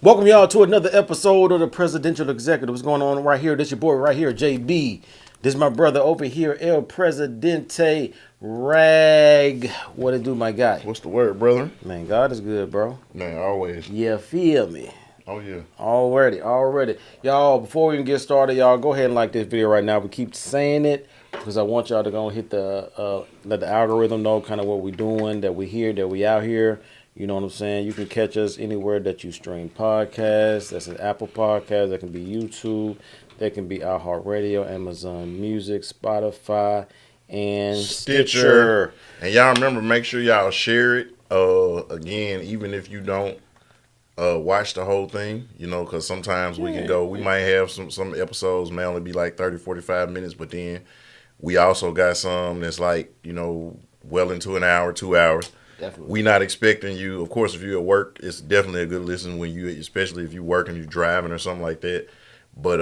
Welcome y'all to another episode of the Presidential Executive. What's going on right here? This your boy right here, JB. This is my brother over here, El Presidente Rag. What it do, my guy? What's the word, brother? Man, God is good, bro. Man, always. Yeah, feel me. Oh, yeah. Already. Y'all, before we even get started, y'all, go ahead and like this video right now. We keep saying it because I want y'all to go hit the, let the algorithm know kind of what we're doing, that we here, that we out here. You know what I'm saying? You can catch us anywhere that you stream podcasts. That's an Apple Podcast. That can be YouTube. That can be iHeartRadio, Amazon Music, Spotify, and Stitcher. And y'all remember, make sure y'all share it. Again, even if you don't watch the whole thing, you know, because sometimes we can go, we might have some episodes may only be like 30, 45 minutes, but then we also got some that's like, you know, well into an hour, 2 hours. Definitely. We not expecting you. Of course, if you're at work, it's definitely a good listen when you, especially if you're working, you're driving or something like that. But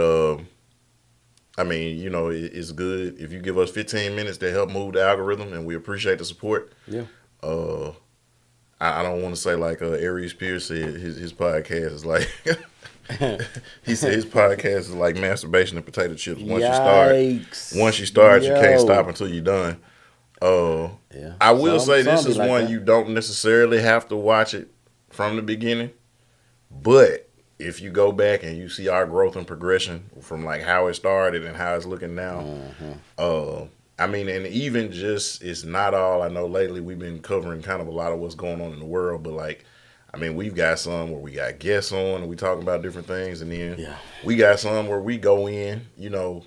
I mean, you know, it's good if you give us 15 minutes to help move the algorithm, and we appreciate the support. Yeah. I don't want to say like Aries Pierce said his podcast is like. He said his podcast is like masturbation and potato chips. Once you start, you can't stop until you're done. Yeah. I will say this is like one that. you don't necessarily have to watch it from the beginning, but if you go back and you see our growth and progression from like how it started and how it's looking now, I mean, and even just it's not all. I know lately we've been covering kind of a lot of what's going on in the world, but like, I mean, we've got some where we got guests on and we talk about different things, and then we got some where we go in, you know,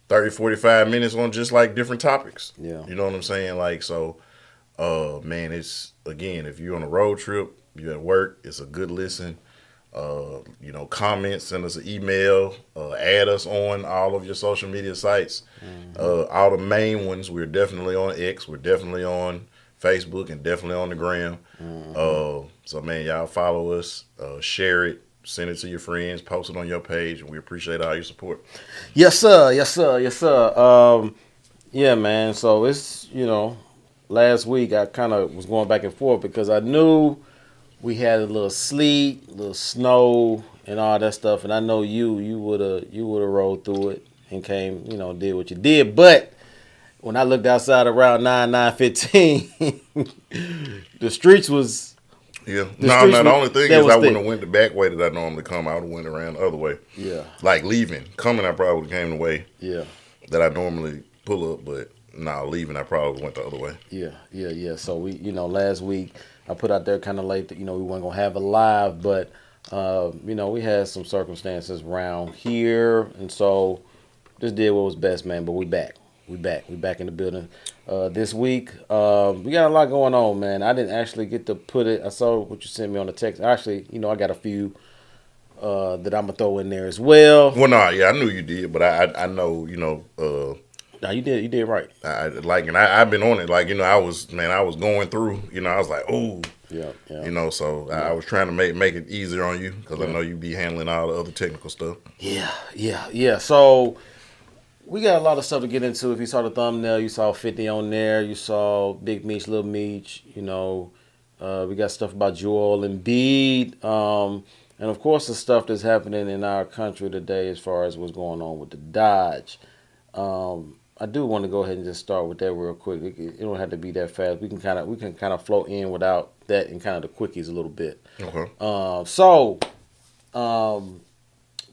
30, 45 minutes on just like different topics. Yeah. You know what I'm saying? Like, so, man, it's, again, if you're on a road trip, you're at work, it's a good listen. You know, comment, send us an email, add us on all of your social media sites. All the main ones, we're definitely on X, we're definitely on Facebook, and definitely on the gram. So, man, y'all follow us, share it. Send it to your friends, post it on your page, and we appreciate all your support. Yes, sir. Yeah, man. So it's, you know, last week I kind of was going back and forth because I knew we had a little sleet, a little snow, and all that stuff, and I know you would have rolled through it and came, you know, did what you did. But when I looked outside around 9:15, the streets was. Yeah. The only thing is I wouldn't have went the back way that I normally come. I would have went around the other way. Yeah. Like leaving. Coming, I probably would have came the way that I normally pull up, but leaving, I probably went the other way. Yeah. So we, you know, last week I put out there kind of late that, you know, we weren't going to have a live, but, you know, we had some circumstances around here, and so just did what was best, man, but we back. We back in the building this week. We got a lot going on, man. I didn't actually get to put it. I saw what you sent me on the text. Actually, you know, I got a few that I'm gonna throw in there as well. Well, I knew you did, but I know, you know. No, you did right. I've been on it. Like, you know, I was going through. You know, I was like, ooh. Yeah. You know, so I was trying to make it easier on you because I know you be handling all the other technical stuff. Yeah. So. We got a lot of stuff to get into. If you saw the thumbnail, you saw 50 on there. You saw Big Meech, Little Meech. You know, we got stuff about Joel Embiid. And, of course, the stuff that's happening in our country today as far as what's going on with the Dodge. I do want to go ahead and just start with that real quick. It don't have to be that fast. We can kind of flow in without that and kind of the quickies a little bit. Okay.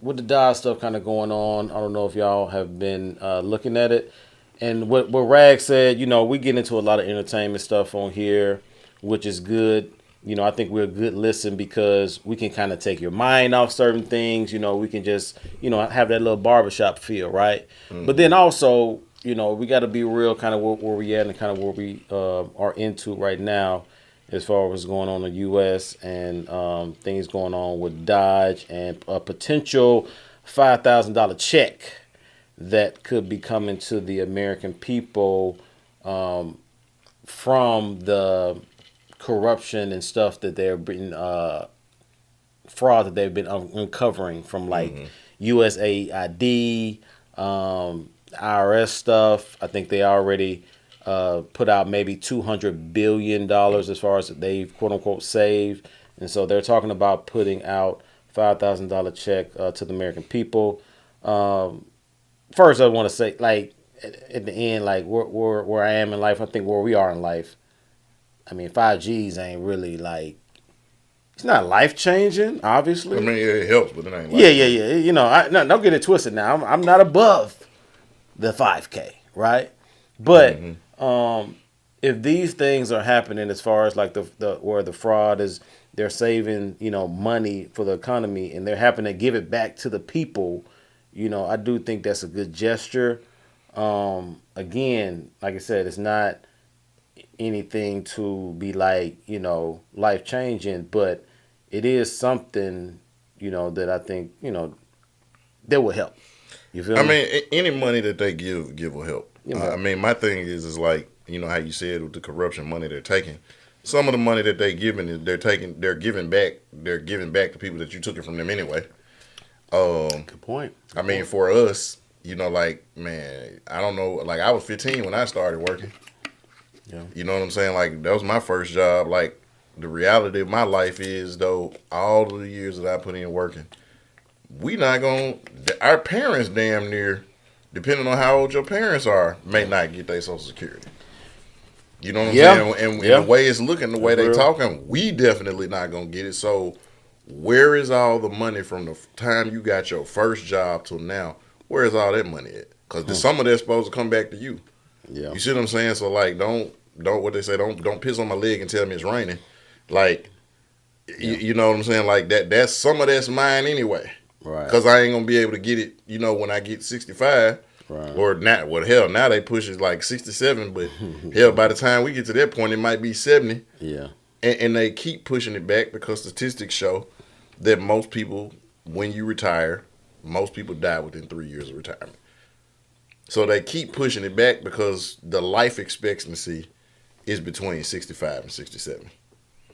With the Dodge stuff kind of going on, I don't know if y'all have been looking at it. And what Rag said, you know, we get into a lot of entertainment stuff on here, which is good. You know, I think we're a good listen because we can kind of take your mind off certain things. You know, we can just, you know, have that little barbershop feel, right? But then also, you know, we got to be real kind of where we at and kind of where we are into right now as far as what's going on in the U.S. and things going on with Dodge and a potential $5,000 check that could be coming to the American people from the corruption and stuff that they've been fraud that they've been uncovering from like USAID, IRS stuff. I think they already put out maybe $200 billion as far as they've quote unquote saved. And so they're talking about putting out $5,000 check to the American people. First, I want to say, like, at the end, like, where I am in life, I think where we are in life, I mean, 5Gs ain't really, like, it's not life changing, I obviously. mean, it helps, but it ain't Yeah, life yeah, changing. yeah. You know, no, don't get it twisted now. I'm not above the 5K, right? But Mm-hmm. if these things are happening as far as like the where the fraud is, they're saving, you know, money for the economy and they're having to give it back to the people, you know, I do think that's a good gesture. Again, like I said, it's not anything to be like, you know, life changing, but it is something, you know, that I think, you know, that will help. You feel I me? mean, any money that they give will help. It will I help. mean, my thing is like you know how you said with the corruption money they're taking. Some of the money that they giving is they're giving back. They're giving back to people that you took it from them anyway. Good point. I Good mean, point. for us, you know, like man, I don't know. Like I was 15 when I started working. Yeah. You know what I'm saying? Like that was my first job. Like the reality of my life is though, all of the years that I put in working, we not gonna. Our parents damn near, depending on how old your parents are, may not get their Social Security. You know what I'm Yeah. saying? And the Yeah. way it's looking, the way That's they real. talking, we definitely not gonna get it. So, where is all the money from the time you got your first job till now? Where is all that money at? Because some of that's supposed to come back to you. Yeah. You see what I'm saying? So like, don't what they say. Don't piss on my leg and tell me it's raining. Like, Yeah. you know what I'm saying? Like that. That's some of that's mine anyway. Right. Cause I ain't gonna be able to get it, you know, when I get 65 Right. or not. Well, hell, now they push it like 67, but hell, by the time we get to that point, it might be 70, Yeah. and they keep pushing it back because statistics show that most people, when you retire, most people die within 3 years of retirement. So they keep pushing it back because the life expectancy is between 65 and 67.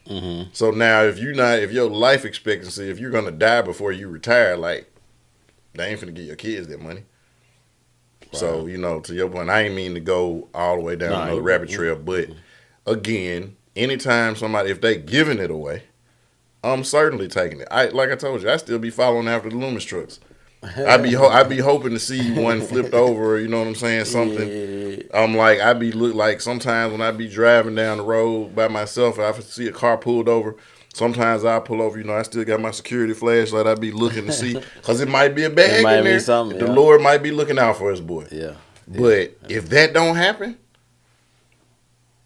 Mm-hmm. So now, if your life expectancy, if you're gonna die before you retire, like they ain't finna give your kids that money. So, Right. you know, to your point, I ain't mean to go all the way down Nah. another rabbit trail, but again, anytime somebody, if they giving it away, I'm certainly taking it. Like I told you, I still be following after the Loomis trucks. I be hoping to see one flipped over, you know what I'm saying, something. Yeah. I'm like, I be look like sometimes when I be driving down the road by myself, and I see a car pulled over. Sometimes I pull over, you know, I still got my security flashlight. I be looking to see, because it might be a It bag might in be there. something. The Yeah. Lord might be looking out for his boy. Yeah. Yeah. But if that don't happen,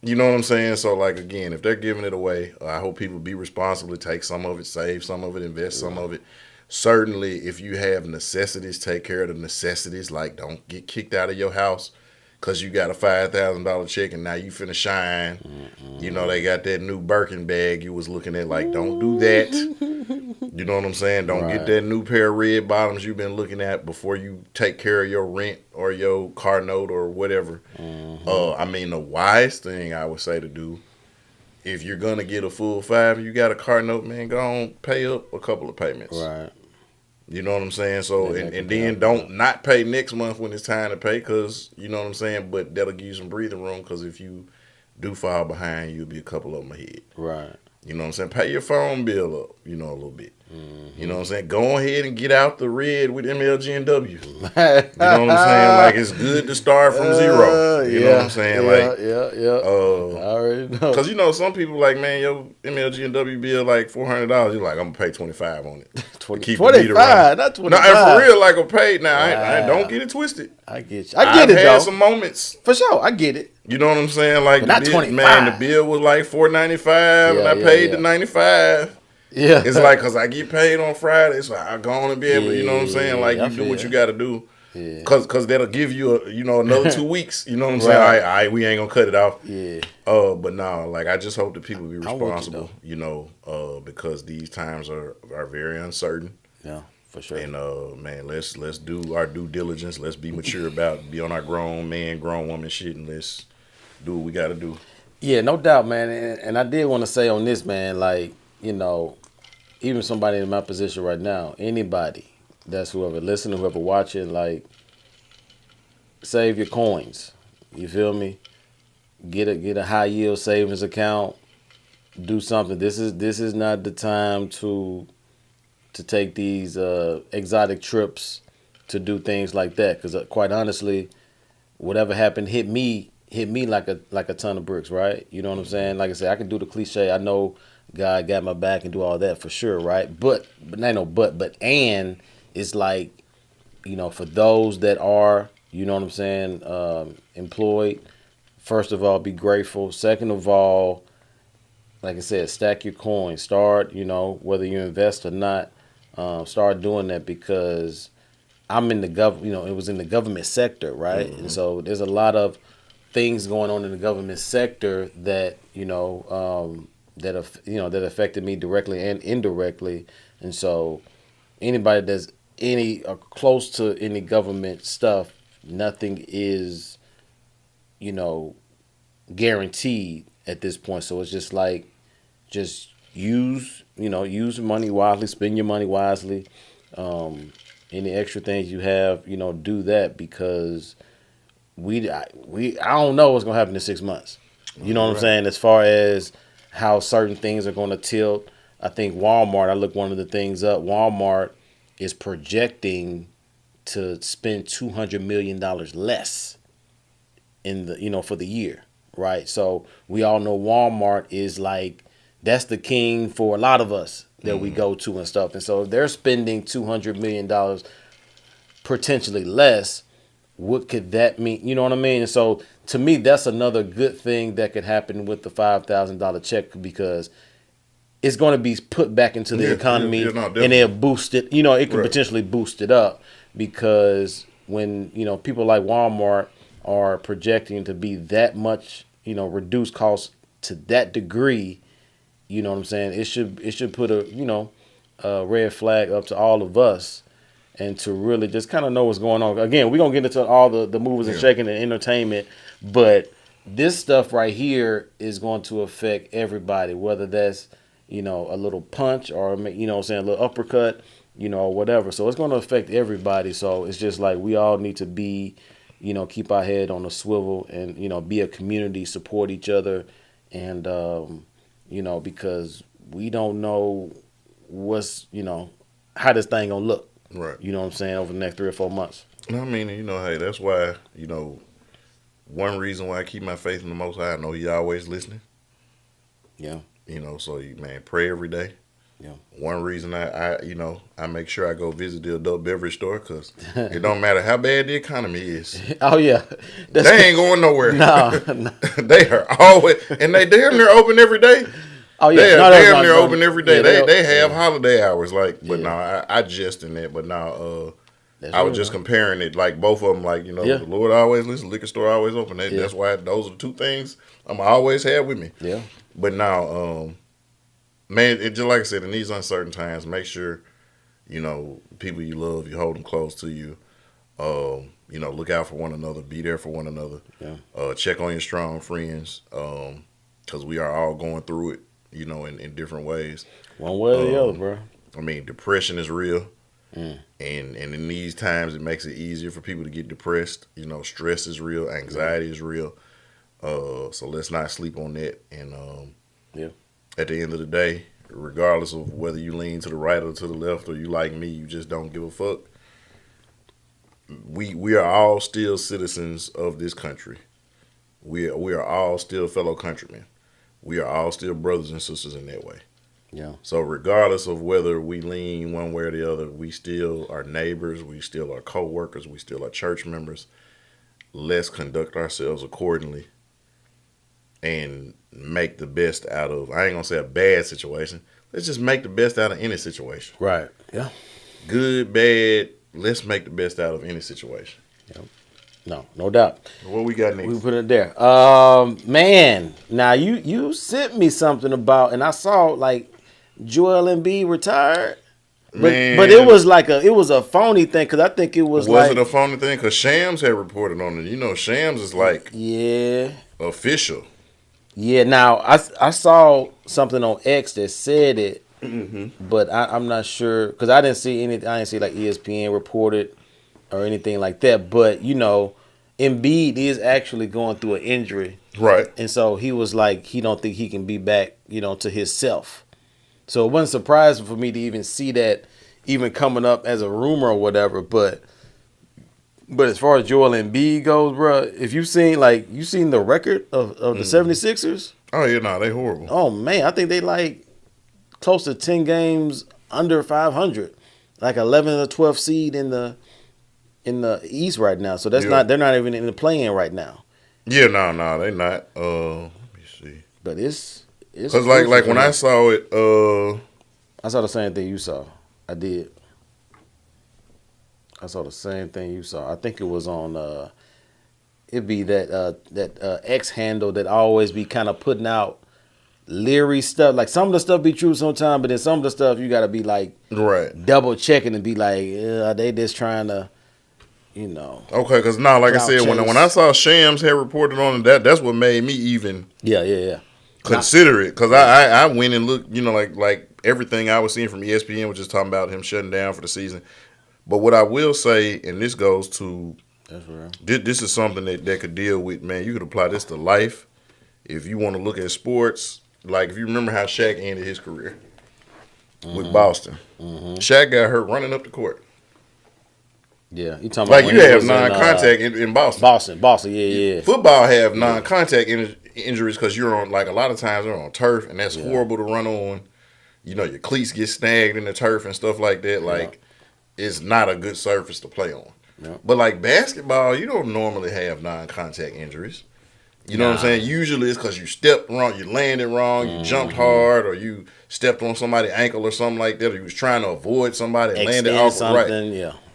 you know what I'm saying? So, like, again, if they're giving it away, I hope people be responsible, take some of it, save some of it, invest some of it. Certainly, if you have necessities, take care of the necessities. Like, don't get kicked out of your house because you got a $5,000 check and now you finna shine. You know, they got that new Birkin bag you was looking at. Like, don't do that. You know what I'm saying? Don't get Right. that new pair of red bottoms you've been looking at before you take care of your rent or your car note or whatever. I mean, the wise thing I would say to do, if you're gonna get a full five, you got a car note, man, go on, pay up a couple of payments. Right. You know what I'm saying? So, Then that and can pay then off. don't not pay next month when it's time to pay, cause you know what I'm saying. But that'll give you some breathing room, cause if you do fall behind, you'll be a couple of them ahead. Right. You know what I'm saying? Pay your phone bill up, you know, a little bit. Mm-hmm. You know what I'm saying? Go ahead and get out the red with MLG and W. You know what I'm saying? Like, yeah. it's good to start from zero. You know what I'm saying? Yeah. Like, Yeah. Yeah. I already know. cause you know some people like, man, your MLG and W bill like $400. You're like, I'm gonna pay 25 on it to 20, keep the meter 25, running. not No, and 25. for real, like a paid. Now, I don't Wow. get it twisted. I get you. I I've get it had though. some moments. For sure. I get it. You know what I'm saying? Like But the not bill, 25. man, the bill was like $4.95, and Yeah. I Yeah. paid the Yeah. 95. Yeah. It's like, cause I get paid on Friday, so I go on and be able to, you know what I'm saying? Like, Yeah, I you do what feel you it. got to do. Yeah. Cause that'll give you another 2 weeks. You know what I'm saying? Right. All right, we ain't gonna cut it off. Yeah. But no, like I just hope that people be I'm with you, responsible. Because these times are very uncertain. Yeah. For sure. And man, let's do our due diligence. Let's be mature about be on our grown man, grown woman shit, and let's do what we got to do. Yeah, no doubt, man. And I did want to say on this, man, like, you know, even somebody in my position right now, anybody that's whoever listening, whoever watching, like, save your coins. You feel me? Get a high yield savings account. Do something. This is not the time to to take these exotic trips to do things like that. Because quite honestly, whatever happened hit me like a ton of bricks, right? You know what I'm saying? Like I said, I can do the cliche. I know God got my back and do all that for sure, right? But I know but and it's like, for those that are, you know what I'm saying, employed. First of all, be grateful. Second of all, like I said, stack your coins. Start, whether you invest or not, start doing that because I'm in the it was in the government sector, right? And so there's a lot of things going on in the government sector that, that affected me directly and indirectly. And so anybody that's any close to any government stuff, nothing is, you know, guaranteed at this point. So it's just like, just use money wisely, spend your money wisely. Any extra things you have, do that because I don't know what's gonna happen in 6 months. You know what I'm saying? As far as how certain things are gonna tilt, I think Walmart. I looked one of the things up. Walmart is projecting to spend $200 million less in the for the year, right? So we all know Walmart is like that's the king for a lot of us that we go to and stuff. And so if they're spending $200 million potentially less, what could that mean? You know what I mean? And so to me, that's another good thing that could happen with the $5,000 check because it's going to be put back into the economy and they'll boost it. It could potentially boost it up because when, people like Walmart are projecting to be that much, reduced costs to that degree, you know what I'm saying? It should put a red flag up to all of us and to really just kind of know what's going on. Again, we're going to get into all the movers and shaking and entertainment, but this stuff right here is going to affect everybody, whether that's, a little punch or, a little uppercut, or whatever. So it's going to affect everybody. So it's just like we all need to be, keep our head on a swivel and, be a community, support each other. And, because we don't know what's, how this thing going to look. Right. You know what I'm saying? Over the next 3 or 4 months. I mean, hey, that's why, one reason why I keep my faith in the Most High, I know He always listening. Yeah. So man, pray every day. Yeah. One reason I make sure I go visit the adult beverage store because it don't matter how bad the economy is. Oh yeah, they ain't going nowhere. No. They are always, and they damn near open every day. Oh yeah, they are damn near open every day. Yeah, they have holiday hours, but no, I jest in that. But now, I was just comparing it, like both of them, like the Lord always listens, liquor store always open. That's why those are the two things I'm always have with me. Yeah. But now, man, it just like I said, in these uncertain times, make sure, people you love, you hold them close to you. Look out for one another, be there for one another. Yeah. Check on your strong friends, because we are all going through it, in different ways. One way or the other, bro. I mean, depression is real. And in these times, it makes it easier for people to get depressed. Stress is real, anxiety is real. So let's not sleep on that. And at the end of the day, regardless of whether you lean to the right or to the left, or you like me, you just don't give a fuck. We are all still citizens of this country. We are all still fellow countrymen. We are all still brothers and sisters in that way. Yeah. So regardless of whether we lean one way or the other, we still are neighbors. We still are co-workers. We still are church members. Let's conduct ourselves accordingly and make the best out of, I ain't going to say a bad situation. Let's just make the best out of any situation. Right. Yeah. Good, bad, let's make the best out of any situation. Yep. No doubt. What we got next? We put it there. Man, now you sent me something about, and I saw like Joel Embiid retired. But it was like it was a phony thing because I think it was it a phony thing? Because Shams had reported on it. Shams is like official. Yeah. Now I saw something on X that said it, but I'm not sure because I didn't see anything. I didn't see like ESPN reported or anything like that. But Embiid is actually going through an injury, right? And so he was like he don't think he can be back, to his self. So it wasn't surprising for me to even see that even coming up as a rumor or whatever. But as far as Joel Embiid goes, bro, if you seen the record of the 76ers, Oh yeah, no, they horrible. oh man, I think they like close to 10 games under 500, like 11th or 12th seed in the East right now. So that's Yeah. they're not even in the play-in right now. Yeah, no, they not. Let me see. But it's Cause like when I saw it, I saw the same thing you saw. I did. I saw the same thing you saw. I think it was on. It'd be that X handle that always be kind of putting out leery stuff. Like some of the stuff be true sometimes, but then some of the stuff you gotta be like right. double checking and be like, they just trying to, Okay, cause now, like I Clout said, when I saw Shams had reported on it, that's what made me even yeah. consider it. Cause I went and looked, like everything I was seeing from ESPN was just talking about him shutting down for the season. But what I will say, and this goes to, That's real. this is something that could deal with, man. You could apply this to life. If you want to look at sports, like if you remember how Shaq ended his career with Boston. Shaq got hurt running up the court. Yeah, you talking Like about when you he have was non-contact in Boston. Boston, yeah. Football have non-contact injuries because you're on, like, a lot of times they're on turf, and that's horrible to run on. Your cleats get snagged in the turf and stuff like that. Like, it's not a good surface to play on. Yeah. But like basketball, you don't normally have non-contact injuries. You know what I'm saying? Usually it's because you stepped wrong, you landed wrong, you jumped hard, or you stepped on somebody's ankle or something like that, or you was trying to avoid somebody and landed off right.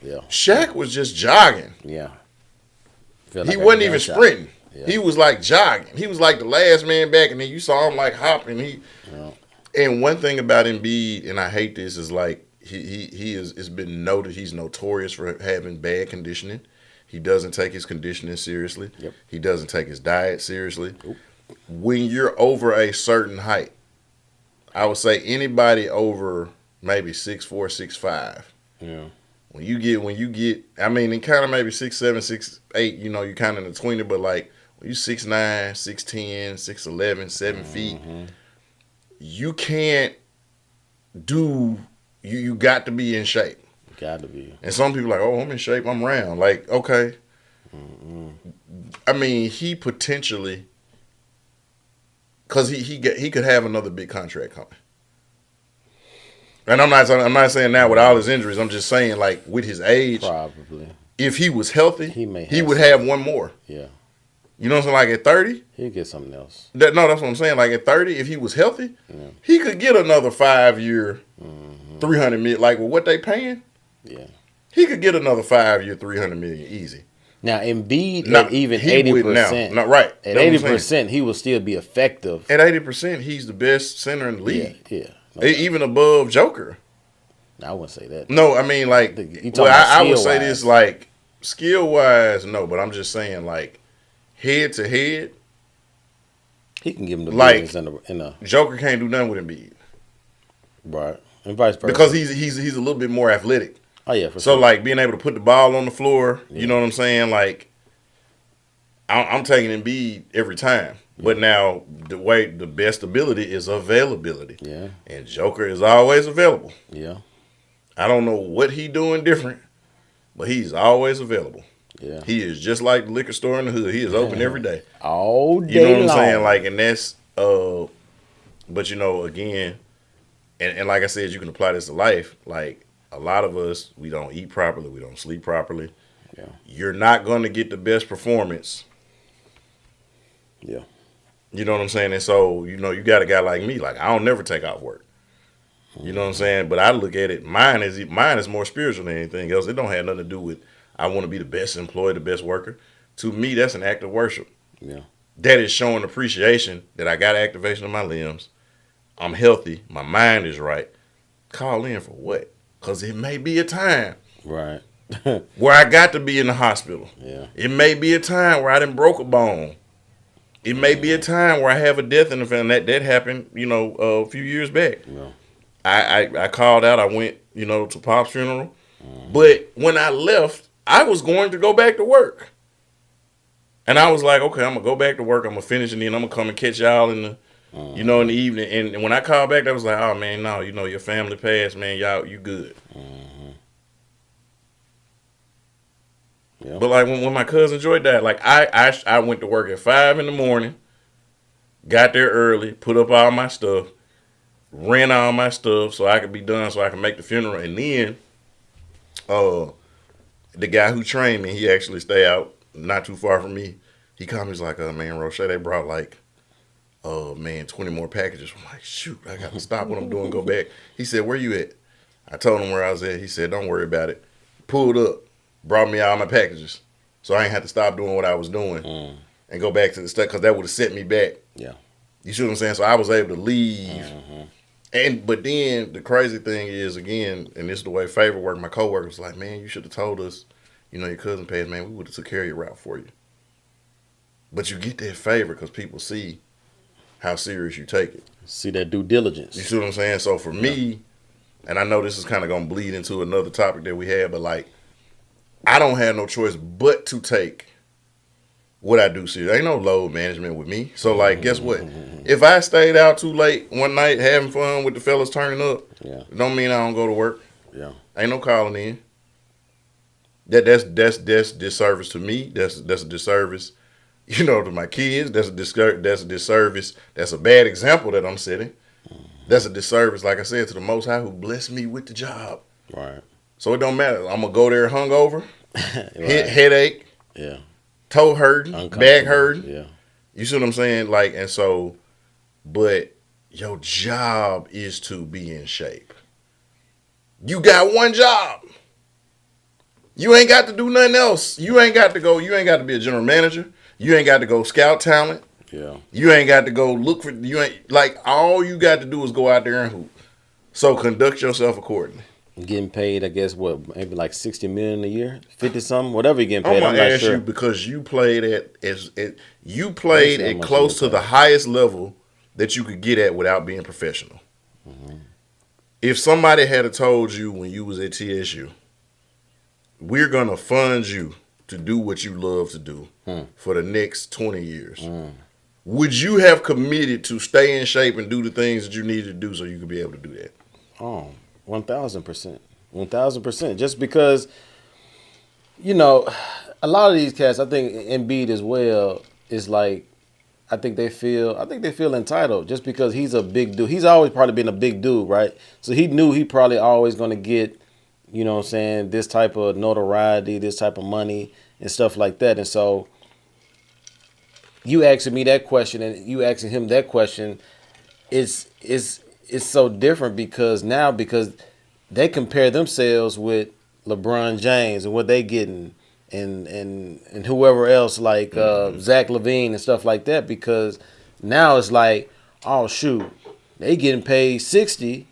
Yeah. Shaq was just jogging. Yeah. He wasn't even sprinting. Yeah. He was like jogging. He was like the last man back, and then you saw him like hopping. And one thing about Embiid, and I hate this, is like he is. It's been noted he's notorious for having bad conditioning. He doesn't take his conditioning seriously. Yep. He doesn't take his diet seriously. Oop. When you're over a certain height, I would say anybody over maybe 6'4", 6'5". Yeah. When you get, I mean, in kind of maybe 6'7", 6'8", you kind of in the 20, but like when you 6'9", 6'10", 6'11", 7 feet, you can't do. You got to be in shape. Got to be. And some people are like, oh, I'm in shape, I'm round. Like, okay. I mean, he potentially, because he could have another big contract coming. And I'm not saying that with all his injuries. I'm just saying, like, with his age, Probably. if he was healthy, He would have one more. Yeah. You know what I'm saying? Like at 30, He'll get something else. that's what I'm saying. Like at 30, if he was healthy, he could get another 5-year, $300 million. Like with what they paying, he could get another 5-year, $300 million easy. Now Embiid at even 80%. Not right. At 80%, he will still be effective. At 80%, he's the best center in the league. Yeah. Even above Joker. I wouldn't say that. No, I mean, like, I would say this, like, skill-wise, no, but I'm just saying, like, head-to-head, he can give him the like, business in a Joker can't do nothing with Embiid. Right. And vice versa. Because he's a little bit more athletic. Oh, yeah, for So, sure. like, being able to put the ball on the floor, you know what I'm saying? Like, I'm taking Embiid every time. But now, the best ability is availability. Yeah. And Joker is always available. Yeah. I don't know what he doing different, but he's always available. Yeah. He is just like the liquor store in the hood. He is open every day. All day You know what I'm long. saying? Like, and that's, but again, and like I said, you can apply this to life. Like, a lot of us, we don't eat properly. We don't sleep properly. Yeah. You're not going to get the best performance. Yeah. You know what I'm saying? And so, you got a guy like me. Like, I don't never take off work. You know what I'm saying? But I look at it, mine is more spiritual than anything else. It don't have nothing to do with I want to be the best employee, the best worker. To me, that's an act of worship. Yeah. That is showing appreciation that I got activation of my limbs. I'm healthy. My mind is right. Call in for what? Because it may be a time Right. where I got to be in the hospital. Yeah. It may be a time where I done broke a bone. It may be a time where I have a death in the family. That happened, a few years back. Yeah. I called out. I went, to Pop's funeral. But when I left, I was going to go back to work. And I was like, okay, I'm going to go back to work. I'm going to finish, and then I'm going to come and catch y'all in You know, in the evening, and when I called back, that was like, oh man, no, you know, your family passed, man, y'all, you good. Yeah. But like when my cousin Joy died, like I went to work at 5 in the morning, got there early, put up all my stuff, rent all my stuff so I could be done, so I could make the funeral, and then the guy who trained me, he actually stay out not too far from me. He called me, he's like, man, Roche, they brought like, man, 20 more packages. I'm like, shoot, I got to stop what I'm doing, go back. He said, where you at? I told him where I was at. He said, don't worry about it. Pulled up, brought me all my packages. So I ain't had to stop doing what I was doing and go back to the stuff, because that would have set me back. Yeah. You see what I'm saying? So I was able to leave. But then the crazy thing is, again, and this is the way Favor worked, my coworker was like, man, you should have told us, you know, your cousin passed, man, we would have took care of your route for you. But you get that favor because people see how serious you take it. See that due diligence. You see what I'm saying? So for me, and I know this is kind of going to bleed into another topic that we had, but like, I don't have no choice but to take what I do serious. Ain't no load management with me. So like, guess what? If I stayed out too late one night having fun with the fellas turning up, don't mean I don't go to work. Yeah. Ain't no calling in. That's disservice to me. That's a disservice, you know, to my kids. That's a disservice. That's a bad example that I'm setting. That's a disservice, like I said, to the Most High who blessed me with the job. Right. So it don't matter. I'm gonna go there hungover, headache, toe hurting, back hurting. Yeah. You see what I'm saying? Like, and so, but your job is to be in shape. You got one job. You ain't got to do nothing else. You ain't got to go. You ain't got to be a general manager. You ain't got to go scout talent. Yeah. You ain't got to go look for. You ain't like all you got to do is go out there and hoop. So conduct yourself accordingly. Getting paid, I guess, what, maybe like $60 million a year, 50 something, whatever you're getting paid. I'm gonna ask sure. you because you played at close to the highest level that you could get at without being professional. If somebody had told you when you was at TSU, we're gonna fund you to do what you love to do for the next 20 years, would you have committed to stay in shape and do the things that you needed to do so you could be able to do that? Oh, 1,000%. 1,000%. Just because, you know, a lot of these cats, I think Embiid as well, is like, I think they feel entitled just because he's a big dude. He's always probably been a big dude, right? So he knew he probably always going to get, you know what I'm saying, this type of notoriety, this type of money and stuff like that. And so you asking me that question and you asking him that question, it's so different because they compare themselves with LeBron James and what they getting and whoever else like Zach LaVine and stuff like that, because now it's like, oh shoot, they getting paid 60,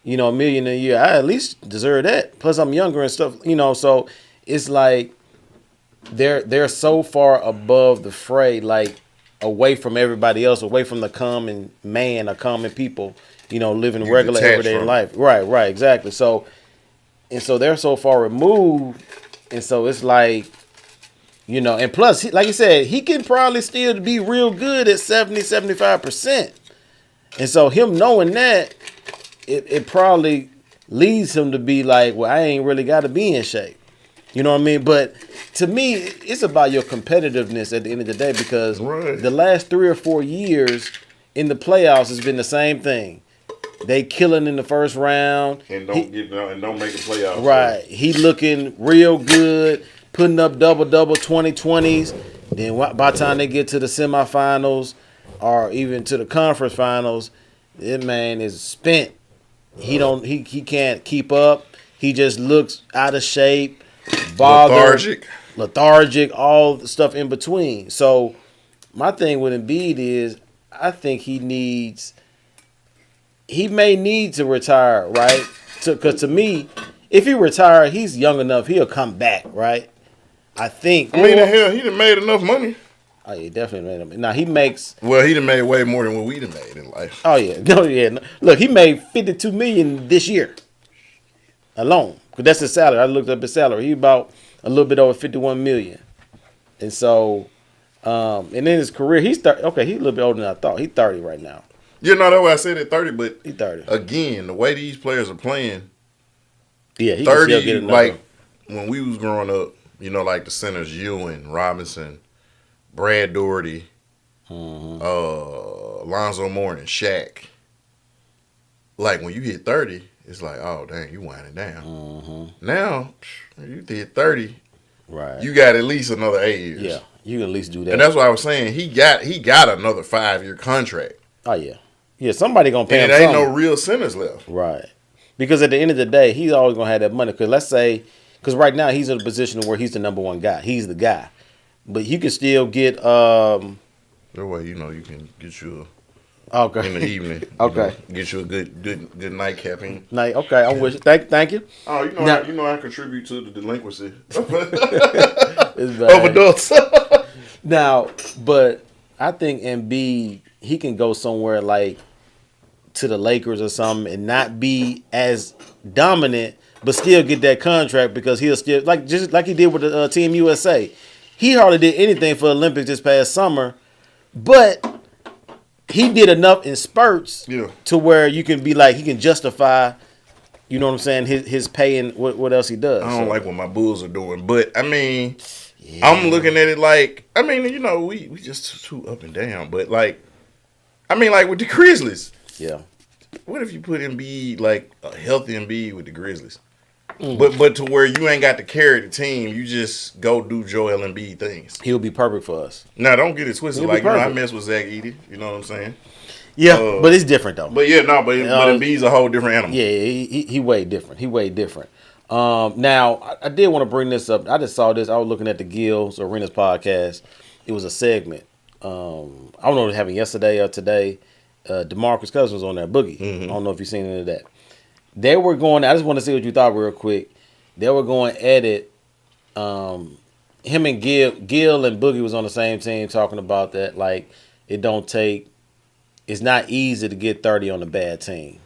you know, $1 million a year. I at least deserve that. Plus I'm younger and stuff, you know, so it's like they're so far above the fray, like away from everybody else, away from the common man or common people, you know, living regular everyday life. Right, exactly. So they're so far removed, and so it's like, you know, and plus, like you said, he can probably still be real good at 70-75%. And so him knowing that, it probably leads him to be like, well, I ain't really got to be in shape. You know what I mean? But to me, it's about your competitiveness at the end of the day, because the last 3 or 4 years in the playoffs has been the same thing. They killing in the first round and don't make the playoffs. Right, he looking real good, putting up double 20-20s. Then by the time they get to the semifinals or even to the conference finals, that man is spent. He can't keep up. He just looks out of shape, bothered, lethargic, all the stuff in between. So my thing with Embiid is, I think he may need to retire, right? Because to me, if he retire, he's young enough, he'll come back, right? I think. I mean, hell, he done made enough money. Oh, yeah, definitely made him. Now, he makes. Well, he done made way more than what we done made in life. Oh, yeah. No, yeah. Look, he made $52 million this year alone. Because that's his salary. I looked up his salary. He about a little bit over $51 million. And so, and in his career, he's 30. Okay, he's a little bit older than I thought. He's 30 right now. You know, that's why I said at 30. But He 30. again, the way these players are playing, Yeah, he can still 30, get another. like when we was growing up, you know, like the centers, Ewing, Robinson, Brad Doherty, Alonzo Mourning, Shaq. Like when you hit 30, it's like, oh dang, you winding down. Now, you hit 30, Right. you got at least another 8 years. Yeah, you can at least do that. And that's why I was saying he got another 5-year contract. Oh yeah, yeah. Somebody gonna pay And him. it ain't no something. real centers left. Right. Because at the end of the day, he's always gonna have that money. Because let's say, because right now he's in a position where he's the number one guy. He's the guy, but you can still get. That way, you know, you can get you Okay. in the evening. Okay. Get you a good nightcap in. Like, okay, I wish. Thank you. Oh, Now- I contribute to the delinquency It's of bad. adults. Now, but I think Embiid, he can go somewhere like to the Lakers or something and not be as dominant, but still get that contract because he'll still just like he did with the Team USA. He hardly did anything for the Olympics this past summer, but he did enough in spurts Yeah. to where you can be like he can justify. You know what I'm saying? His pay and what else he does. I don't like what my Bulls are doing, but I mean, I'm looking at it like, I mean, you know, we just too up and down, but like, I mean, like with the Grizzlies, Yeah. what if you put Embiid, like a healthy Embiid with the Grizzlies? But to where you ain't got to carry the team, you just go do Joel Embiid things. He'll be perfect for us. Now, don't get it twisted. He'll be Like, you know, I perfect. mess with Zach Edey. You know what I'm saying? Yeah, but it's different though. But yeah, no, but Embiid's a whole different animal. Yeah, he way different. He way different. Now I did want to bring this up. I just saw this. I was looking at the Gills Arenas podcast. It was a segment. I don't know if it happened yesterday or today. DeMarcus Cousins was on there. Boogie. I don't know if you've seen any of that. They were going. I just want to see what you thought real quick. They were going at it. Him and Gil and Boogie was on the same team talking about that. Like it don't take. It's not easy to get 30 on a bad team.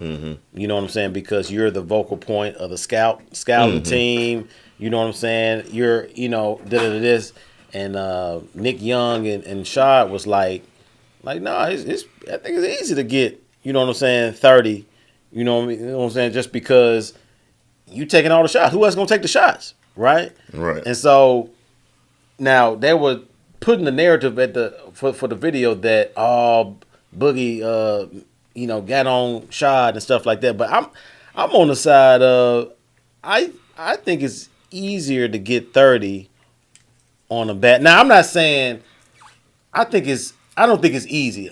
You know what I'm saying? Because you're the vocal point of the scouting team. You know what I'm saying? You're, this. And Nick Young and Shad was like, no, it's I think it's easy to get, you know what I'm saying, 30. You know what I'm saying? Just because you taking all the shots. Who else going to take the shots? Right? Right. And so now they were putting the narrative for the video that, Boogie, got on Shad and stuff like that. But I'm on the side of I think it's easier to get 30 on a bat. Now I'm not saying I don't think it's easy.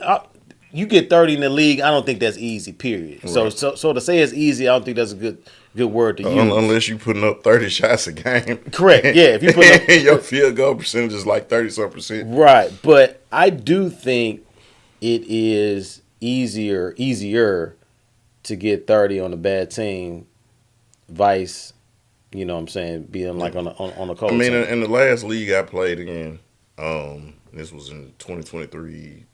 You get 30 in the league, I don't think that's easy. Period. Right. So to say it's easy, I don't think that's a good word to use. Unless you putting up 30 shots a game. Correct. Yeah. If you put up your field goal percentage is like 30-some%. Right. But I do think it is easier to get 30 on a bad team, vice, you know what I'm saying, being like on a cold I mean, team. in the last league I played in, this was in 2023,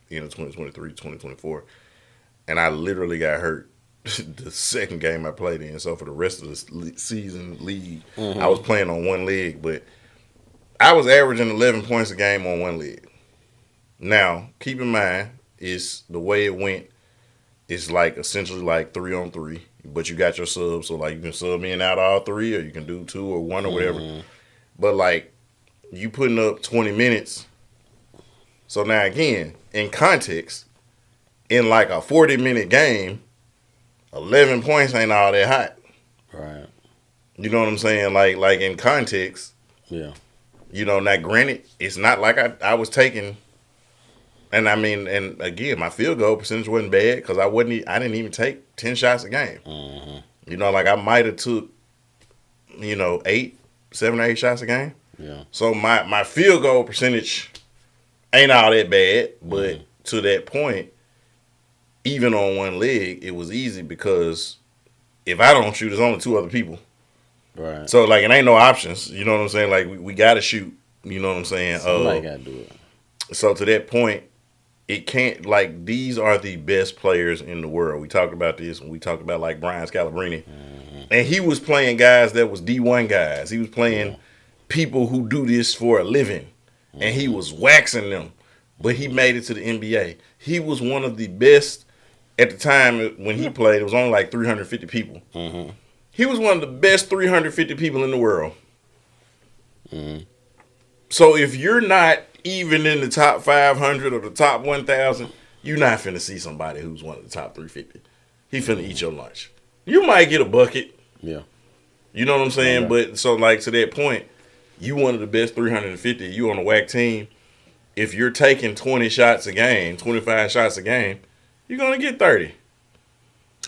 2024, and I literally got hurt the second game I played in. So for the rest of the season league, I was playing on one leg, but I was averaging 11 points a game on one leg. Now, keep in mind, it's the way it went. It's like essentially like 3-on-3, but you got your subs, so like you can sub in out all three, or you can do 2 or 1 or whatever. But like you putting up 20 minutes. So now again, in context, in like a 40-minute game, 11 points ain't all that hot. Right. You know what I'm saying? Like in context. Yeah. Now granted, it's not like I was taking. And I mean, and again, my field goal percentage wasn't bad because I didn't even take 10 shots a game. Like I might have took, 7 or 8 shots a game. Yeah. So my field goal percentage ain't all that bad, but to that point, even on one leg, it was easy because if I don't shoot, there's only 2 other people. Right. So like it ain't no options. You know what I'm saying? Like we gotta shoot. You know what I'm saying? Somebody gotta do it. So to that point, it can't, like, these are the best players in the world. We talked about this when we talked about, like, Brian Scalabrine. And he was playing guys that was D1 guys. He was playing people who do this for a living. And he was waxing them. But he made it to the NBA. He was one of the best at the time when he played, it was only like 350 people. Mm-hmm. He was one of the best 350 people in the world. Mm-hmm. So if you're not even in the top 500 or the top 1,000, you're not finna see somebody who's one of the top 350. He finna eat your lunch. You might get a bucket. Yeah. You know what I'm saying? Okay. But so like to that point, you one of the best 350. You on a WAC team. If you're taking 20 shots a game, 25 shots a game, you're gonna get 30.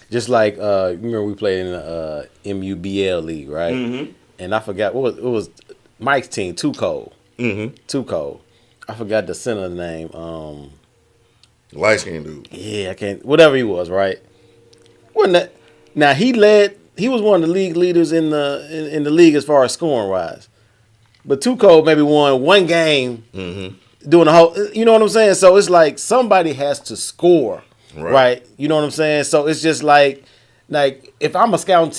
Just like remember we played in the MUBL league, right? Mm-hmm. And I forgot it was Mike's team, Too Cold. Mm-hmm. Too Cold. I forgot the center name. Light skinned dude. Yeah, I can't. Whatever he was, right? Wasn't that? Now he was one of the league leaders in the league as far as scoring wise. But Too Cold maybe won one game doing the whole. You know what I'm saying? So it's like somebody has to score, right? You know what I'm saying? So it's just like if I'm scouting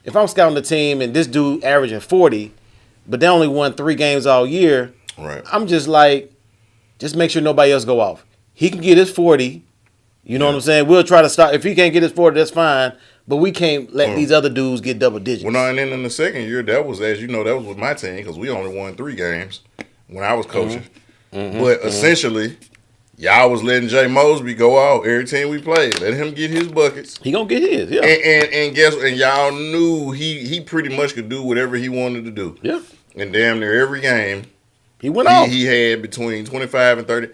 the team and this dude averaging 40, but they only won 3 games all year, right? I'm just like, just make sure nobody else go off. He can get his 40. You know what I'm saying? We'll try to stop. If he can't get his 40, that's fine. But we can't let these other dudes get double digits. Well, no, and then in the second year, that was, as you know, that was with my team because we only won 3 games when I was coaching. But essentially, y'all was letting Jay Mosby go out every team we played. Let him get his buckets. He gonna get his, yeah. And y'all knew he pretty much could do whatever he wanted to do. Yeah. And damn near every game, he went off. He had between 25 and 30.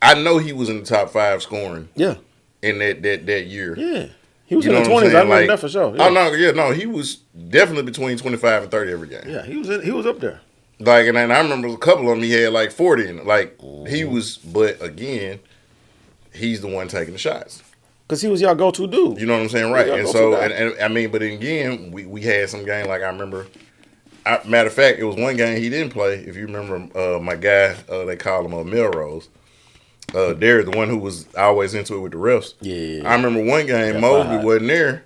I know he was in the top 5 scoring. Yeah. In that year. Yeah. He was in the 20s. I remember that for sure. Yeah. Oh no, he was definitely between 25 and 30 every game. Yeah, he was up there. Like, and I remember a couple of them he had like 40 in it. Like he was, but again, he's the one taking the shots. Cause he was y'all go-to dude. You know what I'm saying, right? And so, and I mean, but again, we had some game like I remember. Matter of fact, it was one game he didn't play. If you remember, my guy, they call him Melrose. Derek, the one who was always into it with the refs. Yeah. I remember one game Mosby wasn't there,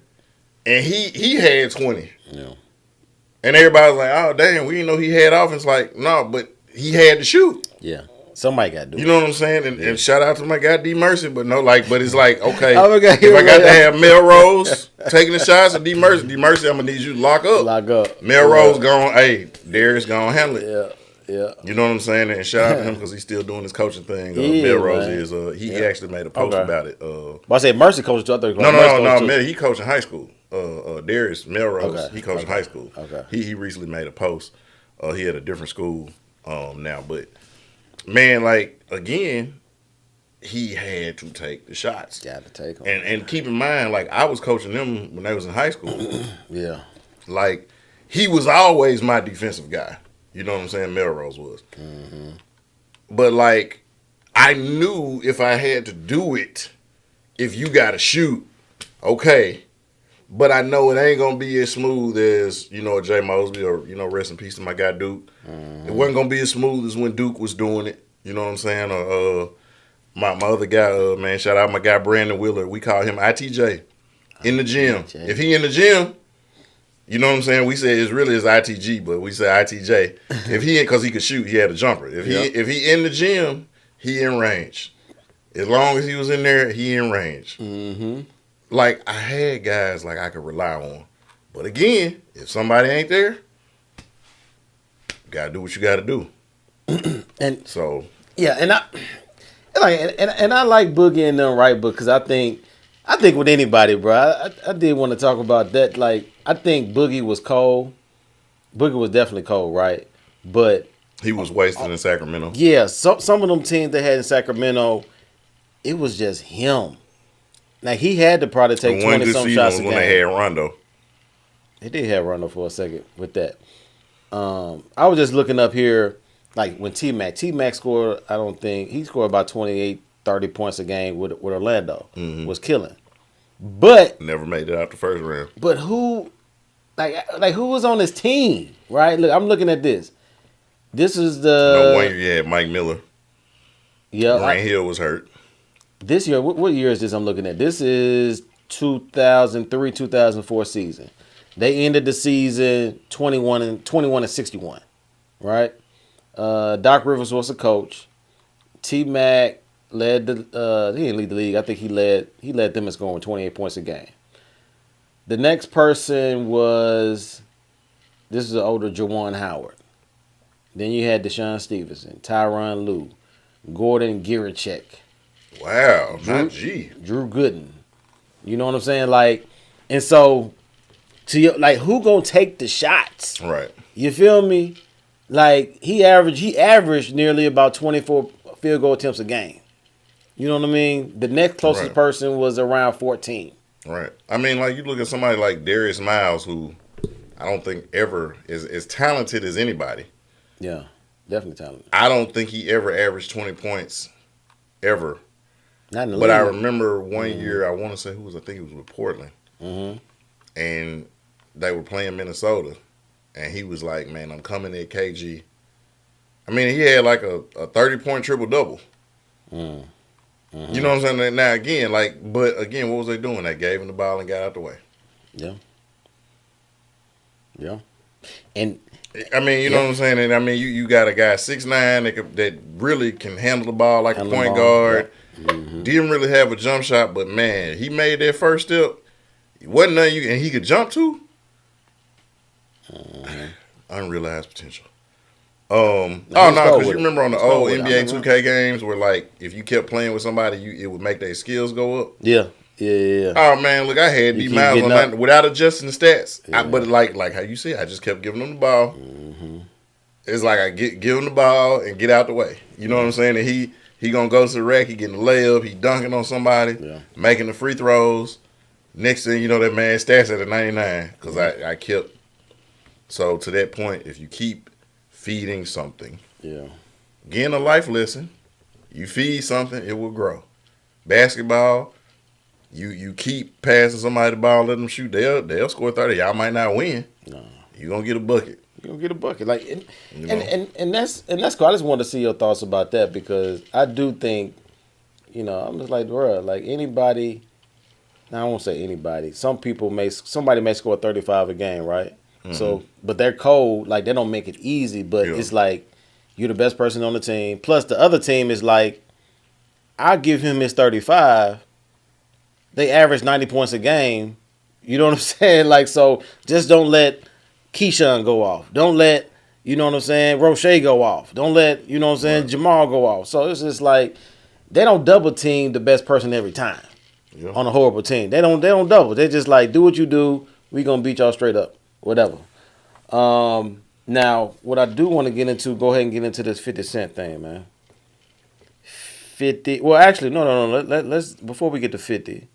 and he had 20. Yeah. And everybody was like, "Oh damn, we didn't know he had offense." Like, no, but he had to shoot. Yeah. Somebody got to do it. You know what I'm saying? And shout out to my guy D Mercy, but it's like, okay, if I got to have Melrose taking the shots or D Mercy, I'm gonna need you to lock up. Lock up. Melrose gone, hey, Derek's gonna handle it. Yeah. Yeah. You know what I'm saying? And shout out to him because he's still doing his coaching thing. Melrose is he actually made a post about it. But I said Mercy coached other. No, he coached in high school. Darius Melrose, he coached in high school. Okay. He recently made a post. He had a different school now, but man, like again, he had to take the shots. Got to take them. And keep in mind, like I was coaching them when they was in high school. Yeah. Like he was always my defensive guy. You know what I'm saying? Melrose was. Mm-hmm. But like I knew if I had to do it, if you got to shoot, okay. But I know it ain't gonna be as smooth as, you know, Jay Mosby or, you know, rest in peace to my guy Duke. It wasn't gonna be as smooth as when Duke was doing it. You know what I'm saying? Or my other guy, man, shout out my guy Brandon Wheeler. We call him ITJ in the gym. ITJ. If he in the gym, you know what I'm saying? We say it's really his ITG, but we say ITJ. If he because he could shoot, he had a jumper. If he in the gym, he in range. As long as he was in there, he in range. Mm-hmm. Like I had guys like I could rely on, but again, if somebody ain't there, you gotta do what you gotta do. And so yeah, and I like Boogie and them, right? Because I think with anybody, bro, I did want to talk about that. Like I think Boogie was cold. Boogie was definitely cold, right? But he was wasted in Sacramento. Yeah, some of them teams they had in Sacramento, it was just him. Now he had to probably take 20-some shots a game. When they had Rondo, they did have Rondo for a second with that. I was just looking up here, like when T-Mac scored. I don't think he scored about 28, 30 points a game with Orlando. Was killing, but never made it out the first round. But who, like who was on his team? Right? Look, I'm looking at this. This is the 1 year you had Mike Miller. Yeah, Grant Hill was hurt. This year, what year is this I'm looking at? This is 2003, 2004 season. They ended the season 21 and 61, right? Doc Rivers was the coach. T-Mac led the. He didn't lead the league. I think he led them in scoring 28 points a game. The next person was this is the older Jawan Howard. Then you had Deshaun Stevenson, Tyronn Lue, Gordon Girichek, Wow, Drew not G. Drew Gooden. You know what I'm saying? Like, and so to you, like, who gonna take the shots? Right. You feel me? Like he averaged nearly about 24 field goal attempts a game. You know what I mean? The next closest Right. person was around 14. Right. I mean, like you look at somebody like Darius Miles, who I don't think ever is as talented as anybody. Yeah, definitely talented. I don't think he ever averaged 20 points ever. Not in the But I league. remember one year, I want to say I think it was with Portland, Mm-hmm. and they were playing Minnesota, and he was like, "Man, I'm coming at KG." I mean, he had like a 30-point triple double. Mm-hmm. You know what I'm saying? Now again, but again, what was they doing? They gave him the ball and got out the way. Yeah. Yeah. And I mean, you know what I'm saying? And I mean, you got a guy 6'9" that really can handle the ball like Handle a the point ball, guard. yeah. Mm-hmm. Didn't really have a jump shot, but man, he made that first step. Wasn't nothing and he could jump to. Unrealized potential. Oh no, because you remember on the old NBA 2K games where like if you kept playing with somebody, it would make their skills go up. Yeah. Yeah. Oh man, look, I had D Miles on that without adjusting the stats. Yeah. But like how you see, I just kept giving him the ball. Mm-hmm. It's like I give him the ball and get out the way. You know what I'm saying? And he gonna go to the rack, he getting the layup, he dunking on somebody, making the free throws. Next thing you know, that man stats at a 99 because I kept. So to that point, if you keep feeding something, getting a life lesson, you feed something, it will grow. Basketball. You keep passing somebody the ball, let them shoot. They'll score 30. Y'all might not win. No. You gonna get a bucket. You're gonna get a bucket. Like and that's cool. I just wanted to see your thoughts about that because I do think, I'm just like, bro, like anybody. Now I won't say anybody. Somebody may score 35 a game, right? Mm-hmm. So, but they're cold. Like they don't make it easy. But it's like you're the best person on the team. Plus the other team is like, I'll give him his 35. They average 90 points a game. You know what I'm saying? Like, so just don't let Keyshawn go off. Don't let, you know what I'm saying, Roche go off. Don't let, you know what I'm saying, Jamal go off. So it's just like they don't double team the best person every time on a horrible team. They don't double. They just like, do what you do. We going to beat y'all straight up. Whatever. Now, what I do want to get into, go ahead and get into this 50 Cent thing, man. 50. Well, actually, no. Let's before we get to 50.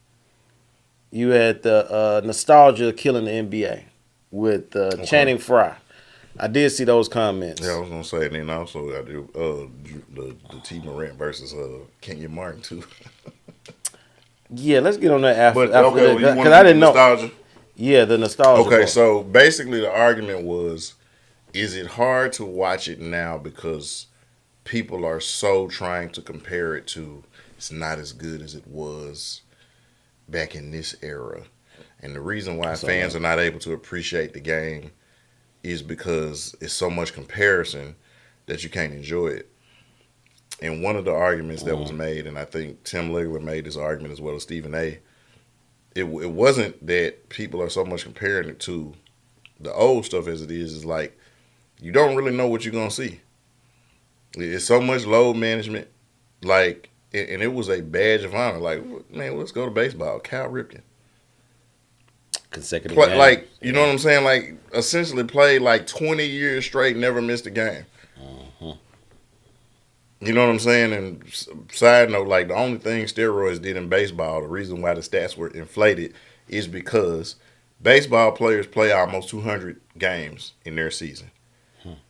You had the nostalgia killing the NBA with Channing Frye. I did see those comments. Yeah, I was gonna say, and then also I do the T Morant versus Kenyon Martin too. Yeah, let's get on that after. Okay, because I didn't know. Nostalgia. Yeah, the nostalgia. Okay, part. so basically the argument was, is it hard to watch it now because people are so trying to compare it to it's not as good as it was back in this era. And the reason why fans are not able to appreciate the game is because it's so much comparison that you can't enjoy it. And one of the arguments that was made, and I think Tim Legler made this argument as well as Stephen A., it wasn't that people are so much comparing it to the old stuff as it is like you don't really know what you're going to see. It's so much load management. Like, and it was a badge of honor. Like, man, let's go to baseball. Cal Ripken. Consecutive games. Like, you know what I'm saying? Like, essentially played like 20 years straight, never missed a game. Uh-huh. You know what I'm saying? And side note, like, the only thing steroids did in baseball, the reason why the stats were inflated is because baseball players play almost 200 games in their season.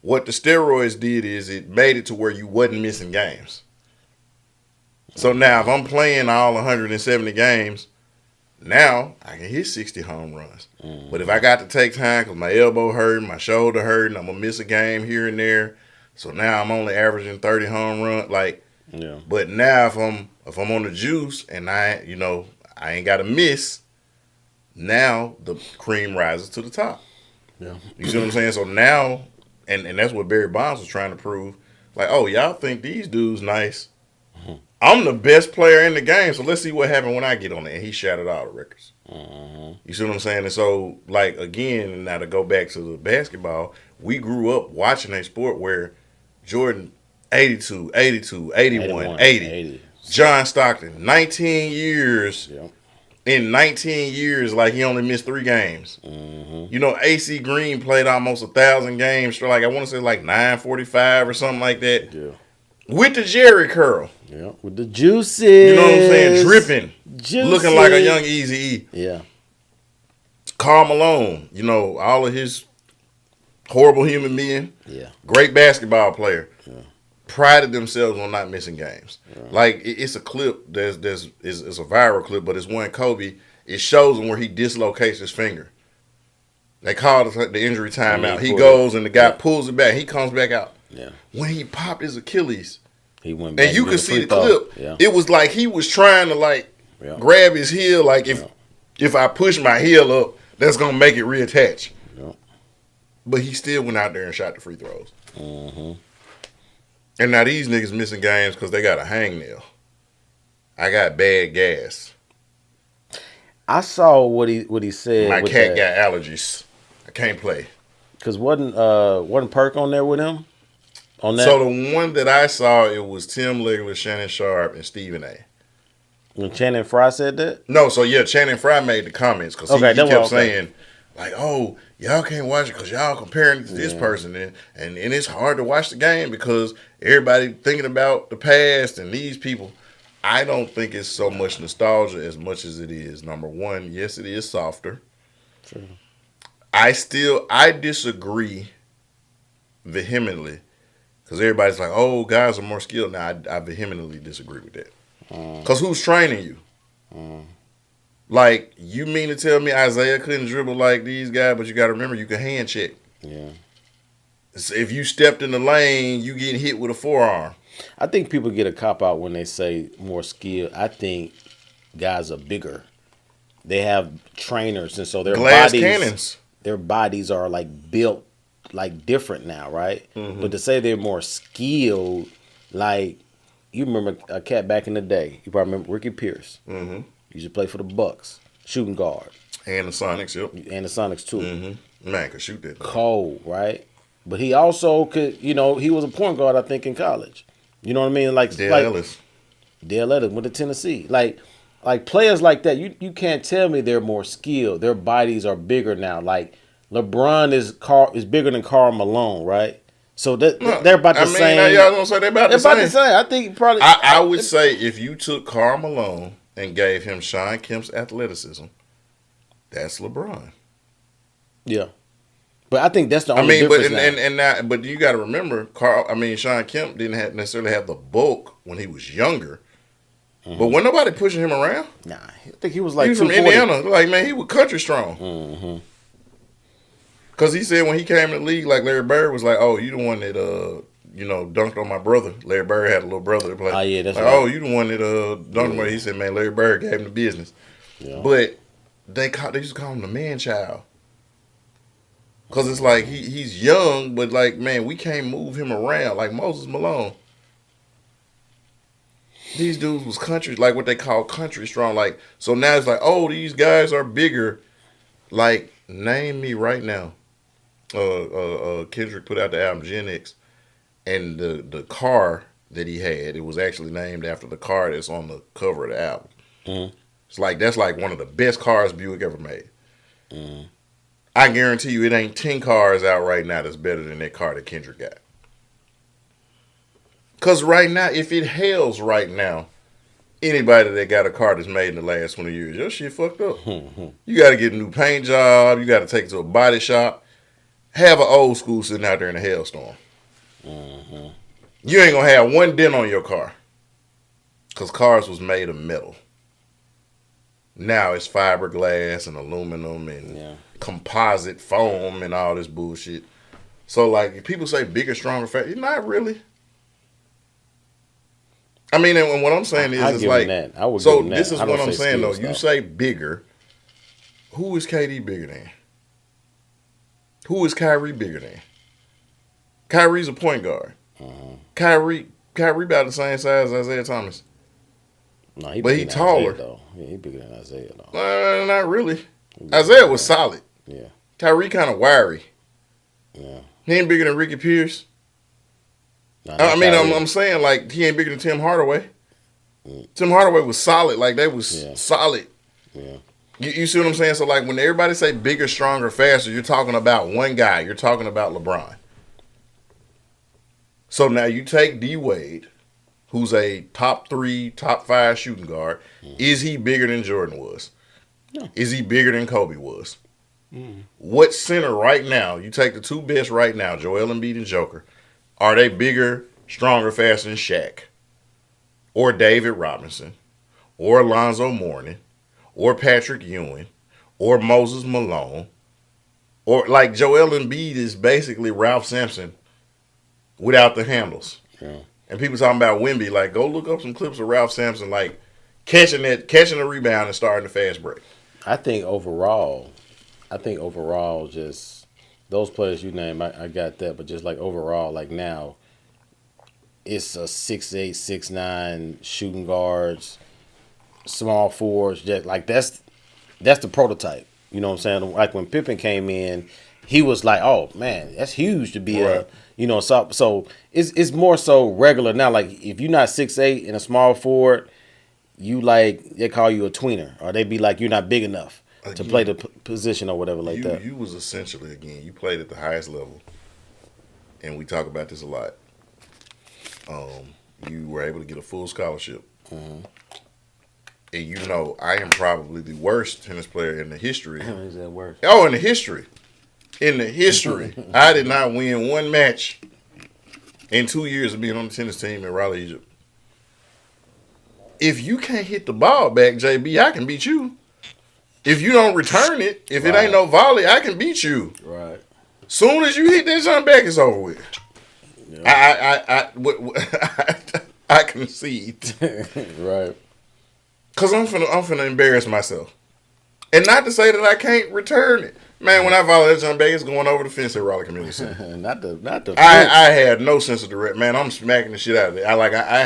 What the steroids did is it made it to where you wasn't missing games. So now if I'm playing all 170 games, now I can hit 60 home runs. Mm-hmm. But if I got to take time because my elbow hurting, my shoulder hurting, I'm going to miss a game here and there. So now I'm only averaging 30 home runs. But now if I'm on the juice and I ain't got to miss, now the cream rises to the top. Yeah. You see what I'm saying? So now, and that's what Barry Bonds was trying to prove. Like, oh, y'all think these dudes nice. I'm the best player in the game, so let's see what happened when I get on there. And he shattered all the records. You see what I'm saying? And so, like, again, now to go back to the basketball, we grew up watching a sport where Jordan 82, 82, 81, 80. John Stockton, 19 years. Yeah. In 19 years, like he only missed 3 games. You know, AC Green played almost 1,000 games for like I want to say like 945 or something like that. Yeah. With the Jerry curl. Yeah. With the juices. You know what I'm saying? Dripping. Juicy. Looking like a young Easy E. Yeah. Karl Malone, you know, all of his horrible human being. Yeah. Great basketball player. Yeah. Prided themselves on not missing games. Yeah. Like it's a clip. It's a viral clip, but it's one Kobe. It shows him where he dislocates his finger. They call the injury timeout. He goes and the guy pulls it back. He comes back out. Yeah. When he popped his Achilles, he went back and you could see the clip. Yeah. It was like he was trying to grab his heel. Like if I push my heel up, that's gonna make it reattach. Yeah. But he still went out there and shot the free throws. Mm-hmm. And now these niggas missing games because they got a hangnail. I got bad gas. I saw what he said. My cat got allergies. I can't play. Cause wasn't Perk on there with him? On that. So the one that I saw, it was Tim Legler, Shannon Sharp, and Stephen A. When Channing Frye said that? No, so yeah, Channing Frye made the comments because he kept saying, like, oh, y'all can't watch it because y'all comparing it to this person. And it's hard to watch the game because everybody thinking about the past and these people. I don't think it's so much nostalgia as much as it is. Number one, yes, it is softer. True. I disagree vehemently because everybody's like, oh, guys are more skilled. Now, I vehemently disagree with that. Because who's training you? Like, you mean to tell me Isaiah couldn't dribble like these guys, but you got to remember, you can hand check. Yeah. So if you stepped in the lane, you getting hit with a forearm. I think people get a cop-out when they say more skill. I think guys are bigger. They have trainers, and so their bodies are, like, built, like, different now, right? Mm-hmm. But to say they're more skilled, like, you remember a cat back in the day. You probably remember Ricky Pierce. Mm-hmm. He used to play for the Bucks, shooting guard. And the Sonics, yep. And the Sonics, too. Mm-hmm. Man, could shoot that. Cold, right? But he also could, he was a point guard, I think, in college. You know what I mean? Dale Ellis went to Tennessee. Like players like that, you can't tell me they're more skilled. Their bodies are bigger now. Like LeBron is bigger than Karl Malone, right? So they're about the same. Now y'all gonna say they're about the same? They're about the same. I think probably. I would say if you took Karl Malone and gave him Sean Kemp's athleticism, that's LeBron. Yeah. But I think that's the only difference but you got to remember, Sean Kemp didn't necessarily have the bulk when he was younger. Mm-hmm. But when nobody pushing him around, nah, I think he was like he was from Indiana. Like, man, he was country strong. Mm-hmm. Cause he said when he came in the league, like Larry Bird was like, "Oh, you the one that dunked on my brother." Larry Bird had a little brother that played. Oh yeah, that's like, right. Oh, you the one that dunked on my. He said, "Man, Larry Bird gave him the business." Yeah. But they used to call him the man child. Cause it's like he's young, but like, man, we can't move him around like Moses Malone. These dudes was country, like what they call country strong. Like, so now it's like, oh, these guys are bigger. Like, name me right now. Kendrick put out the album Gen X, and the car that he had, it was actually named after the car that's on the cover of the album. Mm-hmm. It's like that's like one of the best cars Buick ever made. Mm-hmm. I guarantee you it ain't 10 cars out right now that's better than that car that Kendrick got. Because right now, if it hails right now, anybody that got a car that's made in the last 20 years, your shit fucked up. You got to get a new paint job. You got to take it to a body shop. Have an old school sitting out there in a hailstorm. Mm-hmm. You ain't going to have one dent on your car. Because cars was made of metal. Now it's fiberglass and aluminum and composite foam and all this bullshit. So, like, people say bigger, stronger, faster. Not really. I mean, and what I'm saying is, it's like, so this is what I'm saying, though. You say bigger. Who is KD bigger than? Who is Kyrie bigger than? Kyrie's a point guard. Mm-hmm. Kyrie about the same size as Isaiah Thomas. No, he but bigger he than Isaiah taller. though. Yeah, he bigger than Isaiah though. Not really. He bigger Isaiah than was solid. Yeah, Tyree kind of wiry. yeah. He ain't bigger than Ricky Pierce. No, I not mean, I'm, Tyree. I'm saying like he ain't bigger than Tim Hardaway. Mm. Tim Hardaway was solid. Like they was Yeah. solid. Yeah, You see what I'm saying? So like when everybody say bigger, stronger, faster, you're talking about one guy. You're talking about LeBron. So now you take D Wade, who's a top 3, top 5 shooting guard. Is he bigger than Jordan was? No. Is he bigger than Kobe was? Mm. What center right now? You take the 2 best right now, Joel Embiid and Joker. Are they bigger, stronger, faster than Shaq, or David Robinson, or Alonzo Mourning, or Patrick Ewing, or Moses Malone, or like Joel Embiid is basically Ralph Sampson without the handles. Yeah. And people talking about Wemby, like go look up some clips of Ralph Sampson like catching a rebound and starting a fast break. I think overall, just those players you name, I got that. But just like overall, like now, it's a 6'8", 6'9" shooting guards, small forwards. Just like that's the prototype. You know what I'm saying? Like when Pippen came in, he was like, "Oh man, that's huge to be Right. So it's more so regular now. Like if you're not 6'8" and a small forward, you like they call you a tweener, or they be like you're not big enough to play the position or whatever like that. You was essentially again, you played at the highest level, and we talk about this a lot. You were able to get a full scholarship. Mhm. And you know, I am probably the worst tennis player in the history. Is that worse? Oh, in the history. In the history. I did not win one match in 2 years of being on the tennis team in Raleigh, Egypt. If you can't hit the ball back, JB, I can beat you. If you don't return it, if it Right. ain't no volley, I can beat you. Right. Soon as you hit that jump back, it's over with. Yeah. I concede. Right. Cause I'm finna embarrass myself. And not to say that I can't return it. Man, when I volley that jump back, it's going over the fence at Raleigh Community Center. not the. I had no sense of direct. Man, I'm smacking the shit out of it. I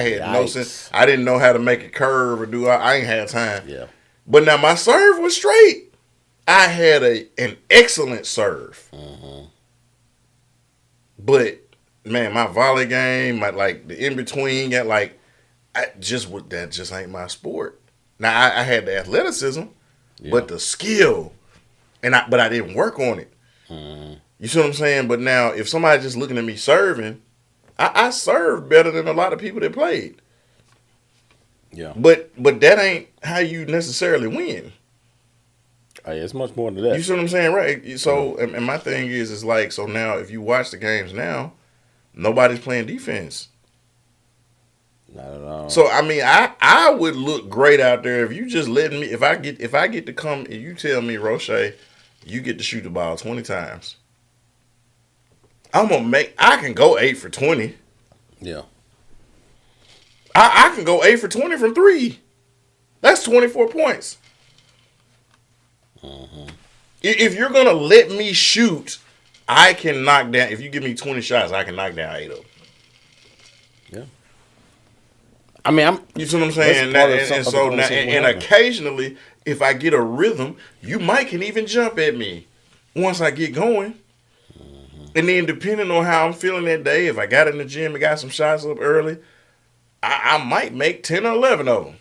had no Yikes. sense. I didn't know how to make it curve or do. I ain't had time. Yeah. But now my serve was straight. I had an excellent serve. Mm-hmm. But man, my volley game, my like the in between, that just ain't my sport. Now I had the athleticism, Yeah. but the skill, but I didn't work on it. Mm-hmm. You see what I'm saying? But now if somebody just looking at me serving, I served better than a lot of people that played. Yeah. But that ain't how you necessarily win. Oh, yeah, it's much more than that. You see what I'm saying, right? So, and my thing is like, so now if you watch the games now, nobody's playing defense. Not at all. So I mean, I would look great out there if you just letting me. If I get to come and you tell me, Roche, you get to shoot the ball 20 times. I can go 8 for 20. Yeah. I can go 8 for 20 from 3. That's 24 points. Mm-hmm. If you're gonna let me shoot, I can knock down. If you give me 20 shots, I can knock down 8 of them. Yeah. I mean, You see what I'm saying? And occasionally, if I get a rhythm, you might can even jump at me once I get going. Mm-hmm. And then depending on how I'm feeling that day, if I got in the gym and got some shots up early, I might make 10 or 11 of them.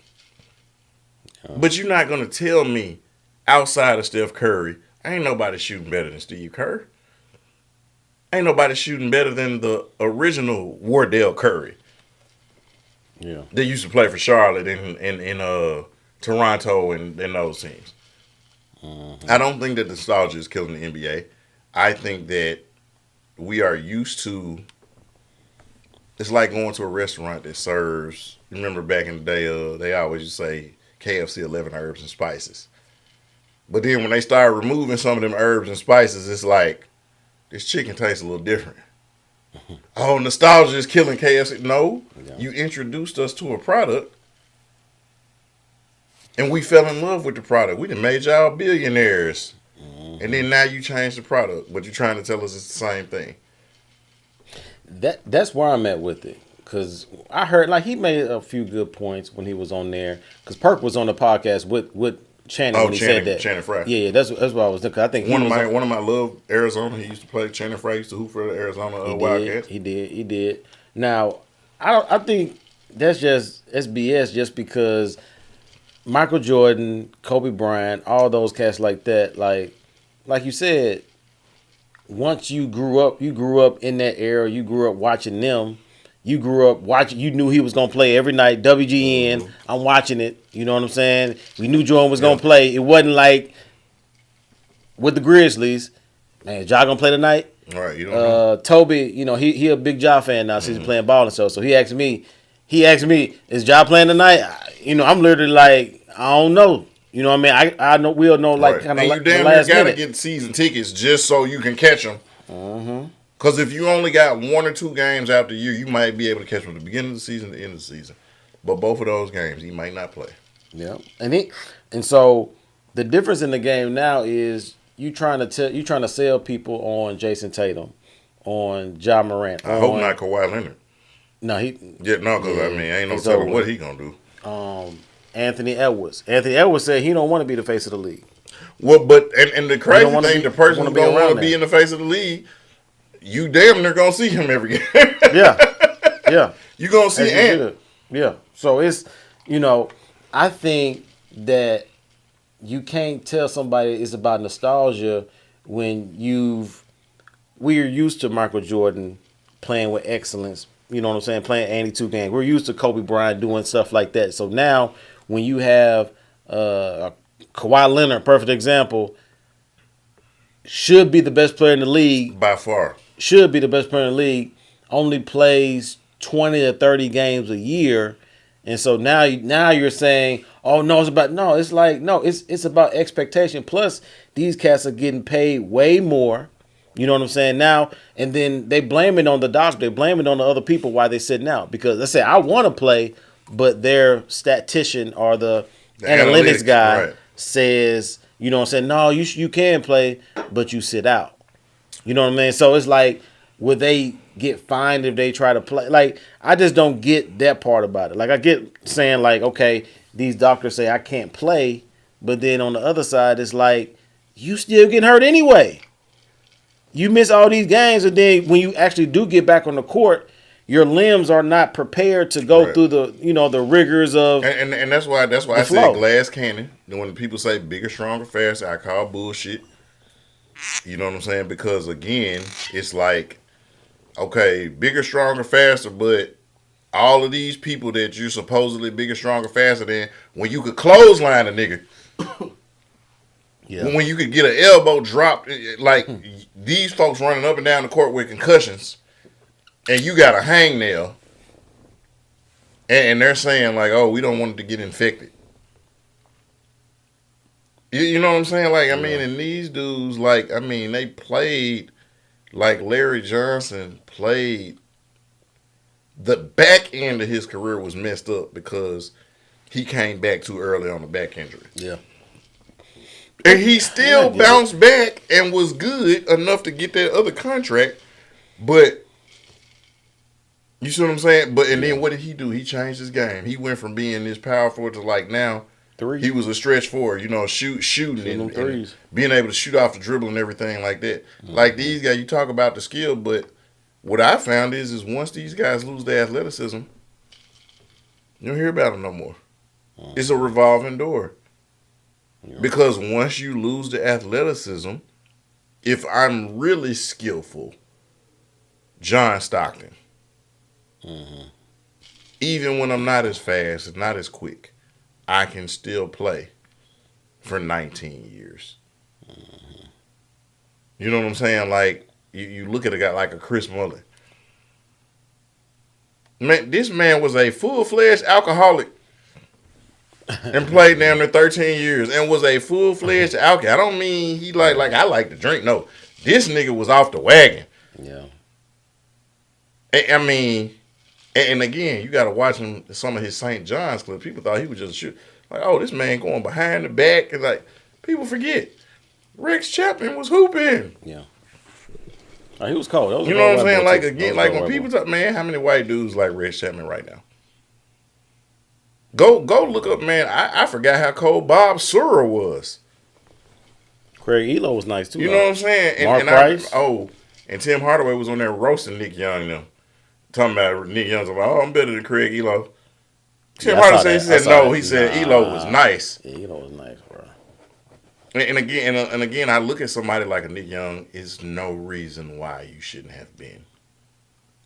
Yeah. But you're not going to tell me outside of Steph Curry, ain't nobody shooting better than Steve Kerr. Ain't nobody shooting better than the original Wardell Curry. Yeah. They used to play for Charlotte and Toronto and those teams. Mm-hmm. I don't think that nostalgia is killing the NBA. I think that we are used to. It's like going to a restaurant that serves. Remember back in the day, they always used to say KFC 11 herbs and spices. But then when they start removing some of them herbs and spices, it's like this chicken tastes a little different. Oh, nostalgia is killing KFC. No, Yeah. you introduced us to a product, and we fell in love with the product. We done made y'all billionaires, and then now you change the product, but you're trying to tell us it's the same thing. That's where I'm at with it. Because I heard like he made a few good points when he was on there. Because Perk was on the podcast with Channing Oh, when he said Channing, that. Channing Frye. Yeah, that's what I was thinking. I think he One of was my love Arizona. He used to play Channing Frye. Used to hoop for the Arizona he did Wildcats. he did. Now I think that's just SBS just because Michael Jordan, Kobe Bryant, all those cats like that, like you said, once you grew up in that era, you grew up watching them. You grew up watching. You knew he was gonna play every night. WGN. Mm-hmm. I'm watching it. You know what I'm saying? We knew Jordan was Yeah. gonna play. It wasn't like with the Grizzlies. Man, is Ja gonna play tonight? All right, you don't know. Toby, he a big Ja fan now since he's playing ball and stuff. So he asked me, is Ja playing tonight? I'm literally like, I don't know. You know what I mean? I know we'll know like Right. kind And of you like the damn near last gotta minute. get season tickets just so you can catch them. Because if you only got 1 or 2 games out the year, you might be able to catch them at the beginning of the season, the end of the season. But both of those games, he might not play. Yeah, and so the difference in the game now is you trying to sell people on Jason Tatum, on Ja Morant. I hope not Kawhi Leonard. No, Yeah, no, because I mean, ain't no it's telling over. what he gonna do. Anthony Edwards. Anthony Edwards said he don't want to be the face of the league. Well, but and the crazy thing, the person wanna who be don't want around to be there. in the face of the league, you damn near gonna see him every game. Yeah, yeah. You gonna see As you Ant. should. Yeah. So it's I think that you can't tell somebody it's about nostalgia when we're used to Michael Jordan playing with excellence. You know what I'm saying? Playing 82 games. We're used to Kobe Bryant doing stuff like that. So now when you have Kawhi Leonard, perfect example, should be the best player in the league. By far. Should be the best player in the league. Only plays 20 to 30 games a year. And so now you're saying, oh no, it's about expectation. Plus, these cats are getting paid way more. You know what I'm saying now, and then they blame it on the doctor. They blame it on the other people why they sitting out because let's say I want to play, but their statistician or the analytics guy right. says, you know what I'm saying, no, you can play, but you sit out. You know what I mean? So it's like, would they get fined if they try to play? Like, I just don't get that part about it. Like, I get saying, like, okay, these doctors say I can't play, but then on the other side, it's like, you still getting hurt anyway. You miss all these games, and then when you actually do get back on the court, your limbs are not prepared to go Right. through the rigors of And that's why I flow. said glass cannon. When people say bigger, stronger, faster, I call bullshit. You know what I'm saying? Because again, it's like, okay, bigger, stronger, faster, but all of these people that you're supposedly bigger, stronger, faster than, when you could clothesline a nigga, yeah. when you could get an elbow drop, like these folks running up and down the court with concussions, and you got a hangnail, and they're saying like, oh, we don't want it to get infected. You know what I'm saying? Like, I mean, and these dudes, like, I mean, they played like Larry Johnson played. The back end of his career was messed up because he came back too early on a back injury. Yeah. And he still I get bounced back and was good enough to get that other contract. But you see what I'm saying? But and then what did he do? He changed his game. He went from being this power forward to like now Three. he was a stretch forward, shooting them and threes. being able to shoot off the dribble and everything like that. Like these guys, you talk about the skill, but what I found is once these guys lose their athleticism, you don't hear about them no more. It's a revolving door. Yeah. Because once you lose the athleticism, if I'm really skillful, John Stockton, even when I'm not as fast and not as quick, I can still play for 19 years. You know what I'm saying? Like, you look at a guy like a Chris Mullin. Man, this man was a full-fledged alcoholic and played damn near 13 years and was a full-fledged alcoholic. I don't mean he like I like to drink. No, this nigga was off the wagon. Yeah. I mean, and again, you got to watch him. Some of his St. John's clips. People thought he was just shoot. Like, oh, this man going behind the back, and like people forget, Rex Chapman was hooping. Yeah. Oh, he was cold. That was a You know cold what I'm white saying? boy Like too. That again, was a like cold when white people boy. talk, man, how many white dudes like Red Chapman right now? Go look up, man. I forgot how cold Bob Sura was. Craig Elo was nice too, You know though. what I'm saying? Mark And I Price. and Tim Hardaway was on there roasting Nick Young and them. Talking about Nick Young's like, oh, I'm better than Craig Elo. Tim Yeah, I Hardaway saw said, he that. I said saw no. that. He said Elo was Nah. nice. Yeah, Elo was nice, bro. And again, I look at somebody like a Nick Young. Is no reason why you shouldn't have been.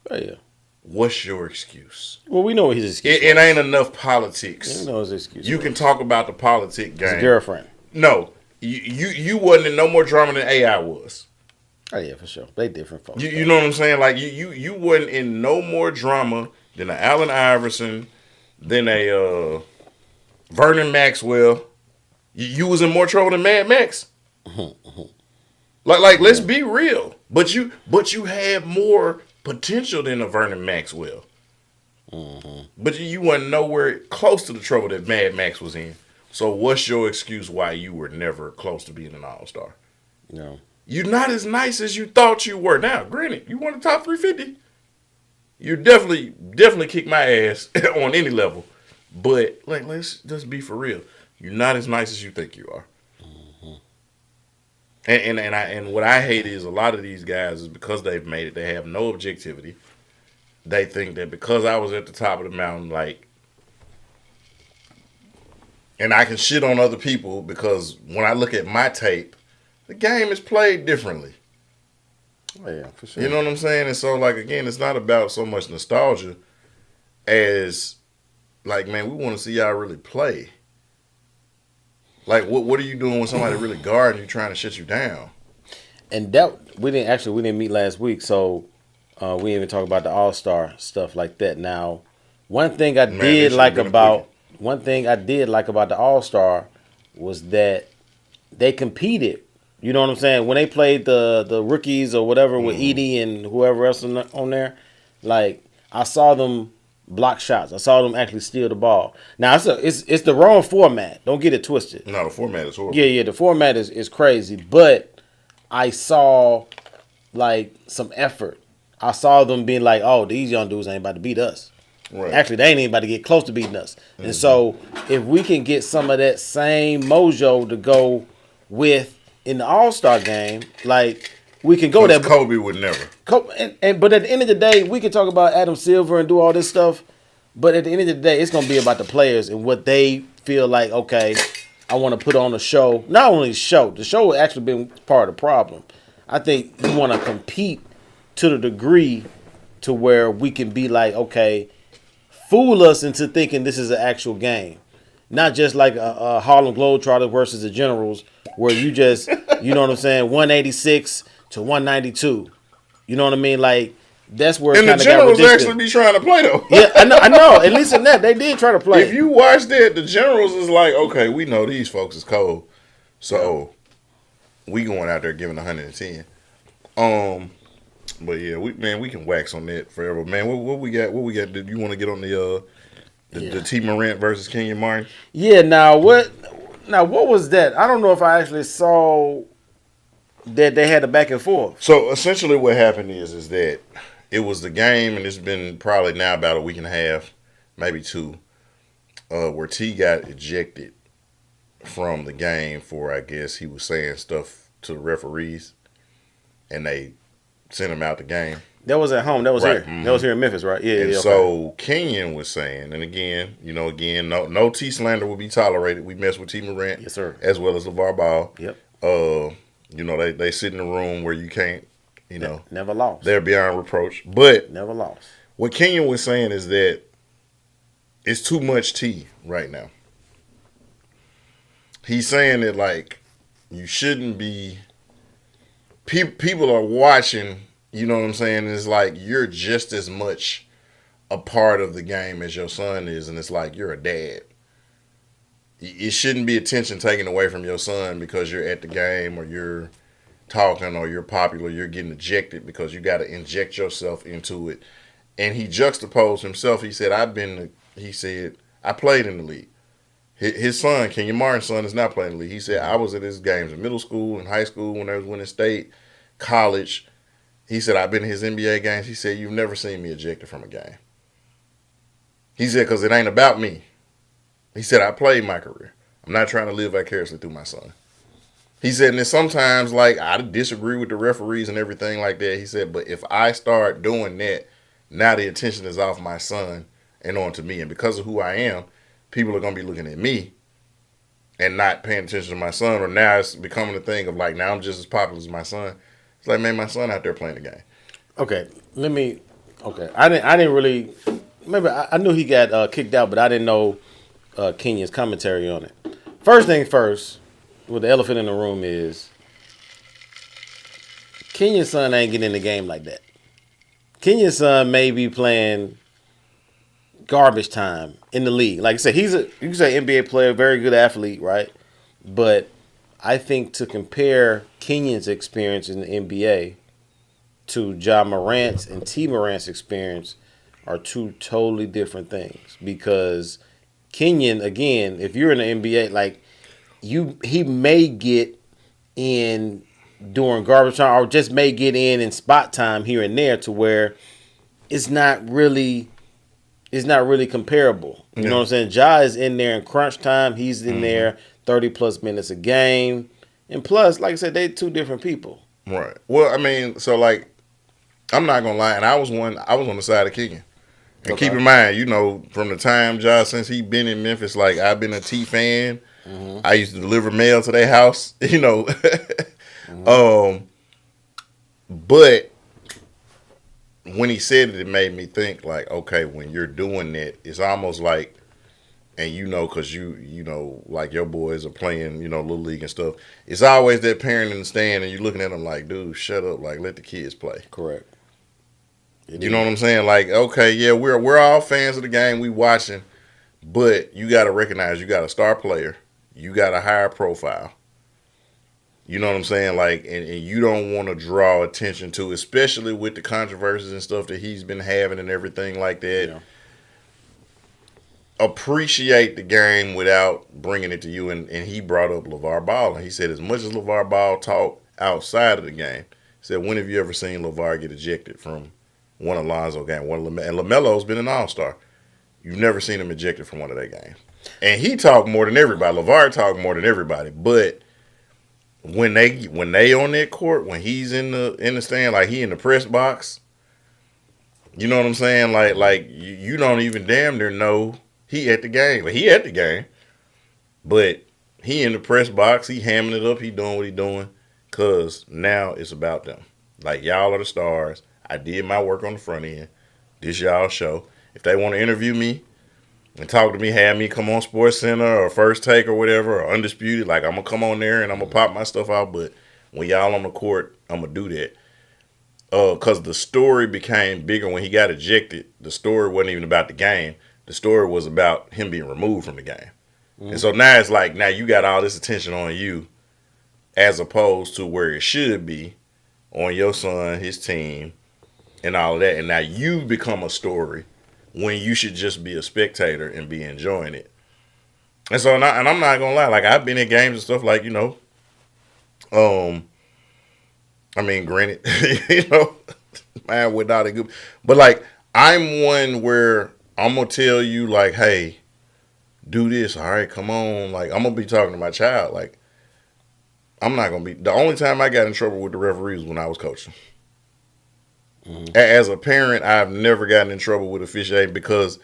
Oh yeah. What's your excuse? Well, we know what his excuse It was. ain't enough Yeah, we politics. know his excuse You can was. talk about the politic His game. girlfriend. No, you wasn't in no more drama than AI was. Oh yeah, for sure. They different folks. You know what I'm saying? Like you wasn't in no more drama than a Allen Iverson, than a Vernon Maxwell. You was in more trouble than Mad Max. Like let's be real. But you had more potential than a Vernon Maxwell. But you wasn't nowhere close to the trouble that Mad Max was in. So what's your excuse why you were never close to being an all-star? No. You're not as nice as you thought you were. Now, granted, you won the top 350. You definitely kick my ass on any level. But like, let's just be for real. You're not as nice as you think you are. And what I hate is a lot of these guys is because they've made it, they have no objectivity. They think that because I was at the top of the mountain, like, and I can shit on other people because when I look at my tape, the game is played differently. Oh yeah, for sure. You know what I'm saying? And so, like, again, it's not about so much nostalgia as, like, man, we want to see y'all really play. Like, what are you doing when somebody really guarding you, trying to shut you down? And that we didn't meet last week, so we didn't even talk about the All-Star stuff like that. Now, one thing I Man, did this like should've been a about quickie. one thing I did like about the All-Star was that they competed. You know what I'm saying? When they played the rookies or whatever with Edie and whoever else on there, like I saw them block shots. I saw them actually steal the ball. Now it's the wrong format. Don't get it twisted. No, the format is horrible. Yeah, the format is crazy, but I saw like some effort. I saw them being like, "Oh, these young dudes ain't about to beat us." Right. Actually, they ain't even about to get close to beating us. And so, if we can get some of that same mojo to go with in the All-Star game, like we can go there. Kobe would never. But at the end of the day, we can talk about Adam Silver and do all this stuff. But at the end of the day, it's gonna be about the players and what they feel like. Okay, I want to put on a show. Not only show, the show has actually been part of the problem. I think you want to compete to the degree to where we can be like, okay, fool us into thinking this is an actual game, not just like a Harlem Globetrotters versus the Generals, where you just, you know what I'm saying, 186 to 192. You know what I mean? Like that's where it And the kind of got Generals ridiculous. actually be trying to play, though. Yeah, I know. I know. At least in that, they did try to play. If you watch that, the Generals is like, okay, we know these folks is cold. So, we going out there giving 110. But yeah, we can wax on that forever. Man, what we got? What we got? Did you want to get on the T Morant versus Kenyon Martin? Yeah. Now what? Now what was that? I don't know if I actually saw that they had a back and forth. So essentially, what happened is that it was the game, and it's been probably now about a week and a half, maybe two, where T got ejected from the game for, I guess he was saying stuff to the referees, and they sent him out the game. That was at home. That was Right. here. Mhm. That was here in Memphis, right? Yeah. And Yeah. Okay. so Kenyon was saying, and again, no T slander will be tolerated. We mess with T Morant, Yes, sir. as well as LeVar Ball. Yep. They sit in a room where you can't, Never lost. they're beyond reproach. But Never lost. what Kenyon was saying is that it's too much T right now. He's saying that, like, you shouldn't be. People are watching. You know what I'm saying? It's like you're just as much a part of the game as your son is, and it's like you're a dad. It shouldn't be attention taken away from your son because you're at the game or you're talking or you're popular. You're getting ejected because you got to inject yourself into it. And he juxtaposed himself. He said, I played in the league. His son, Kenyon Martin's son, is not playing in the league. He said, I was at his games in middle school and high school when I was winning state, college. He said, I've been to his NBA games. He said, you've never seen me ejected from a game. He said, because it ain't about me. He said, I played my career. I'm not trying to live vicariously through my son. He said, and then sometimes, like, I disagree with the referees and everything like that. He said, but if I start doing that, now the attention is off my son and on to me. And because of who I am, people are going to be looking at me and not paying attention to my son. Or now it's becoming a thing of, like, now I'm just as popular as my son. It's like, man, my son out there playing the game. Okay, Okay, I didn't really. Maybe I knew he got kicked out, but I didn't know Kenyon's commentary on it. First thing first, what the elephant in the room is, Kenyon's son ain't getting in the game like that. Kenyon's son may be playing garbage time in the league. Like I said, you can say NBA player, very good athlete, right? But I think to compare Kenyon's experience in the NBA to Ja Morant's and T. Morant's experience are two totally different things. Because Kenyon, again, if you're in the NBA, like he may get in during garbage time or just may get in spot time here and there to where it's not really comparable. You know what I'm saying? Ja is in there in crunch time. He's in there 30 plus minutes a game. And plus, like I said, they're two different people. Right. Well, I mean, so like, I'm not gonna lie, and I was on the side of Kenyon. And keep in mind, you know, from the time since he been in Memphis, like I've been a T fan. I used to deliver mail to their house, you know. But when he said it, it made me think like, okay, when you're doing that, it's almost like, and you know, because you know, like your boys are playing, you know, Little League and stuff. It's always that parent in the stand, and you're looking at them like, dude, shut up, like let the kids play. Correct. You know what I'm saying? Like, okay, yeah, we're all fans of the game, we watching, but you got to recognize you got a star player, you got a higher profile. You know what I'm saying? Like, and you don't want to draw attention to, especially with the controversies and stuff that he's been having and everything like that. Yeah. Appreciate the game without bringing it to you. And he brought up LeVar Ball, and he said as much as LeVar Ball talked outside of the game, he said, when have you ever seen LeVar get ejected from one Alonzo game? And LaMelo's been an all-star. You've never seen him ejected from one of their games. And he talked more than everybody. LeVar talked more than everybody. But when they on that court, when he's in the stand, like he in the press box, you know what I'm saying? Like you don't even damn near know he at the game. Like, he at the game, but he in the press box, he hamming it up, he doing what he doing, cause now it's about them. Like, y'all are the stars. I did my work on the front end. This y'all show. If they want to interview me and talk to me, have me come on Sports Center or First Take or whatever, or Undisputed, like I'm gonna come on there and I'm gonna pop my stuff out. But when y'all on the court, I'm gonna do that. Cause the story became bigger when he got ejected. The story wasn't even about the game. The story was about him being removed from the game. And so now it's like, now you got all this attention on you, as opposed to where it should be on your son, his team, and all of that. And now you've become a story when you should just be a spectator and be enjoying it. And so, and I'm not gonna lie, like I've been in games and stuff, like, you know, I mean, granted, you know, man, without a good, but like I'm one where I'm gonna tell you, like, hey, do this, all right, come on, like I'm gonna be talking to my child, like I'm not gonna be. The only time I got in trouble with the referees was when I was coaching. As a parent, I've never gotten in trouble with officiating because,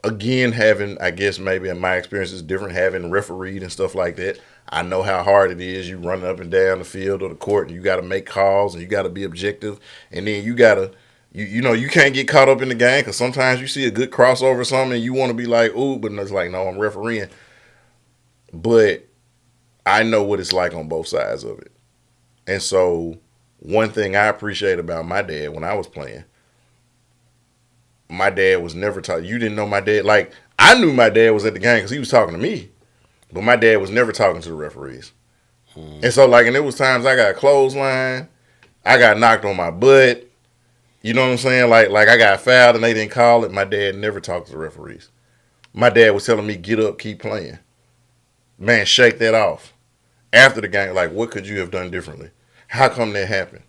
again, having, I guess maybe in my experience is different, having refereed and stuff like that. I know how hard it is. You running up and down the field or the court, and you got to make calls, and you got to be objective, and then you got to, you know, you can't get caught up in the game because sometimes you see a good crossover or something, and you want to be like, ooh, but it's like, no, I'm refereeing. But I know what it's like on both sides of it. And so one thing I appreciate about my dad when I was playing, my dad was never taught. You didn't know my dad. Like, I knew my dad was at the game because he was talking to me, but my dad was never talking to the referees. And so, like, and there was times I got clothesline, I got knocked on my butt. You know what I'm saying? Like I got fouled and they didn't call it. My dad never talked to the referees. My dad was telling me, get up, keep playing. Man, shake that off. After the game, like, what could you have done differently? How come that happened?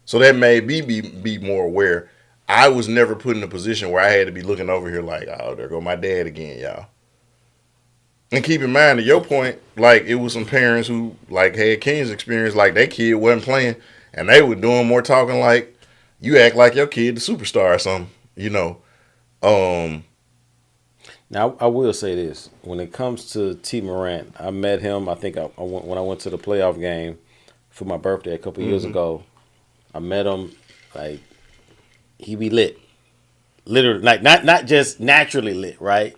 So that made me be more aware. I was never put in a position where I had to be looking over here like, oh, there go my dad again, y'all. And keep in mind, to your point, like it was some parents who like had Kenya's experience, like their kid wasn't playing, and they were doing more talking like you act like your kid the superstar or something, you know. Um, Now I will say this: when it comes to T. Morant, I met him. I think I went, when I went to the playoff game for my birthday a couple years ago. I met him. Like he be lit, literally, like not just naturally lit, right?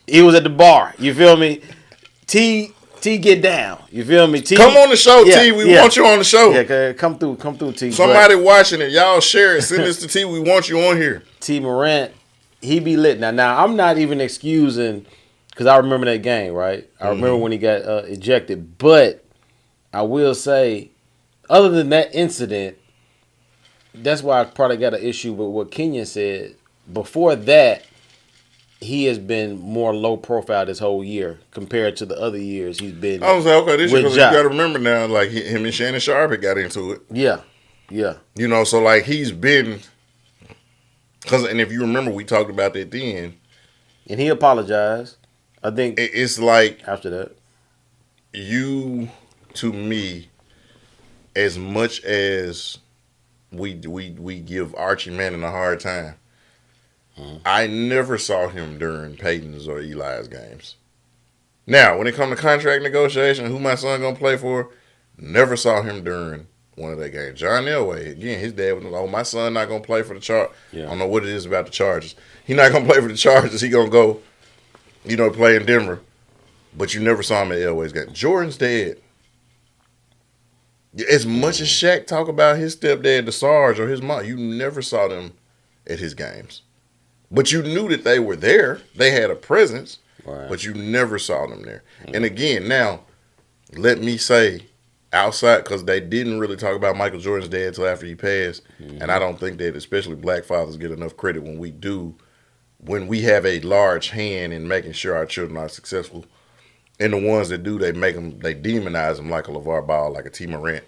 He was at the bar. You feel me? T get down. You feel me? T come on the show, yeah, T. We yeah. want you on the show. Yeah, come through, T. Somebody watching it, y'all share it. Send this to T. We want you on here. T. Morant, he be lit. Now I'm not even excusing because I remember that game, right? I remember when he got ejected. But I will say, other than that incident, that's why I probably got an issue with what Kenyon said. Before that, he has been more low profile this whole year compared to the other years he's been. I was like, okay, this year, with you Ja. got to remember now, like him and Shannon Sharp had got into it. Yeah. You know, so like he's been, and if you remember, we talked about that then. And he apologized. I think It's like after that. you, to me, as much as we give Archie Manning a hard time, I never saw him during Peyton's or Eli's games. Now, when it comes to contract negotiation, who my son gonna play for, never saw him during one of their games. John Elway, again, his dad was like, oh, my son not gonna play for the Chargers. Yeah. I don't know what it is about the Chargers. He not gonna play for the Chargers. He gonna go, play in Denver. But you never saw him at Elway's game. Jordan's dad. As much as Shaq talk about his stepdad, the Sarge, or his mom, you never saw them at his games. But you knew that they were there. They had a presence, Right. but you never saw them there. And again, now, let me say, outside, because they didn't really talk about Michael Jordan's dad until after he passed, and I don't think that especially black fathers get enough credit when we have a large hand in making sure our children are successful. And the ones that do, they demonize them like a LeVar Ball, like a T. Morant.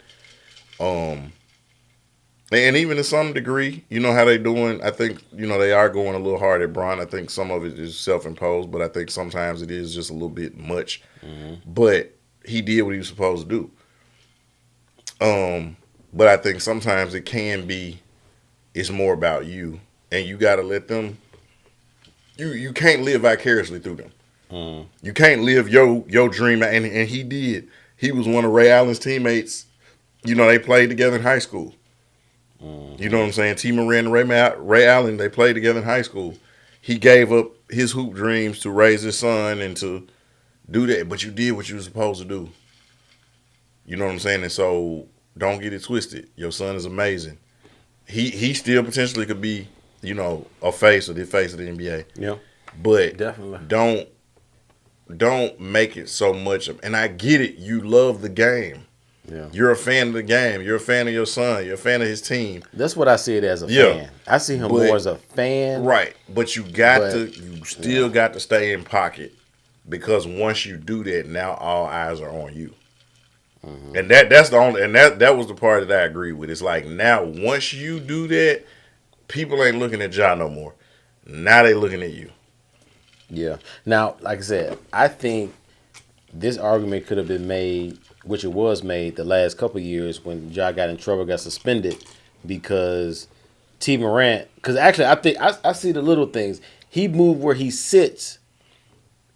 And even to some degree, you know how they doing. I think, they are going a little hard at Bron. I think some of it is self-imposed, but I think sometimes it is just a little bit much. But he did what he was supposed to do. But I think sometimes it can be, it's more about you. And you got to let them, you can't live vicariously through them. You can't live your dream. And he did. He was one of Ray Allen's teammates. They played together in high school. You know what I'm saying? T. Morant and Ray Allen, they played together in high school. He gave up his hoop dreams to raise his son and to do that. But you did what you were supposed to do. You know what I'm saying? And so don't get it twisted. Your son is amazing. He still potentially could be, a face of the NBA. Yeah. But Definitely. Don't make it so much of, and I get it, you love the game. Yeah. You're a fan of the game. You're a fan of your son. You're a fan of his team. That's what I see it as a Yeah. fan. I see him more as a fan. Right. But you still got to stay in pocket, because once you do that, now all eyes are on you. And that's the only, and that was the part that I agree with. It's like, now once you do that, people ain't looking at Ja no more. Now they looking at you. Yeah. Now, like I said, I think this argument could have been made, which it was made the last couple of years when Ja got in trouble, got suspended, because T. Morant, because actually I think I see the little things. He moved where he sits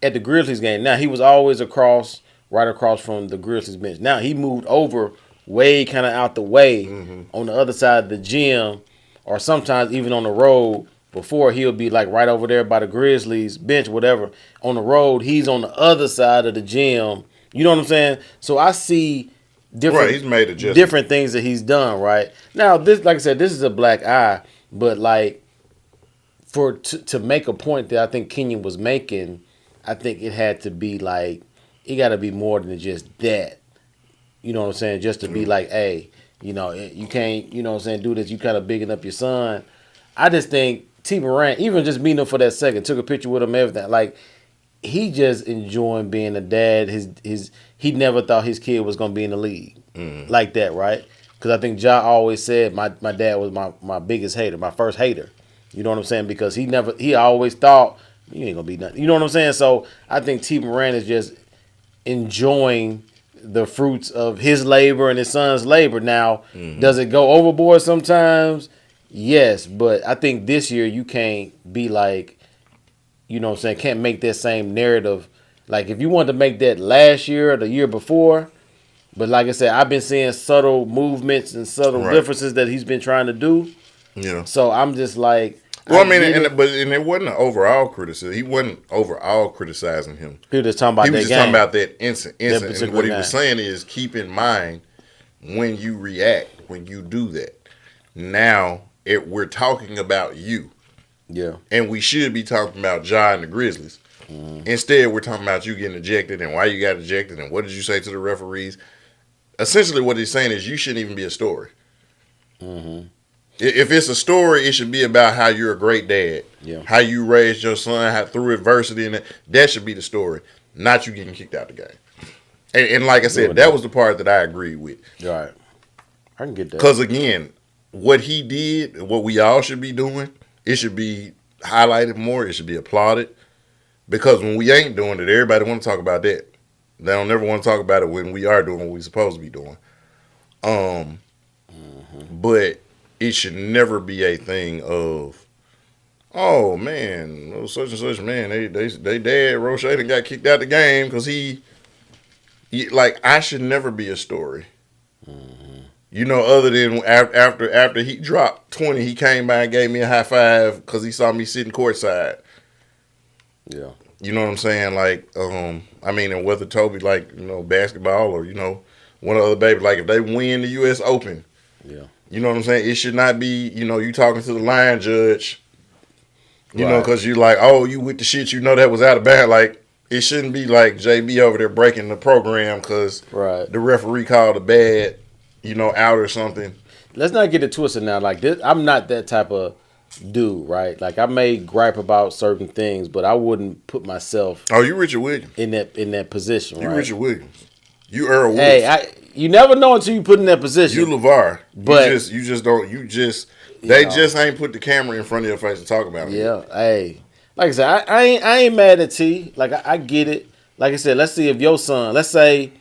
at the Grizzlies game. Now, he was always right across from the Grizzlies bench. Now, he moved over way kind of out the way on the other side of the gym, or sometimes even on the road. Before, he'll be like right over there by the Grizzlies bench, whatever. On the road, he's on the other side of the gym. You know what I'm saying? So I see He's made adjustments. different things that he's done, right? Now, this, like I said, this is a black eye, but like to make a point that I think Kenyon was making, I think it had to be like, it got to be more than just that. You know what I'm saying? Just to be like, hey, you can't, what I'm saying, do this. You kind of bigging up your son. I just think T. Morant, even just meeting him for that second, took a picture with him, everything. Like, he just enjoying being a dad. He never thought his kid was gonna be in the league like that, right? Because I think Ja always said my dad was my biggest hater, my first hater. You know what I'm saying? Because he always thought you ain't gonna be nothing. You know what I'm saying? So I think T. Moran is just enjoying the fruits of his labor and his son's labor. Now, does it go overboard sometimes? Yes, but I think this year you can't be like, you know what I'm saying, can't make that same narrative. Like if you want to make that last year or the year before, but like I said, I've been seeing subtle movements and subtle Right. differences that he's been trying to do. Yeah. So I'm just like, Well, I mean, but it wasn't an overall criticism. He wasn't overall criticizing him. he was just talking about He was that just game. talking about that instant. particular And what he game. was saying is, keep in mind when you react, when you do that. Now, we're talking about you, Yeah. and we should be talking about Ja and the Grizzlies. Instead, we're talking about you getting ejected and why you got ejected and what did you say to the referees. Essentially, what he's saying is you shouldn't even be a story. If it's a story, it should be about how you're a great dad, how you raised your son, how through adversity, and that should be the story, not you getting kicked out the game. And like I said, that was the part that I agreed with. Right. I can get that. Because again, what he did, what we all should be doing, it should be highlighted more. It should be applauded. Because when we ain't doing it, everybody want to talk about that. They don't never want to talk about it when we are doing what we're supposed to be doing. But it should never be a thing of, oh man, such and such man, they dad Roche got kicked out the game because like I should never be a story. You know, other than after he dropped 20, he came by and gave me a high five because he saw me sitting courtside. Yeah. You know what I'm saying? Like, I mean, and whether Toby, like, you know, basketball or, you know, one of the other babies, like if they win the U.S. Open, Yeah. you know what I'm saying? It should not be, you know, you talking to the line judge, you know, because you like, oh, you with the shit, you know that was out of bounds. Like, it shouldn't be like JB over there breaking the program because the referee called a bad, you know, out or something. Let's not get it twisted now. Like this, I'm not that type of dude, right? Like I may gripe about certain things, but I wouldn't put myself. Oh, you Richard Williams in that position. You right? Richard Williams. You Earl Wolf. Hey, you never know until you put in that position. You LeVar. But you just don't. They just ain't put the camera in front of your face to talk about it. Yeah. Hey, like I said, I ain't mad at T. Like I get it. Like I said, let's see if your son, let's say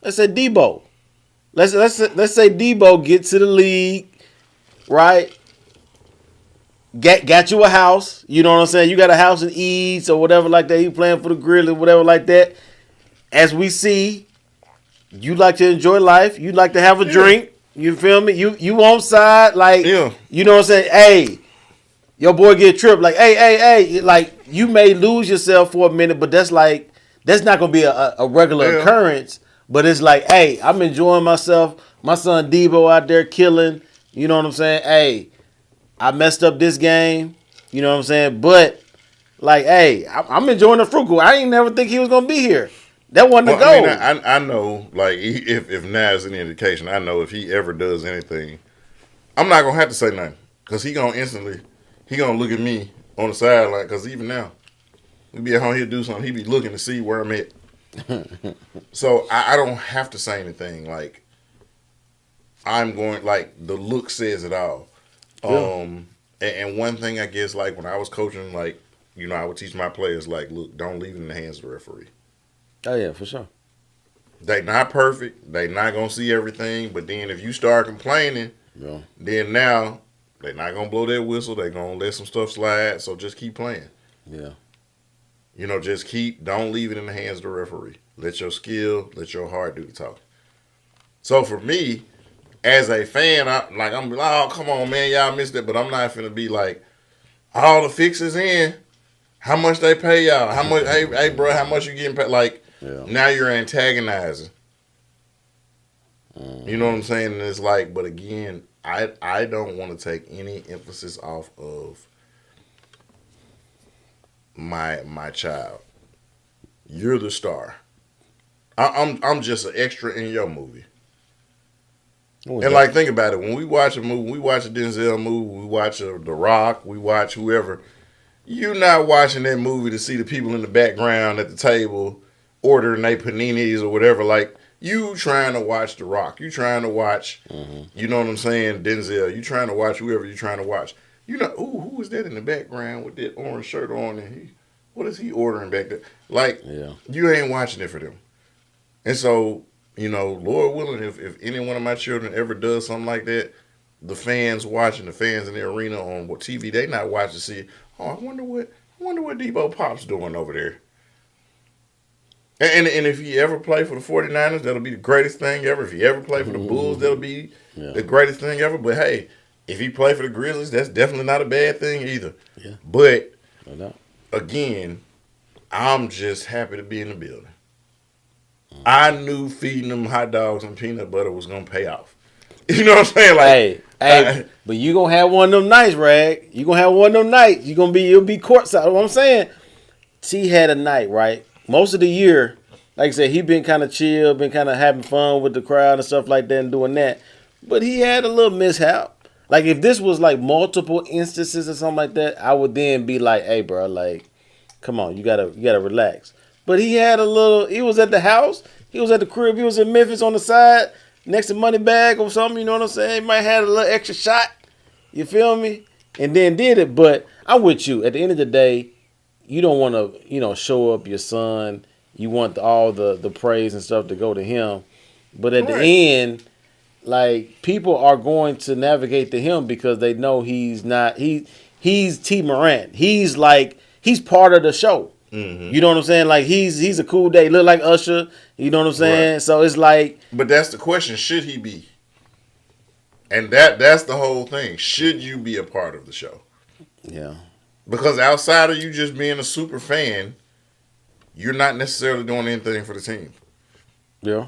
Debo. Let's say Debo get to the league, right? Got you a house. You know what I'm saying? You got a house in East or whatever like that. You playing for the Grizzlies, whatever like that. As we see, you like to enjoy life. You like to have a drink. You feel me? You on side, like you know what I'm saying? Hey, your boy get tripped. Like, hey. Like you may lose yourself for a minute, but that's not gonna be a regular occurrence. But it's like, hey, I'm enjoying myself. My son Debo out there killing. You know what I'm saying? Hey, I messed up this game. You know what I'm saying? But like, hey, I'm enjoying the frugal. I ain't never think he was gonna be here. That wasn't the goal. I mean, I know, like, if Nas any indication, I know if he ever does anything, I'm not gonna have to say nothing because he gonna look at me on the sideline. Because even now, we be at home, he'll do something. He be looking to see where I'm at. So I don't have to say anything. Like I'm going, like the look says it all. And one thing I guess, like when I was coaching, like, you know, I would teach my players, like, look, don't leave it in the hands of the referee. Oh yeah, for sure. They not perfect. They not gonna see everything. But then if you start complaining, then now they not gonna blow their whistle. They gonna let some stuff slide. So just keep playing. Yeah. You know, don't leave it in the hands of the referee. Let your skill, let your heart do the talking. So for me, as a fan, I'm like, oh, come on, man, y'all missed it. But I'm not finna be like, all the fixes in. How much they pay y'all? How much? Hey, bro, how much you getting paid? Like, now you're antagonizing. You know what I'm saying? And it's like, but again, I don't want to take any emphasis off of my child. You're the star. I'm just an extra in your movie. And like, think about it. When we watch a movie, we watch a Denzel movie, we watch The Rock, we watch whoever. You're not watching that movie to see the people in the background at the table ordering their paninis or whatever. Like, You trying to watch The Rock. You trying to watch, you know what I'm saying, Denzel. You trying to watch whoever you trying to watch. You know, ooh, who is that in the background with that orange shirt on? And what is he ordering back there? Like, you ain't watching it for them. And so, you know, Lord willing, if any one of my children ever does something like that, the fans watching, the fans in the arena on what TV, they not watching to see, oh, I wonder what Debo Pop's doing over there. And if he ever play for the 49ers, that'll be the greatest thing ever. If he ever play for the Bulls, that'll be the greatest thing ever. But hey, if he play for the Grizzlies, that's definitely not a bad thing either. Yeah. But No. again, I'm just happy to be in the building. I knew feeding them hot dogs and peanut butter was gonna pay off. You know what I'm saying? Like, hey, but you gonna have one of them nights, Rag. You gonna have one of them nights. You'll be courtside. What I'm saying, T had a night, right? Most of the year, like I said, he been kind of chill, been kind of having fun with the crowd and stuff like that and doing that. But he had a little mishap. Like if this was like multiple instances or something like that, I would then be like, hey, bro, like, come on, you gotta relax. But he had a little. He was at the house. He was at the crib. He was in Memphis on the side next to Moneybag or something. You know what I'm saying? He might have had a little extra shot. You feel me? And then did it. But I'm with you. At the end of the day, you don't want to, show up your son. You want all the praise and stuff to go to him. But at the end, like, people are going to navigate to him because they know he's not. He's T. Morant. He's part of the show. Mm-hmm. You know what I'm saying? Like he's a cool day. Look like Usher. You know what I'm saying? Right. So it's like. But that's the question. Should he be? And that's the whole thing. Should you be a part of the show? Yeah. Because outside of you just being a super fan, you're not necessarily doing anything for the team. Yeah.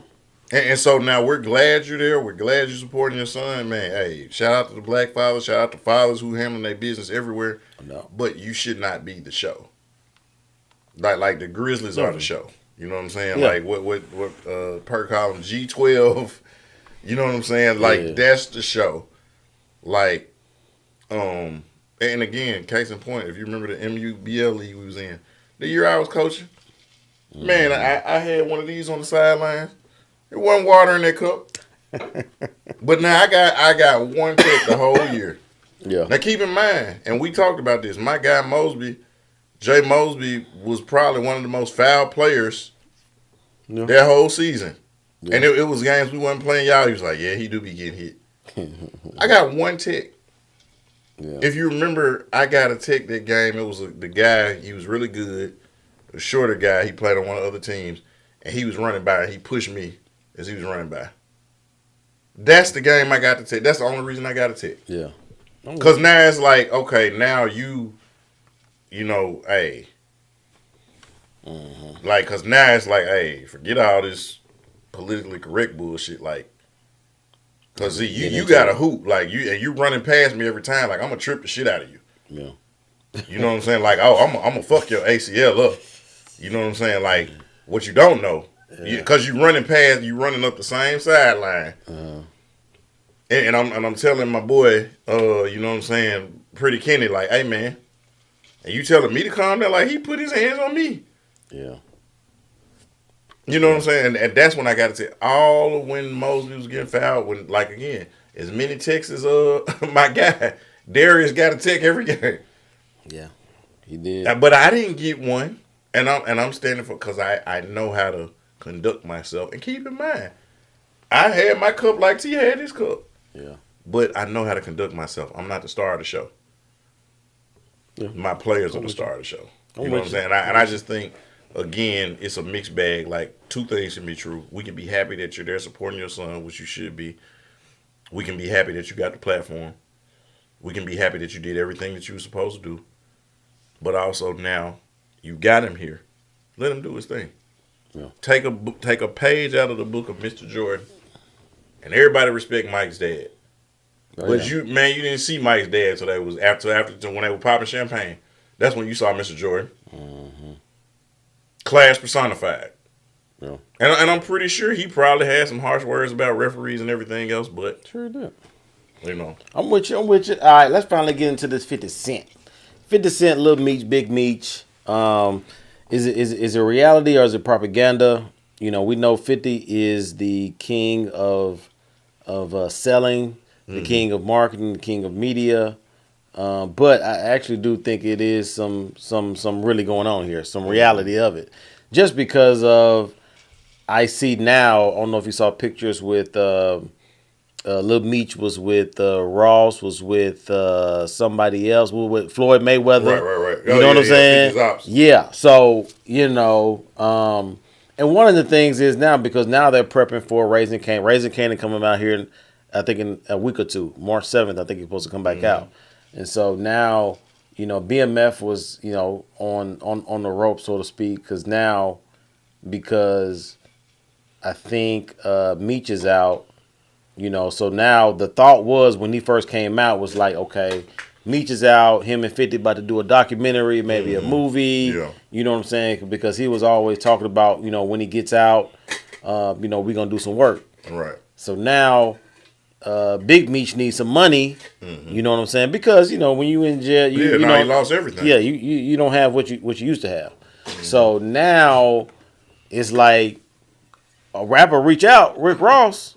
And so now we're glad you're there. We're glad you're supporting your son, man. Hey, shout out to the black fathers. Shout out to fathers who handling their business everywhere. No. But you should not be the show. Like the Grizzlies are the show. You know what I'm saying? Yeah. Like what Perk call them G12. You know what I'm saying? Like that's the show. Like, and again, case in point, if you remember the MUBL league we was in, the year I was coaching, man, I had one of these on the sidelines. It wasn't water in that cup. But now I got one pick the whole year. Yeah. Now keep in mind, and we talked about this, my guy Mosby, Jay Mosby, was probably one of the most foul players that whole season. Yeah. And it was games we wasn't playing y'all. He was like, yeah, he do be getting hit. I got one tick. Yeah. If you remember, I got a tick that game. It was the guy, he was really good, a shorter guy. He played on one of the other teams, and he was running by, and he pushed me as he was running by. That's the game I got to take. That's the only reason I got to take. Yeah. Because now it's like, okay, now you know, hey. Mm-hmm. Like, because now it's like, hey, forget all this politically correct bullshit. Like, because you got a hoop. Like, you running past me every time. Like, I'm going to trip the shit out of you. Yeah. You know what I'm saying? Like, oh, I'm going to fuck your ACL up. You know what I'm saying? Like, what you don't know. Because you running up the same sideline. And I'm telling my boy, you know what I'm saying, Pretty Kenny, like, hey, man, and you telling me to calm down? Like, he put his hands on me. Yeah. You know what I'm saying? And that's when I got to say, all of when Mosby was getting fouled, when, like, again, as many texts as my guy, Darius got a tick every game. Yeah, he did. But I didn't get one, and I'm standing for, because I know how to conduct myself. And keep in mind, I had my cup like T had his cup. Yeah. But I know how to conduct myself. I'm not the star of the show. Yeah. My players are the star of the show. You know what I'm saying? And I just think, again, it's a mixed bag. Like, two things can be true. We can be happy that you're there supporting your son, which you should be. We can be happy that you got the platform. We can be happy that you did everything that you were supposed to do. But also now, you got him here. Let him do his thing. Yeah. Take a page out of the book of Mr. Jordan. And everybody respect Mike's dad. Oh, but you didn't see Mike's dad until that was after when they were popping champagne. That's when you saw Mr. Jordan. Mm-hmm. Class personified. Yeah. And I'm pretty sure he probably had some harsh words about referees and everything else, but sure did. You know. I'm with you. All right, let's finally get into this 50 Cent. 50 Cent, Lil Meech, Big Meech. Is it reality or is it propaganda? we know 50 is the king of selling, the king of marketing, the king of media. But I actually do think it is some really going on here, some reality of it. Just because of I see now, I don't know if you saw pictures with Lil Meech was with Ross, was with somebody else, was with Floyd Right, Mayweather. right, right. You Oh know what yeah, I'm yeah. saying? 50's ops. Yeah. So and one of the things is now because now they're prepping for Raising Cane. Raising Cane coming out here, I think in a week or two, March 7th. I think he's supposed to come back out, and so now BMF was on the rope, so to speak, because I think Meech is out. So now the thought was when he first came out was like, okay, Meech is out, him and 50 about to do a documentary, maybe a movie. Yeah. You know what I'm saying? Because he was always talking about, when he gets out, we're gonna do some work. Right. So now Big Meech needs some money. You know what I'm saying? Because when you in jail, Yeah. Now he lost everything. yeah, you don't have what you used to have. So now it's like a rapper reach out, Rick Ross.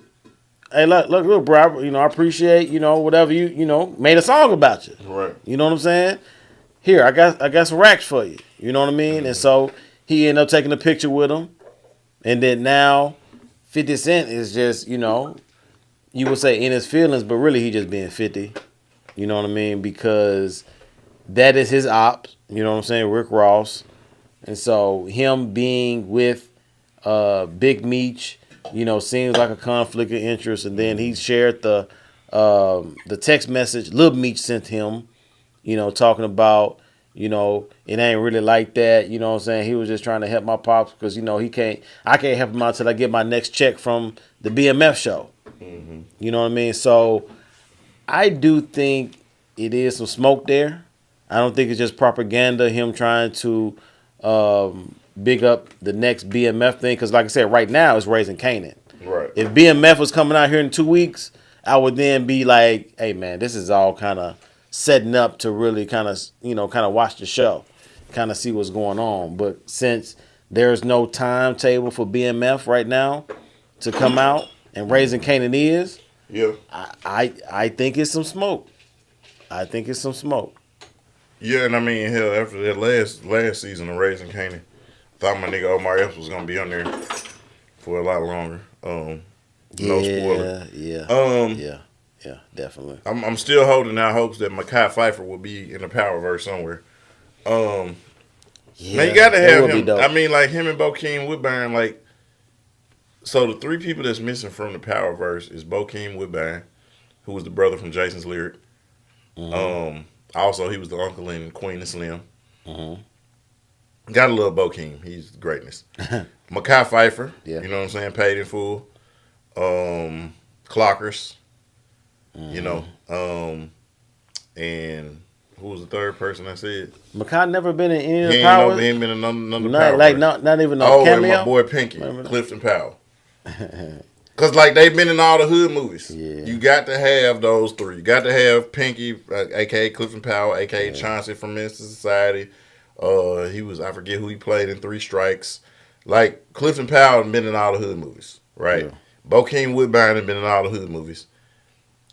Hey, look, bro. I appreciate whatever you made a song about you. Right. You know what I'm saying? Here, I got some racks for you. You know what I mean? And so he ended up taking a picture with him, and then now 50 Cent is just you would say in his feelings, but really he just being 50. You know what I mean? Because that is his ops. You know what I'm saying? Rick Ross, and so him being with Big Meech. Seems like a conflict of interest. And then he shared the text message Lil Meech sent him, talking about, it ain't really like that. You know what I'm saying? He was just trying to help my pops because, I can't help him out until I get my next check from the BMF show. You know what I mean? So I do think it is some smoke there. I don't think it's just propaganda, him trying to big up the next BMF thing. Because like I said, right now it's Raising Canaan. Right. If BMF was coming out here in 2 weeks, I would then be like, hey, man, this is all kind of setting up to really kind of watch the show, kind of see what's going on. But since there's no timetable for BMF right now to come out, and Raising Canaan is, Yeah. I think it's some smoke. I think it's some smoke. Yeah, and I mean, hell, after that last season of Raising Canaan, thought my nigga Omar Epps was gonna be on there for a lot longer. No spoiler. Yeah, definitely. I'm still holding out hopes that Mekhi Phifer will be in the Powerverse somewhere. Man, you gotta have him. I mean, like him and Bokeem Woodbine, like. So the three people that's missing from the Powerverse is Bokeem Woodbine, who was the brother from Jason's Lyric. Also, he was the uncle in Queen and Slim. Gotta love Bokeem. He's greatness. Mekhi Phifer, Yeah. You know what I'm saying? Paid in full. Clockers, and who was the third person I said? Mekhi never been in any of He the Powers. ain't been in none of the Not Power. like not even no and cameo. my boy Pinky, Clifton Powell. Cause like they've been in all the hood movies. Yeah. You got to have those three. You got to have Pinky, aka Clifton Powell, aka Chauncey from Minister Society. I forget who he played in Three Strikes. Like Clifton Powell had been in all the hood movies, right? Yeah. Bokeem Woodbine had been in all the hood movies,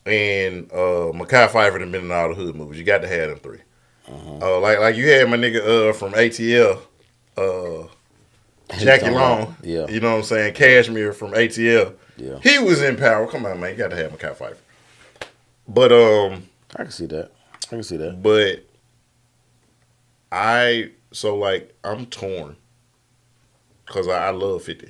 and Mekhi Phifer had been in all the hood movies. You got to have them three. Like you had my nigga from ATL, Jackie Long. Yeah. You know what I'm saying? Cashmere from ATL. Yeah. He was in Power. Come on, man. You got to have Mekhi Phifer. But I can see that. But I'm torn because I love 50.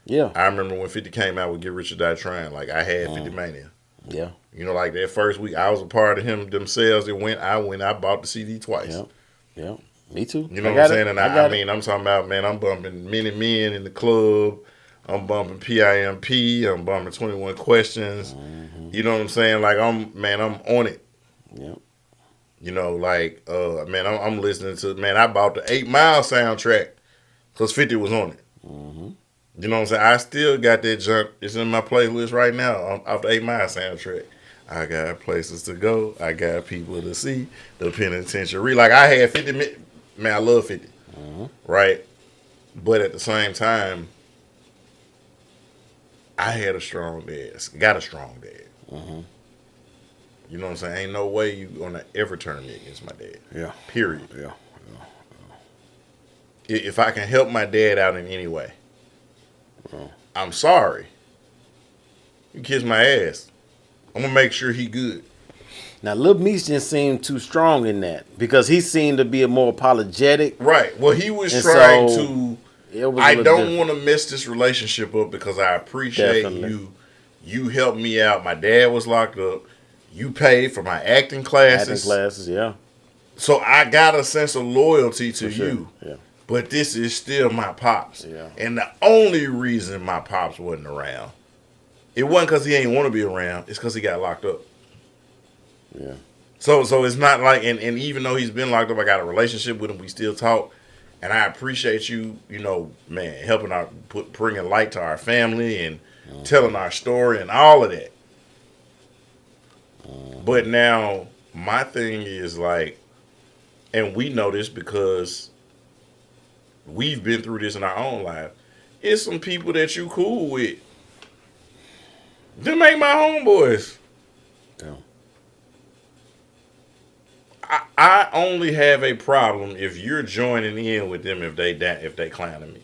Yeah. I remember when 50 came out with Get Rich or Die Trying. Like I had 50 Mania. Yeah. Like that first week, I was a part of him themselves. I bought the CD twice. Yeah. Me too. You know what I'm saying? And I mean, I'm talking about, man, I'm bumping Many Men in the Club. I'm bumping PIMP. I'm bumping 21 Questions. You know what I'm saying? Like I'm on it. Yeah. I'm listening to, I bought the 8 Mile soundtrack because 50 was on it. You know what I'm saying? I still got that junk. It's in my playlist right now off the 8 Mile soundtrack. I got places to go. I got people to see. The penitentiary. Like I had 50. Man, I love 50. Right? But at the same time, I had a strong dad. Got a strong dad. Mm-hmm. You know what I'm saying? Ain't no way you gonna ever turn me against my dad. Yeah. Period. Yeah. If I can help my dad out in any way, Yeah. I'm sorry. You kiss my ass. I'm gonna make sure he good. Now, Lil Meech didn't seem too strong in that because he seemed to be a more apologetic. Right. Well, he was And trying so to. it was a I little don't different. want to mess this relationship up because I appreciate Definitely. you. You helped me out. My dad was locked up. You paid for my acting Acting classes. classes, yeah. So I got a sense of loyalty to For sure. you. Yeah. But this is still my pops. Yeah. And the only reason my pops wasn't around, it wasn't because he ain't want to be around. It's because he got locked up. Yeah. So it's not like, and even though he's been locked up, I got a relationship with him. We still talk. And I appreciate you, man, helping out, bringing light to our family and telling our story and all of that. But now my thing is like, and we know this because we've been through this in our own life. It's some people that you cool with. Them ain't my homeboys. Yeah. I only have a problem if you're joining in with them if they clowning me.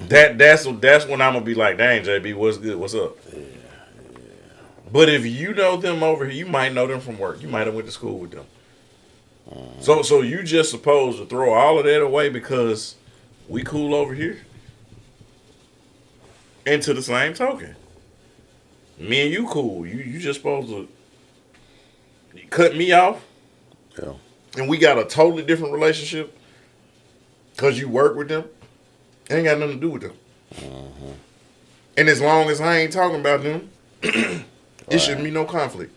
That's when I'm gonna be like, dang, JB, what's good? What's up? Yeah. But if you know them over here, you might know them from work. You might have went to school with them. So you just supposed to throw all of that away because we cool over here? And to the same token, me and you cool. You just supposed to cut me off? Yeah. And we got a totally different relationship because you work with them? Ain't got nothing to do with them. Mm-hmm. And as long as I ain't talking about them, it shouldn't be no conflict.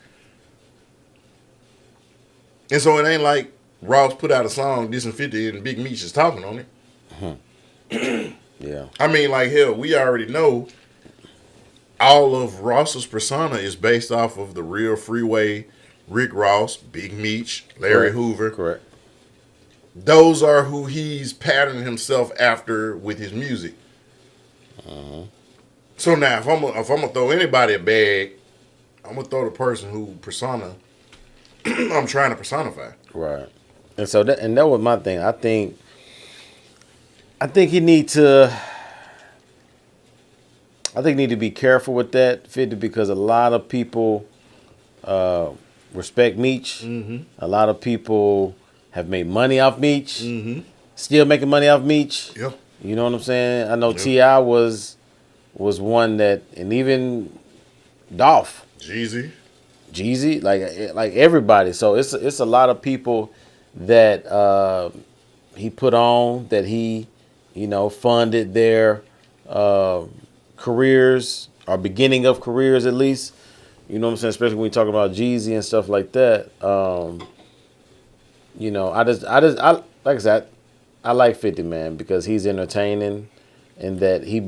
And so it ain't like Ross put out a song, this and 50, and Big Meech is talking on it. Mm-hmm. Yeah. I mean, like, hell, we already know all of Ross's persona is based off of the real Freeway, Rick Ross, Big Meech, Larry Correct. Hoover. Correct. Those are who he's patterned himself after with his music. So now, if I'm gonna throw anybody a bag, I'm gonna throw the person who persona I'm trying to personify. Right. And so that was my thing. I think you need to. I think you need to be careful with that, 50, because a lot of people respect Meech. Mm-hmm. A lot of people have made money off Meech. Mm-hmm. Still making money off Meech. Yep. You know what I'm saying? I know Yep. T.I. was one that, and even Dolph, Jeezy. like everybody. So it's a lot of people that he put on, that he, funded their careers, or beginning of careers at least. You know what I'm saying? Especially when we talk about Jeezy and stuff like that. Like I said, I like 50, man, because he's entertaining, and that he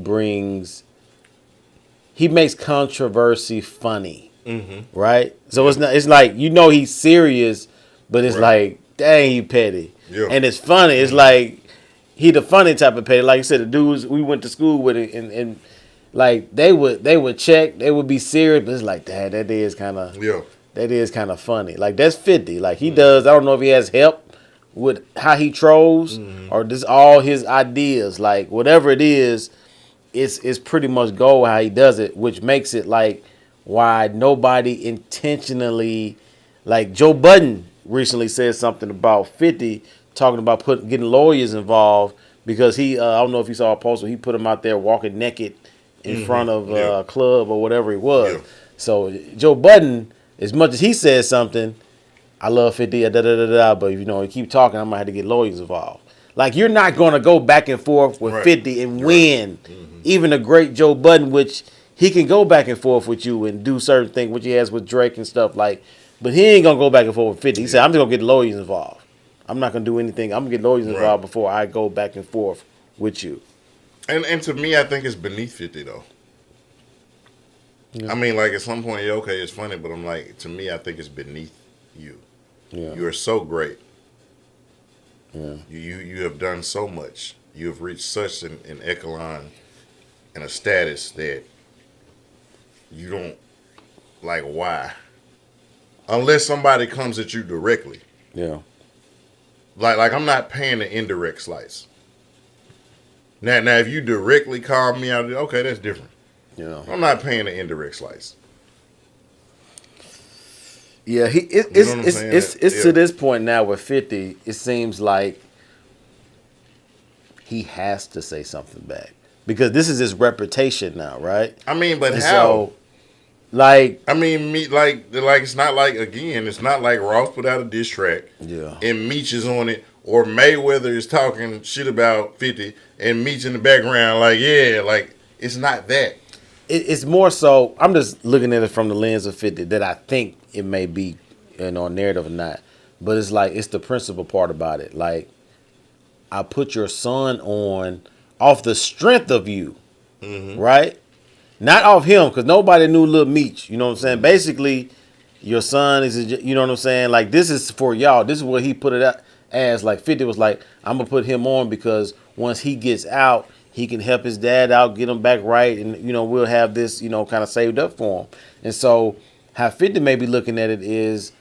makes controversy funny. Mm-hmm. Right? So it's like, he's serious, but it's like, dang, he petty. Yeah. And it's funny. It's like, he the funny type of petty. Like you said, the dudes we went to school with, and like they would check, they would be serious, but it's like, dang, that is kind of funny. Like, that's 50. Like, he does, I don't know if he has help with how he trolls, or this all his ideas. Like, whatever it is, it's pretty much gold how he does it, which makes it like why nobody intentionally, like Joe Budden recently said something about 50, talking about getting lawyers involved, because he I don't know if you saw a post where he put him out there walking naked in front of a club or whatever it was. Yeah. So Joe Budden, as much as he says something, I love 50, but you keep talking, I might have to get lawyers involved. Like, you're not going to go back and forth with 50 and win. Even a great Joe Budden, which he can go back and forth with you and do certain things, which he has with Drake and stuff, like, but he ain't going to go back and forth with 50. He said, I'm just going to get lawyers involved. I'm not going to do anything. I'm going to get lawyers involved before I go back and forth with you. And to me, I think it's beneath 50, though. Yeah. I mean, like, at some point, okay, it's funny, but I'm like, to me, I think it's beneath you. Yeah. You are so great. Yeah. You have done so much. You have reached such an echelon in a status that you don't like. Why? Unless somebody comes at you directly. Yeah. Like I'm not paying the indirect slice. Now, if you directly call me out, okay, that's different. Yeah. I'm not paying the indirect slice. Yeah, You know what I'm saying? it's to this point now with 50, it seems like he has to say something back because this is his reputation now, right? I mean, but And how? so, like, I mean, me like it's not like again, it's not like Ross put out a diss track yeah, and Meech is on it, or Mayweather is talking shit about 50 and Meech in the background, like yeah, like it's not that. it's more so. I'm just looking at it from the lens of 50 that I think it may be, narrative or not, but it's like it's the principal part about it. Like, I put your son on off the strength of you, right? Not off him, because nobody knew Lil Meech. You know what I'm saying? Basically, your son is, you know what I'm saying? Like, this is for y'all. This is what he put it out as. Like, 50 was like, I'm going to put him on because once he gets out, he can help his dad out, get him back right, and, we'll have this, kind of saved up for him. And so, how 50 may be looking at it is,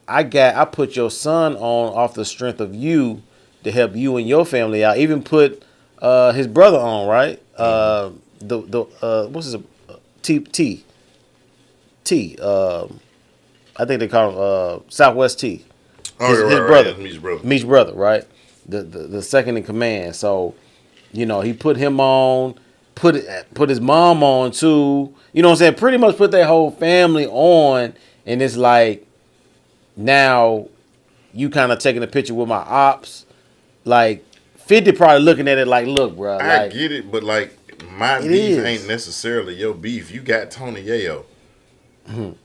I put your son on off the strength of you to help you and your family out. Even put his brother on, right? What's his T? I think they call him Southwest T. Oh, His, yeah, his right, brother, right. Meech's brother. Meech's brother, right? The second in command. So, he put him on, put his mom on too. You know what I'm saying? Pretty much put their whole family on, and it's like now you kind of taking a picture with my ops. Like 50 probably looking at it like, look, bro. I Like, get it, but like my it beef is. ain't necessarily your beef. You got Tony Yayo.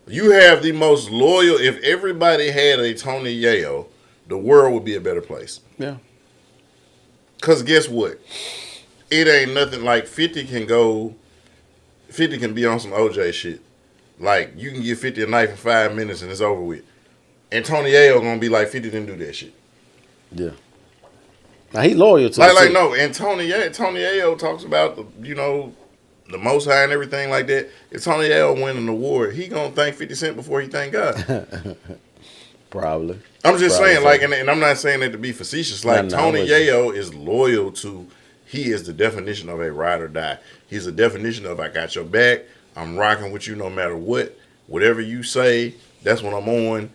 You have the most loyal. If everybody had a Tony Yayo, the world would be a better place. Yeah. Cause guess what? It ain't nothing like 50 can go. 50 can be on some OJ shit. Like you can give 50 a knife in 5 minutes and it's over with. And Tony Yayo gonna be like 50 didn't do that shit. Yeah. Now he loyal to Like it, no, and Tony Yayo talks about the Most High and everything like that. If Tony Yayo win an award, he gonna thank 50 Cent before he thank God. Probably. I'm just Probably saying, so. like, and I'm not saying that to be facetious. Like No, Tony I'm with you. Yayo is loyal to. He is the definition of a ride or die. He's the definition of I got your back. I'm rocking with you no matter what. Whatever you say, that's what I'm on.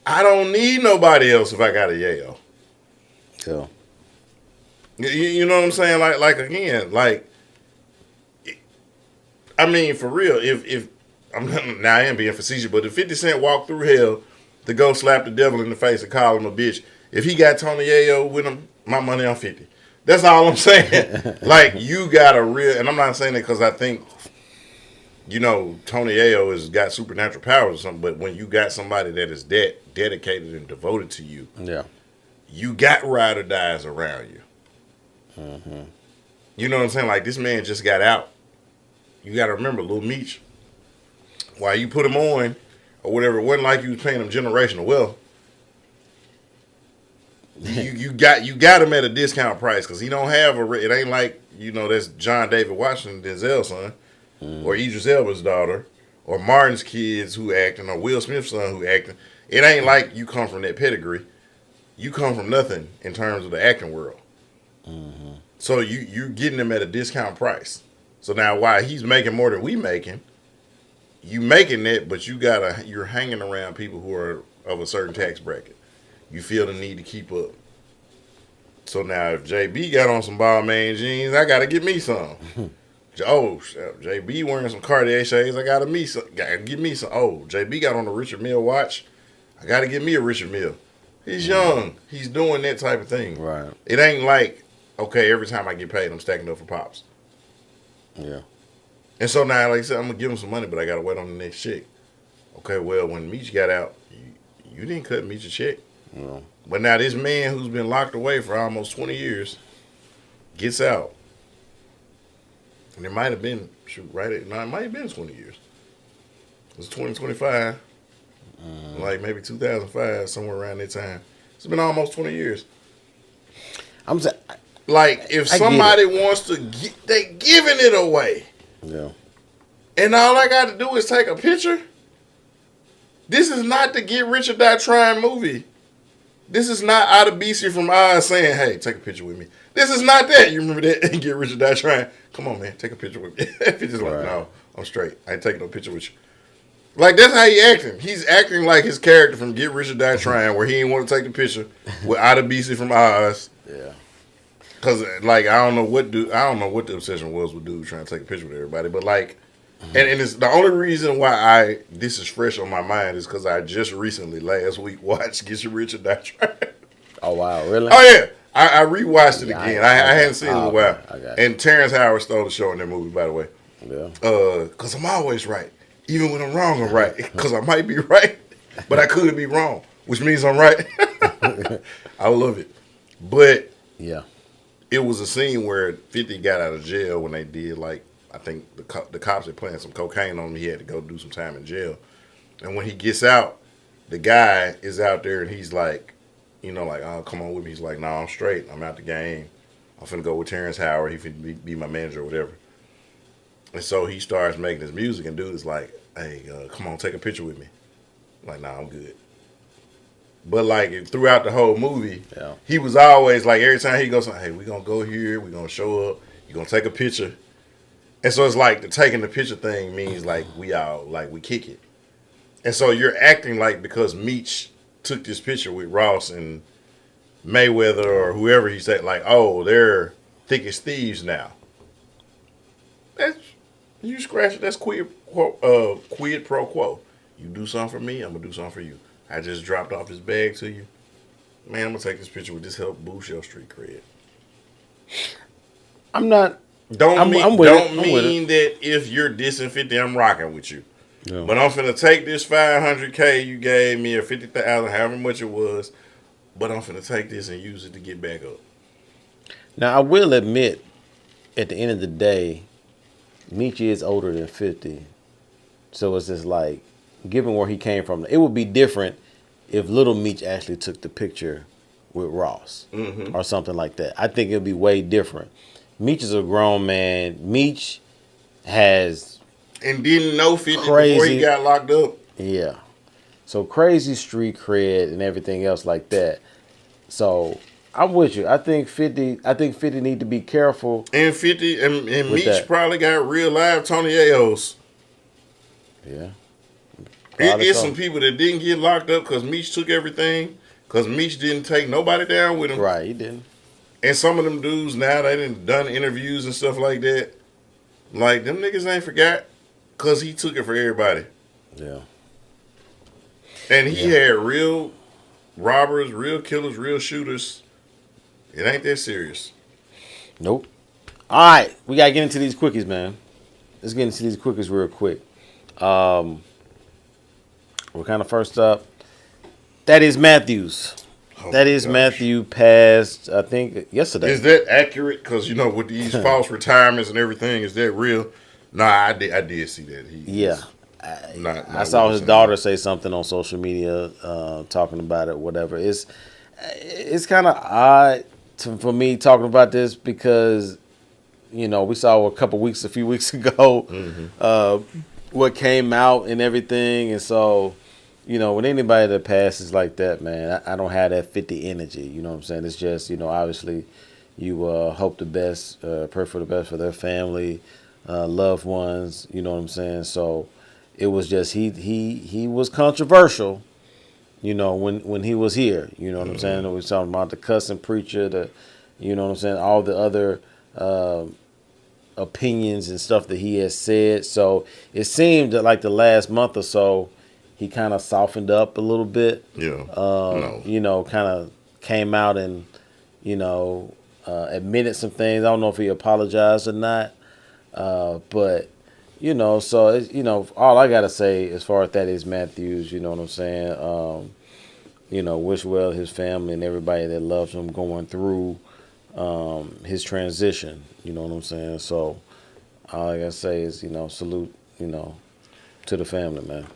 I don't need nobody else if I got a Yayo. Yeah. You know what I'm saying? Like again, like I mean, for real. If I'm now I am being facetious, but if 50 Cent walked through hell to go slap the devil in the face and call him a bitch, if he got Tony Yayo with him, my money on 50. That's all I'm saying. Like you got a real, and I'm not saying it because I think Tony Yayo has got supernatural powers or something. But when you got somebody that is that dedicated and devoted to you, Yeah. you got ride or dies around you. You know what I'm saying? Like this man just got out. You got to remember, Lil Meech. While you put him on, or whatever, it wasn't like you was paying him generational wealth. You got him at a discount price because he don't have it ain't like that's John David Washington, Denzel's son, or Idris Elba's daughter, or Martin's kids who acting, or Will Smith's son who acting. It ain't like you come from that pedigree. You come from nothing in terms of the acting world. So you're getting him at a discount price. So now while he's making more than we making, you making that, but you're hanging around people who are of a certain tax bracket. You feel the need to keep up. So now if JB got on some Balmain jeans, I gotta get me some. Oh, JB wearing some Cartier shades, I gotta get me some. Oh, JB got on a Richard Mille watch, I gotta get me a Richard Mille. He's young. He's doing that type of thing. Right. It ain't like, okay, every time I get paid, I'm stacking up for pops. Yeah. And so now, like I said, I'm gonna give him some money, but I gotta wait on the next check. Okay, well, when Meech got out, you didn't cut Meech a check. No. But now this man who's been locked away for almost 20 years gets out. And it might have been, it might have been 20 years. It was 2025, like maybe 2005, somewhere around that time. It's been almost 20 years. Like if I get somebody it. wants to, they giving it away, Yeah. and all I got to do is take a picture. This is not the Get Rich or Die Trying movie. This is not Out of BC from Oz saying, "Hey, take a picture with me." This is not that. You remember that? Get Rich or Die Trying. Come on, man, take a picture with me. Picture's like, Right. no, I'm straight. I ain't taking no picture with you. Like that's how he acting. He's acting like his character from Get Rich or Die Trying, where he didn't want to take the picture with Out of BC from Oz. Yeah. Cause like I don't know what the obsession was with dude trying to take a picture with everybody, but like, and it's the only reason why this is fresh on my mind is because I just recently last week watched Get Your Rich or Die Trying. Oh wow, really? Oh yeah, I rewatched it Yeah, again. I hadn't seen it in a while. okay, I got you. And Terrence Howard stole the show in that movie, by the way. Yeah. Cause I'm always right, even when I'm wrong. I'm right, cause I might be right, but I could be wrong, which means I'm right. I love it, but Yeah. it was a scene where 50 got out of jail when they did like I think the cops had planted some cocaine on him. He had to go do some time in jail, and when he gets out, the guy is out there and he's like, like, oh, come on with me. He's like, no, I'm straight. I'm out the game. I'm finna go with Terrence Howard. He finna be my manager or whatever. And so he starts making his music, and dude is like, hey, come on, take a picture with me. I'm like, nah, I'm good. But like throughout the whole movie, Yeah. he was always like, every time he goes, hey, we gonna go here, we gonna show up, you gonna take a picture. And so it's like the taking the picture thing means like we kick it. And so you're acting like because Meech took this picture with Ross and Mayweather or whoever he said, like, oh, they're thick as thieves now. That's you scratch it. That's quid pro quo. You do something for me, I'm gonna do something for you. I just dropped off this bag to you. Man, I'm gonna take this picture with this help boost your street cred. I'm not. Don't I'm mean with it. don't I'm with mean that if you're dissing 50, I'm rocking with you. Yeah. But I'm finna take this 500K you gave me or 50,000, however much it was. But I'm finna take this and use it to get back up. Now I will admit, at the end of the day, Meech is older than 50, so it's just like, given where he came from, it would be different if Little Meech actually took the picture with Ross or something like that. I think it would be way different. Meech is a grown man. Meech has And didn't know 50 before Crazy. he got locked up. Yeah. So crazy street cred and everything else like that. So I'm with you. I think 50 need to be careful. And 50 and With Meech that. probably got real live Tony Ayos. Yeah. It's so. some people that didn't get locked up because Meech took everything. Because Meech didn't take nobody down with him. Right, he didn't. And some of them dudes now, they done interviews and stuff like that. Like, them niggas ain't forgot. Because he took it for everybody. Yeah. And he had real robbers, real killers, real shooters. It ain't that serious. Nope. All right, we gotta get into these quickies, man. Let's get into these quickies real quick. We're kind of first up. That is Matthews. Oh That my is gosh. Matthew passed, I think, yesterday. Is that accurate? Because, with these false retirements and everything, is that real? Nah, I did see that. Yeah. Not I saw his witnessing daughter that. say something on social media, talking about it, whatever. It's kind of odd for me talking about this because, we saw a few weeks ago, what came out and everything. And so, when anybody that passes like that, man, I don't have that 50 energy. You know what I'm saying? It's just, obviously you hope the best, pray for the best for their family, loved ones. You know what I'm saying? So it was just he was controversial, when he was here. You know what I'm saying? We was talking about the cussing preacher, all the other opinions and stuff that he has said. So it seemed that like the last month or so, he kind of softened up a little bit. Yeah. No. Kind of came out and, admitted some things. I don't know if he apologized or not. But, so, all I got to say as far as that is Matthews, you know what I'm saying? Wish well his family and everybody that loves him going through his transition. You know what I'm saying? So all I got to say is, salute, to the family, man.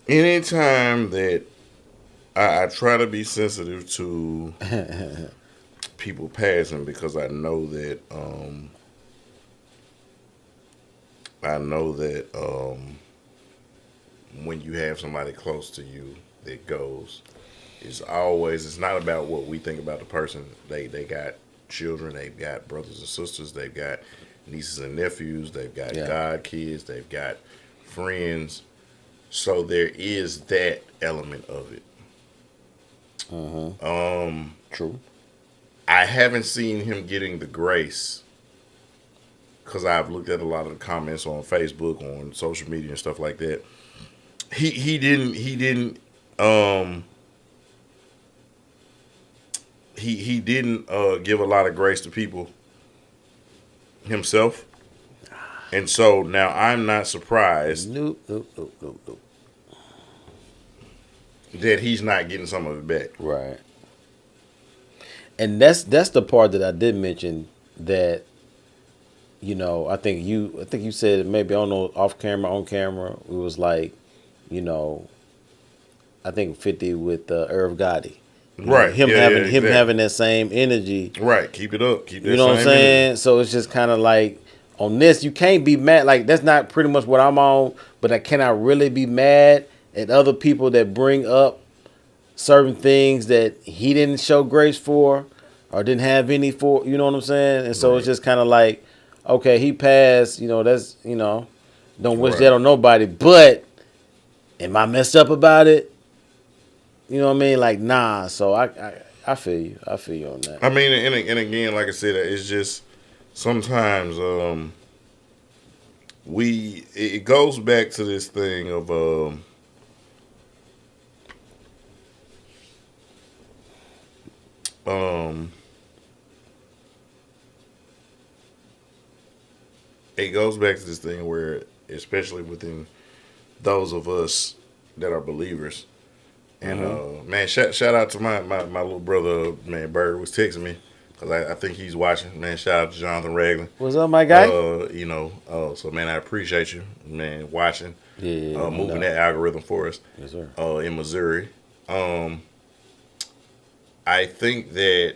Anytime that I try to be sensitive to people passing because I know that when you have somebody close to you that goes, it's not about what we think about the person. They got children, they've got brothers and sisters, they've got nieces and nephews, they've got Yeah. god kids, they've got friends. So there is that element of it. True. I haven't seen him getting the grace because I've looked at a lot of the comments on Facebook, on social media, and stuff like that. He didn't give a lot of grace to people himself, and so now I'm not surprised Nope, nope, nope, nope, nope. that he's not getting some of it back. Right. And that's the part that I did mention that, I think you said it maybe, I don't know, off camera, on camera, it was like, I think 50 with Irv Gotti. Right. Him Yeah, having yeah, him exactly. having that same energy. Right. Keep it up. Keep that You know what I'm same saying? energy. So it's just kind of like on this, you can't be mad. Like that's not pretty much what I'm on, but I cannot really be mad at other people that bring up certain things that he didn't show grace for or didn't have any for. You know what I'm saying? And so it's just kind of like, okay, he passed. That's don't wish Right. that on nobody. But am I messed up about it? You know what I mean? Like nah. So I feel you. I feel you on that. I mean, and again, like I said, it's just sometimes it goes back to this thing of it goes back to this thing where, especially within those of us that are believers, and man, shout out to my little brother, man. Bird was texting me because I think he's watching. Man, shout out to Jonathan Ragland. What's up, my guy? So man, I appreciate you, man, watching, Yeah, moving that algorithm for us, Yes, sir. in Missouri. I think that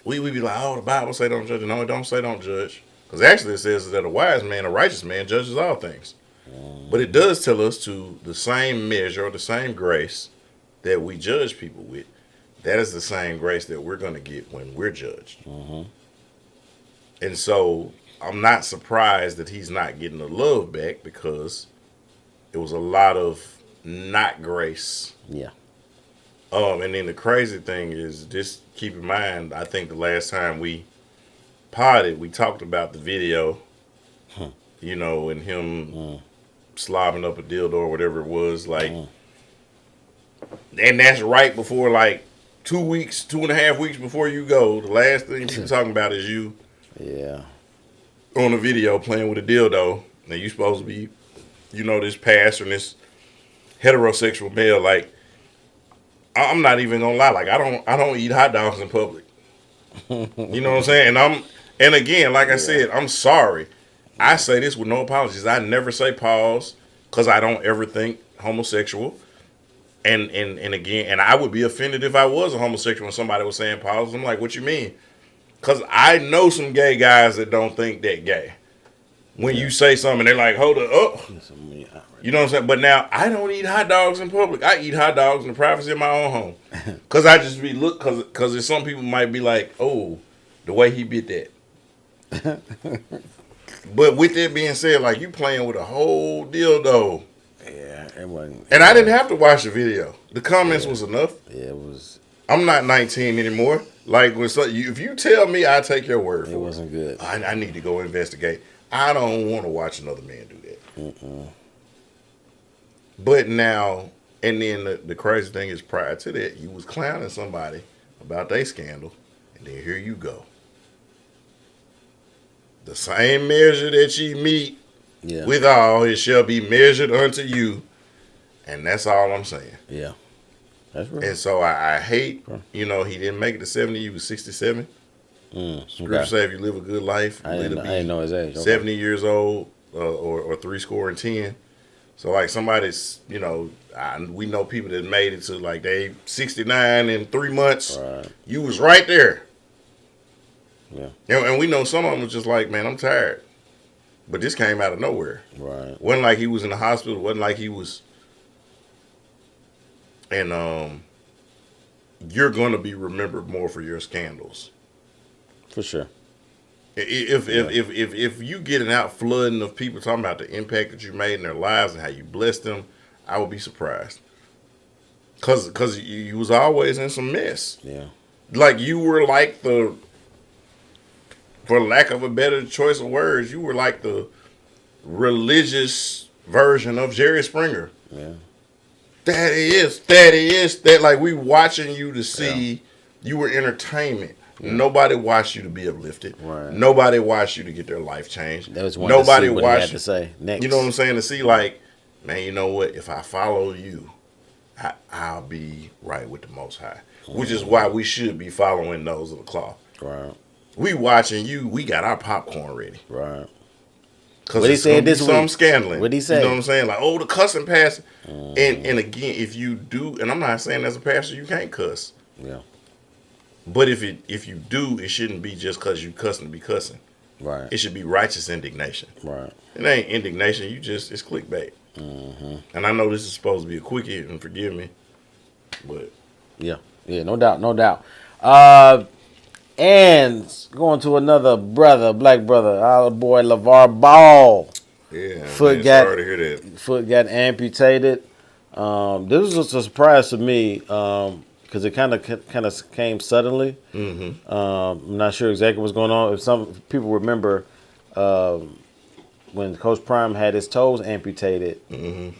we be like, oh, the Bible say don't judge. No, it don't say don't judge. Because actually it says that a wise man, a righteous man, judges all things. But it does tell us to the same measure or the same grace that we judge people with. That is the same grace that we're going to get when we're judged. And so I'm not surprised that he's not getting the love back because it was a lot of not grace. Yeah. And then the crazy thing is, just keep in mind, I think the last time we potted, we talked about the video, and him slobbing up a dildo or whatever it was, like, and that's right before, like, 2.5 weeks before you go. The last thing people talking about is you Yeah. on a video playing with a dildo. Now you supposed to be, this pastor and this heterosexual male. Like, I'm not even gonna lie. Like, I don't eat hot dogs in public. You know what I'm saying? And again, like I said, I'm sorry. I say this with no apologies. I never say pause because I don't ever think homosexual. And again, and I would be offended if I was a homosexual when somebody was saying pause. I'm like, what you mean? Because I know some gay guys that don't think that gay. When you say something, they're like, hold it up. You know what I'm saying? But now, I don't eat hot dogs in public. I eat hot dogs in the privacy of my own home. Because I just be because there's some people might be like, oh, the way he bit that. But with that being said, like, you playing with a whole dildo. Yeah, it wasn't. And I didn't have to watch the video. The comments was enough. Yeah, it was. I'm not 19 anymore. Like, if you tell me, I take your word for it. It wasn't good. I need to go investigate. I don't want to watch another man do that. But now, and then the crazy thing is, prior to that, you was clowning somebody about their scandal, and then here you go. The same measure that ye meet Yeah. with all, it shall be measured unto you. And that's all I'm saying. Yeah. That's right. And so I hate, he didn't make it to 70, he was 67. Scripture say if you live a good life, I you didn't know his age. Okay. 70 years old or 70. So like somebody's, we know people that made it to like they 69 in 3 months. Right. You was right there. Yeah. And we know some of them was just like, man, I'm tired. But this came out of nowhere. Right. Wasn't like he was in the hospital. Wasn't like he was. And you're going to be remembered more for your scandals. For sure. If you get an out flooding of people talking about the impact that you made in their lives and how you blessed them, I would be surprised. Cause you was always in some mess. Yeah. Like you were like the, for lack of a better choice of words, you were like the religious version of Jerry Springer. Yeah. That like we watching you to see you were entertainment. Yeah. Nobody watched you to be uplifted. Right. Nobody watched you to get their life changed. That was one Nobody to see what watched he had to say next. You know what I'm saying? To see like, man, you know what? If I follow you, I'll be right with the Most High. Which is why we should be following those of the cloth. Right. We watching you. We got our popcorn ready. Right. Because it's going to be some scandaling. What'd he say? You know what I'm saying? Like, oh, the cussing pastor. And again, if you do, and I'm not saying as a pastor you can't cuss. Yeah. But if you do, it shouldn't be just because you cussing to be cussing. Right. It should be righteous indignation. Right. It ain't indignation. It's clickbait. Mm-hmm. And I know this is supposed to be a quickie, and forgive me, but yeah, no doubt. And going to another brother, black brother, our boy LeVar Ball. Yeah, sorry to hear that. Foot got amputated. This was a surprise to me because it kind of came suddenly. Mm-hmm. I'm not sure exactly what's going on. If some people remember when Coach Prime had his toes amputated,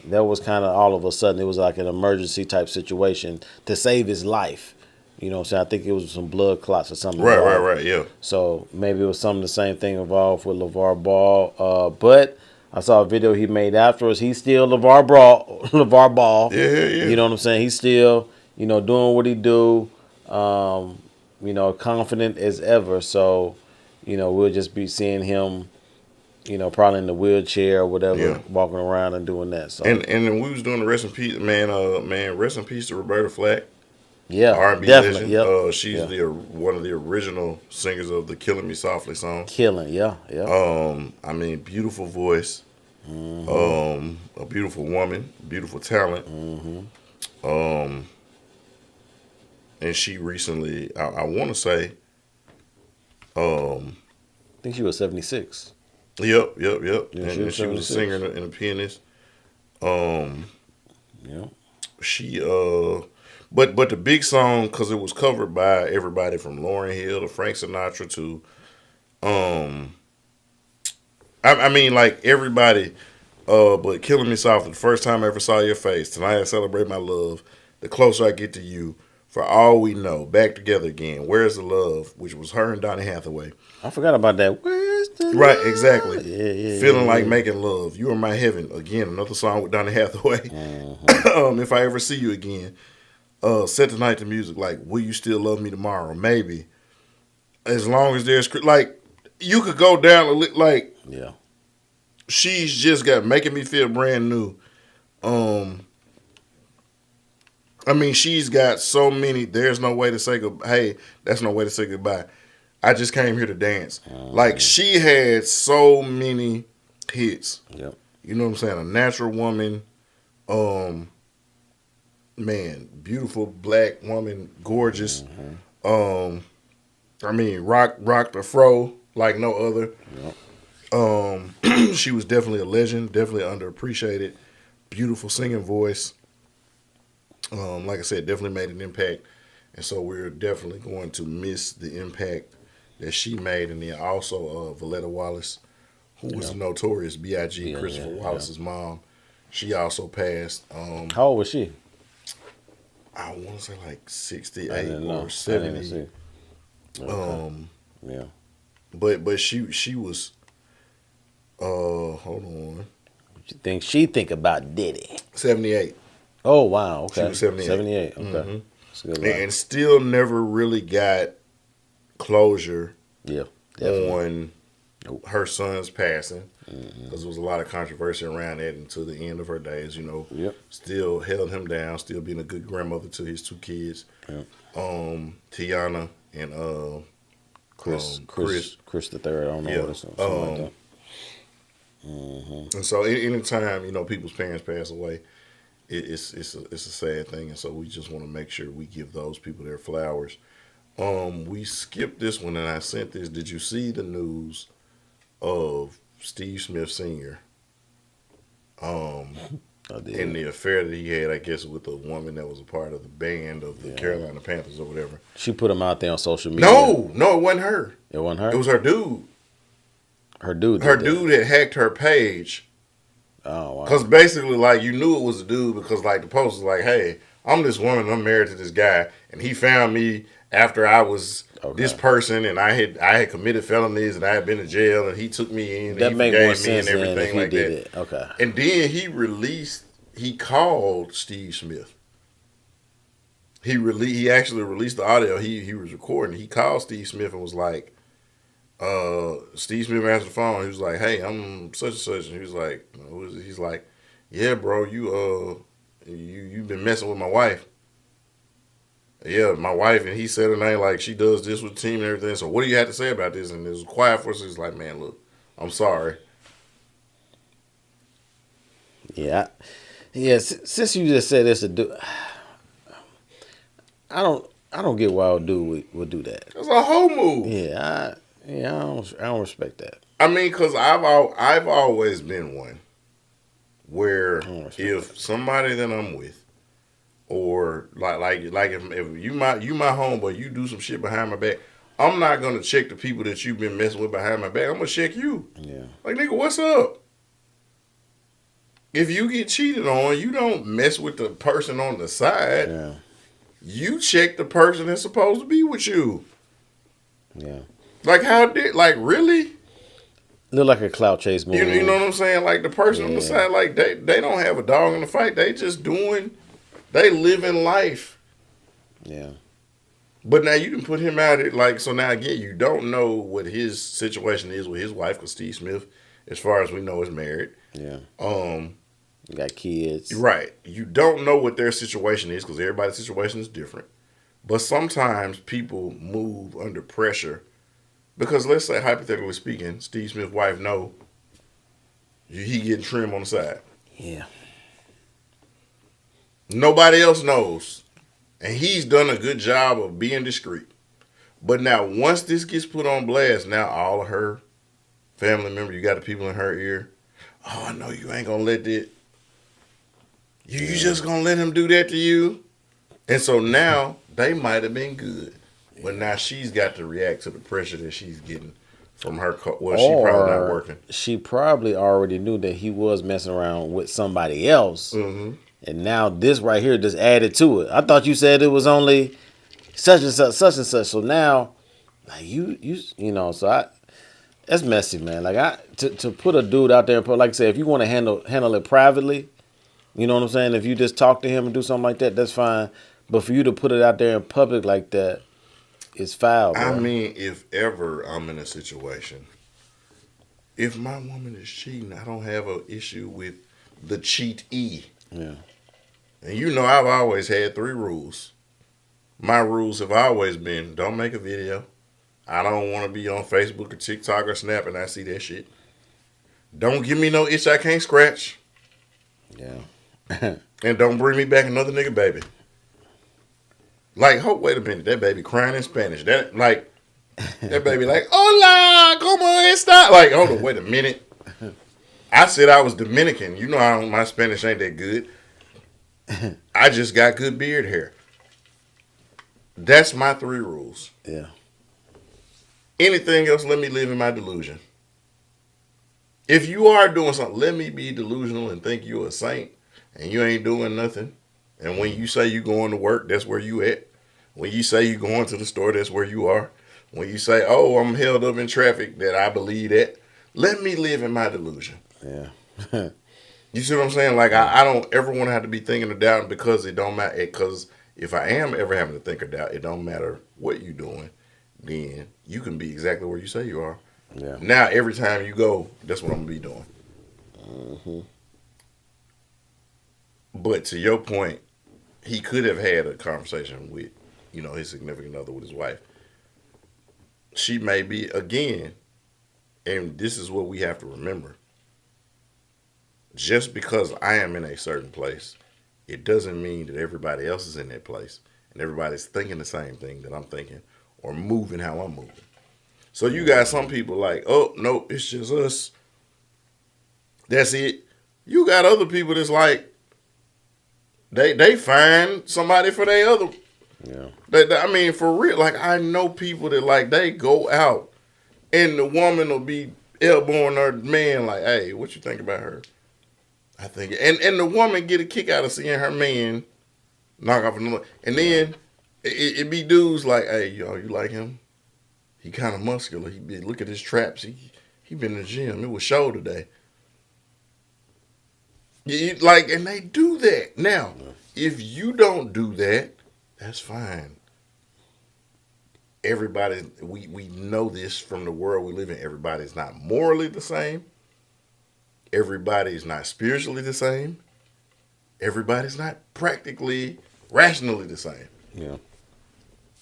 that was kind of all of a sudden. It was like an emergency type situation to save his life. You know what I'm saying? I think it was some blood clots or something. Right, yeah. So maybe it was some of the same thing involved with LeVar Ball. But I saw a video he made afterwards. He's still LeVar Ball. Yeah. You know what I'm saying? He's still, doing what he do, confident as ever. So, we'll just be seeing him, probably in the wheelchair or whatever, walking around and doing that. So and we was doing the rest in peace, man, rest in peace to Roberta Flack. Yeah, R&B definitely. legend. Yep. She's one of the original singers of the "Killing Me Softly" song. Yeah. I mean, beautiful voice. Mm-hmm. A beautiful woman, beautiful talent. Mm-hmm. And she recently, I want to say, I think she was 76. Yep. Yeah, And she was a singer and a pianist. She But the big song, because it was covered by everybody from Lauryn Hill to Frank Sinatra to, I mean, like everybody, but Killing Me Softly, the first time I ever saw your face, tonight I celebrate my love, the closer I get to you, for all we know, back together again, where's the love, which was her and Donny Hathaway. I forgot about that. Where's the Right, love? exactly. Yeah. Feeling like making love. You are my heaven. Again, another song with Donny Hathaway. If I ever see you again. Set tonight to music like, will you still love me tomorrow? Maybe. As long as there's, like, you could go down, like, yeah. She's just got making me feel brand new. I mean, she's got so many, there's no way to say goodbye. Hey, that's no way to say goodbye. I just came here to dance. Like, she had so many hits. Yep. You know what I'm saying? A Natural Woman, man, beautiful black woman, gorgeous. I mean, rock the fro like no other. Yep. She was definitely a legend, definitely underappreciated. Beautiful singing voice. Like I said, definitely made an impact, and so we're definitely going to miss the impact that she made. And then also Valletta Wallace, who was a notorious B.I.G. Christopher Wallace's mom. She also passed. How old was she? I want to say like 68 or 70. Yeah. But she was hold on. What you think about Diddy? 78. Oh wow, okay. She was 78. 78, okay. Mm-hmm. That's a good and still never really got closure on her son's passing. because there was a lot of controversy around that until the end of her days. Yep. Still held him down, still being a good grandmother to his two kids, Yep. Tiana and Chris. Chris the third. I don't know Yeah. what it's something like that. And so anytime people's parents pass away, it's a sad thing, and so we just want to make sure we give those people their flowers. We skipped this one, and I sent this. Did you see the news of Steve Smith Sr.? I did. And the affair that he had, I guess, with a woman that was a part of the band of the Carolina Panthers or whatever. She put him out there on social media. No, it wasn't her. It wasn't her. It was her dude. Her dude. Her dude had hacked her page. Oh wow. Because basically, like, you knew it was a dude because, like, the post was like, hey, I'm this woman, I'm married to this guy, and he found me after I was this person, and I had committed felonies, and I had been to jail, and he took me in, That and he makes more forgave me sense and than everything if he like did that. it. Okay. And then he called Steve Smith. He actually released the audio he was recording. He called Steve Smith and was like, Steve Smith answered the phone. He was like, hey, I'm such and such. And he was like, who is it? He's like, yeah, bro, you've been messing with my wife. Yeah, my wife, and he said her name like she does this with the team and everything. So what do you have to say about this? And it was quiet for us. He's like, man, look, I'm sorry. Yeah. Since you just said this, I don't get why a dude would do that. It's a whole move. Yeah, I don't respect that. I mean, because I've always been one where if somebody that I'm with, or like if you my homeboy, you do some shit behind my back, I'm not gonna check the people that you've been messing with behind my back. I'm gonna check you. Yeah. Like, nigga, what's up? If you get cheated on, you don't mess with the person on the side. Yeah. You check the person that's supposed to be with you. Yeah. Like, really? Look like a clout chase movie. You know what I'm saying? Like, the person on the side, like, they don't have a dog in the fight. They just they living life. Yeah. But now you can put him out at, like, so now again, you don't know what his situation is with his wife, because Steve Smith, as far as we know, is married. Yeah. You got kids. Right. You don't know what their situation is, because everybody's situation is different. But sometimes people move under pressure. Because let's say, hypothetically speaking, Steve Smith's wife know he getting trim on the side. Yeah. Nobody else knows. And he's done a good job of being discreet. But now, once this gets put on blast, now all of her family members, you got the people in her ear. Oh, I know you ain't going to let that. You just going to let him do that to you? And so now, they might have been good. But now she's got to react to the pressure that she's getting from her. Well, she probably not working. She probably already knew that he was messing around with somebody else. Mm-hmm. And now this right here just added to it. I thought you said it was only such and such, such and such. So now, like so that's messy, man. Like to put a dude out there and like I said, if you want to handle it privately, you know what I'm saying? If you just talk to him and do something like that, that's fine. But for you to put it out there in public like that, it's foul, bro. I mean, if ever I'm in a situation, if my woman is cheating, I don't have an issue with the cheatee. Yeah. And I've always had 3 rules. My rules have always been, don't make a video. I don't want to be on Facebook or TikTok or Snap and I see that shit. Don't give me no itch I can't scratch. Yeah. And don't bring me back another nigga baby. Like, wait a minute, that baby crying in Spanish. That baby like, hola, como esta? Like, hold on, wait a minute. I said I was Dominican. My Spanish ain't that good. I just got good beard hair. That's my 3 rules. Yeah. Anything else, let me live in my delusion. If you are doing something, let me be delusional and think you're a saint and you ain't doing nothing. And when you say you going to work, that's where you at. When you say you going to the store, that's where you are. When you say, oh, I'm held up in traffic, that I believe that, let me live in my delusion. Yeah. You see what I'm saying? Like, I don't ever want to have to be thinking of doubting, because it don't matter. Because if I am ever having to think of doubt, it don't matter what you're doing. Then you can be exactly where you say you are. Yeah. Now every time you go, that's what I'm gonna be doing. Hmm. But to your point, he could have had a conversation with, his significant other, with his wife. She may be, again, and this is what we have to remember. Just because I am in a certain place, it doesn't mean that everybody else is in that place and everybody's thinking the same thing that I'm thinking or moving how I'm moving. So you got some people like, oh no, it's just us. That's it. You got other people that's like, they find somebody for their other. Yeah. I mean, for real. Like, I know people that, like, they go out and the woman will be elbowing her man like, hey, what you think about her? I think, and the woman get a kick out of seeing her man knock off another. And then it be dudes like, hey, yo, you like him? He kind of muscular. Look at his traps. He been in the gym. It was shoulder day. Like, and they do that. Now, if you don't do that, that's fine. Everybody, we know this from the world we live in. Everybody's not morally the same. Everybody's not spiritually the same. Everybody's not practically, rationally the same. Yeah.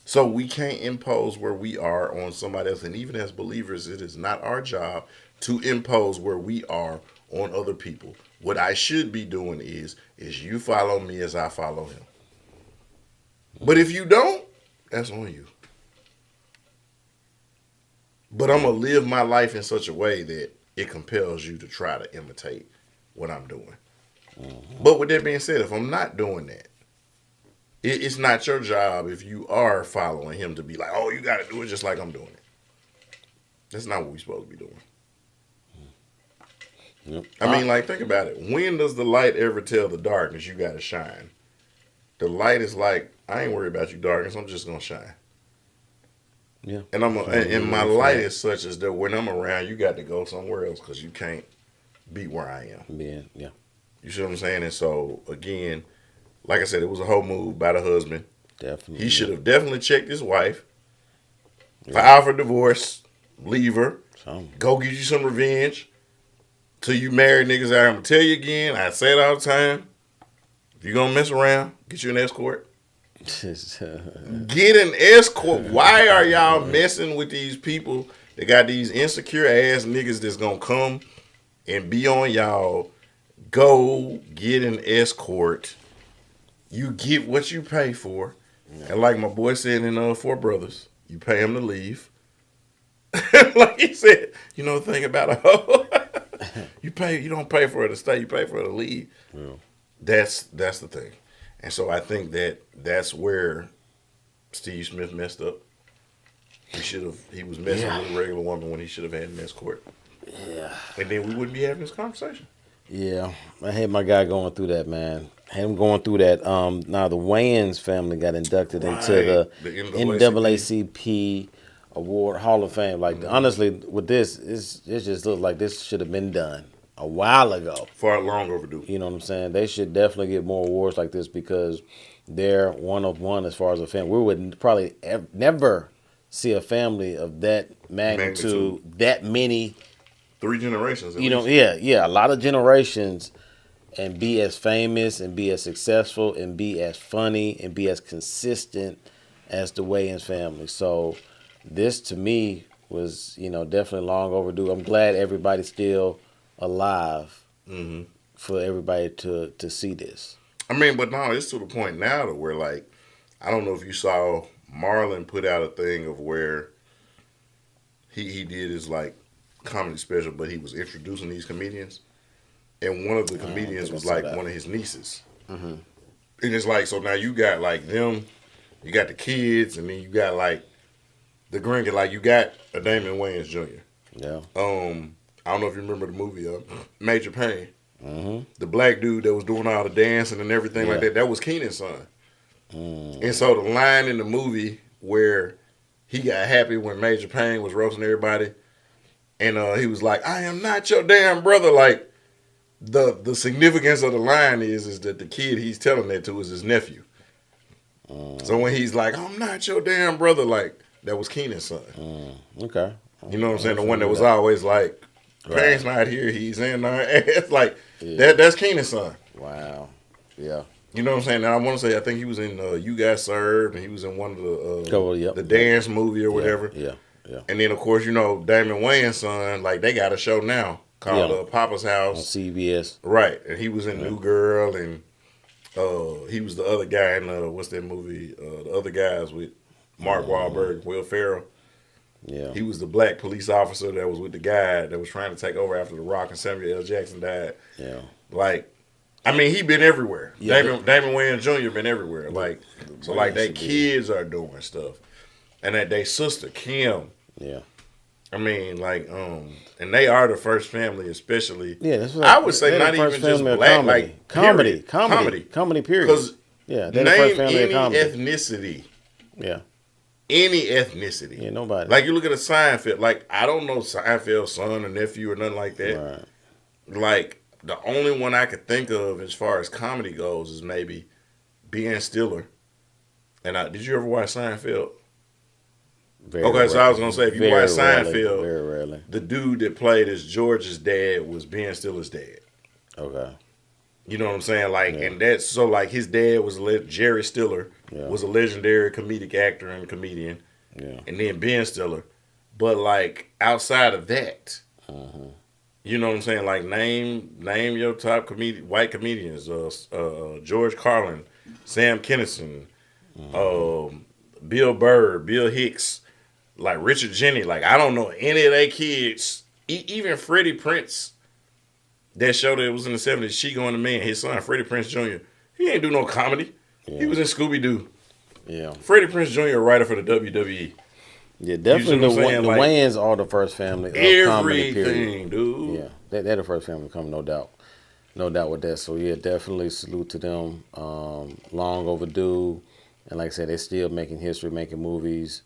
So we can't impose where we are on somebody else. And even as believers, it is not our job to impose where we are on other people. What I should be doing is you follow me as I follow him. But if you don't, that's on you. But I'm going to live my life in such a way that it compels you to try to imitate what I'm doing. Mm-hmm. But with that being said, if I'm not doing that, it's not your job if you are following him to be like, oh, you got to do it just like I'm doing it. That's not what we're supposed to be doing. Yep. I mean, like, think about it. When does the light ever tell the darkness you got to shine? The light is like, I ain't worried about you, darkness. I'm just going to shine. Yeah. And my light is such as that when I'm around, you got to go somewhere else because you can't be where I am. Yeah. Yeah. You see what I'm saying? And so, again, like I said, it was a whole move by the husband. Definitely. He should have definitely checked his wife. File for divorce. Leave her. Go get you some revenge. Till you married niggas out, I'm going to tell you again. I say it all the time. If you're going to mess around, get you an escort. Get an escort. Why are y'all messing with these people that got these insecure ass niggas that's going to come and be on y'all? Go get an escort. You get what you pay for. Yeah. And like my boy said in Four Brothers, you pay him to leave. Like he said, you know the thing about a hoe? You don't pay for her to stay, you pay for her to leave. Yeah. That's the thing. And so I think that's where Steve Smith messed up. He was messing with a regular woman when he should have had an escort. Yeah. And then we wouldn't be having this conversation. Yeah. I hate my guy going through that, man. Him going through that. Now the Wayans family got inducted into the NAACP Award Hall of Fame. Like honestly, with this, it just looks like this should have been done a while ago. Far long overdue. You know what I'm saying? They should definitely get more awards like this because they're one of one as far as a family. We would probably never see a family of that magnitude. That many. 3 generations. You know, yeah, a lot of generations, and be as famous and be as successful and be as funny and be as consistent as the Wayans family. So this to me was, definitely long overdue. I'm glad everybody's still alive for everybody to see this. I mean, but no, it's to the point now to where, like, I don't know if you saw Marlon put out a thing of where he did his, like, comedy special, but he was introducing these comedians. And one of the comedians was, like, one of his nieces. Mm-hmm. And it's like, so now you got, like, them, you got the kids, and then you got, like, the grandkids. Like, you got a Damon Wayans Jr. Yeah. I don't know if you remember the movie Major Payne. Mm-hmm. The black dude that was doing all the dancing and everything like that, that was Keenan's son. Mm. And so the line in the movie where he got happy when Major Payne was roasting everybody, and he was like, I am not your damn brother. Like, the significance of the line is that the kid he's telling that to is his nephew. So when he's like, I'm not your damn brother, like, that was Keenan's son. Okay. You know what I'm saying? The I one that knew was that. always like, parents Right. not here, he's in our ass. Like, Yeah. that's Keenan's son. Wow. Yeah. You know what I'm saying? And I want to say, I think he was in You Got Served, and he was in one of Go. Yep. the Yep. dance movie or Yeah. whatever. Yeah. Yeah. And then, of course, you know, Damon Wayans' son, like, they got a show now called Yeah. Papa's On House. CBS. Right. And he was in Yeah. New Girl, and he was the other guy in, what's that movie? The other guys with Mark Wahlberg, Will Ferrell. Yeah. He was the black police officer that was with the guy that was trying to take over after The Rock and Samuel L. Jackson died. Yeah. Like, I mean, he been everywhere. Yeah, Damon Wayans Jr. been everywhere. Like, so like they Wayans should be- kids are doing stuff, and that they sister Kim. Yeah. I mean, like, and they are the first family, especially. Yeah. That's what I would say they're the not first even just family of black, comedy. like Comedy. period. Comedy. Period. Because Yeah. They're the first name family any of comedy. ethnicity, Yeah. any ethnicity. Yeah. Nobody. Like you look at a Seinfeld. Like I don't know Seinfeld's son or nephew or nothing like that. Right. Like the only one I could think of as far as comedy goes is maybe Ben Stiller. And did you ever watch Seinfeld? Very Okay, so I was gonna say if you very watch rarely, Seinfeld, very rarely. the dude that played as George's dad was Ben Stiller's dad. Okay. You know what I'm saying? Like, Yeah. and that's so like his dad was Jerry Stiller Yeah. was a legendary comedic actor and comedian, Yeah. and then Ben Stiller. But like outside of that, you know what I'm saying? Like name your top white comedians. George Carlin, Sam Kinison, Bill Burr, Bill Hicks, like Richard Jennings. Like I don't know any of their kids. Even Freddie Prince. That show that was in the 70s, She Going to Man, his son, Freddie Prince Jr., he ain't do no comedy. Yeah. He was in Scooby-Doo. Yeah. Freddie Prince Jr., a writer for the WWE. Yeah. Definitely what I'm saying? the Like, Wayans are the first family of comedy. Period. Everything, dude. Yeah. They're the first family coming, no doubt. No doubt with that. So yeah, definitely salute to them. Long overdue, and like I said, they're still making history, making movies,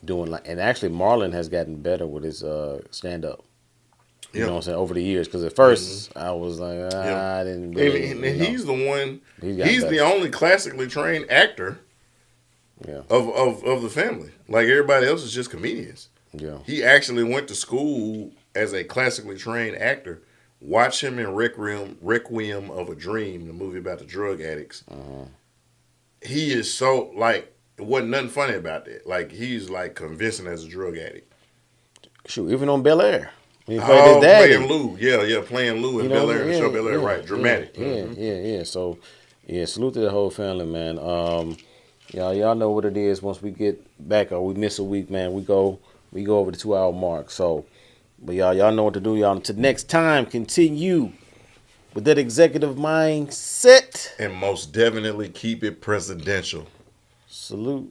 doing like. And actually, Marlon has gotten better with his stand up. You know what I'm saying? Over the years, because at 1st I was like, I didn't. Really, And he's the one. He's He's got the better. only classically trained actor Yeah. of the family. Like everybody else is just comedians. Yeah. He actually went to school as a classically trained actor. Watch him in Requiem of a Dream, the movie about the drug addicts. He is so like it wasn't nothing funny about that. Like he's like convincing as a drug addict. Shoot, even on Bel Air, he played his daddy. Playing Lou, playing Lou in Bel Air, the show Bel Air, right? Dramatic. Yeah. So, yeah, salute to the whole family, man. Y'all know what it is. Once we get back or we miss a week, man, we go over the 2 hour mark. So, but y'all know what to do, y'all. Until next time, continue with that executive mindset. And most definitely keep it presidential. Salute.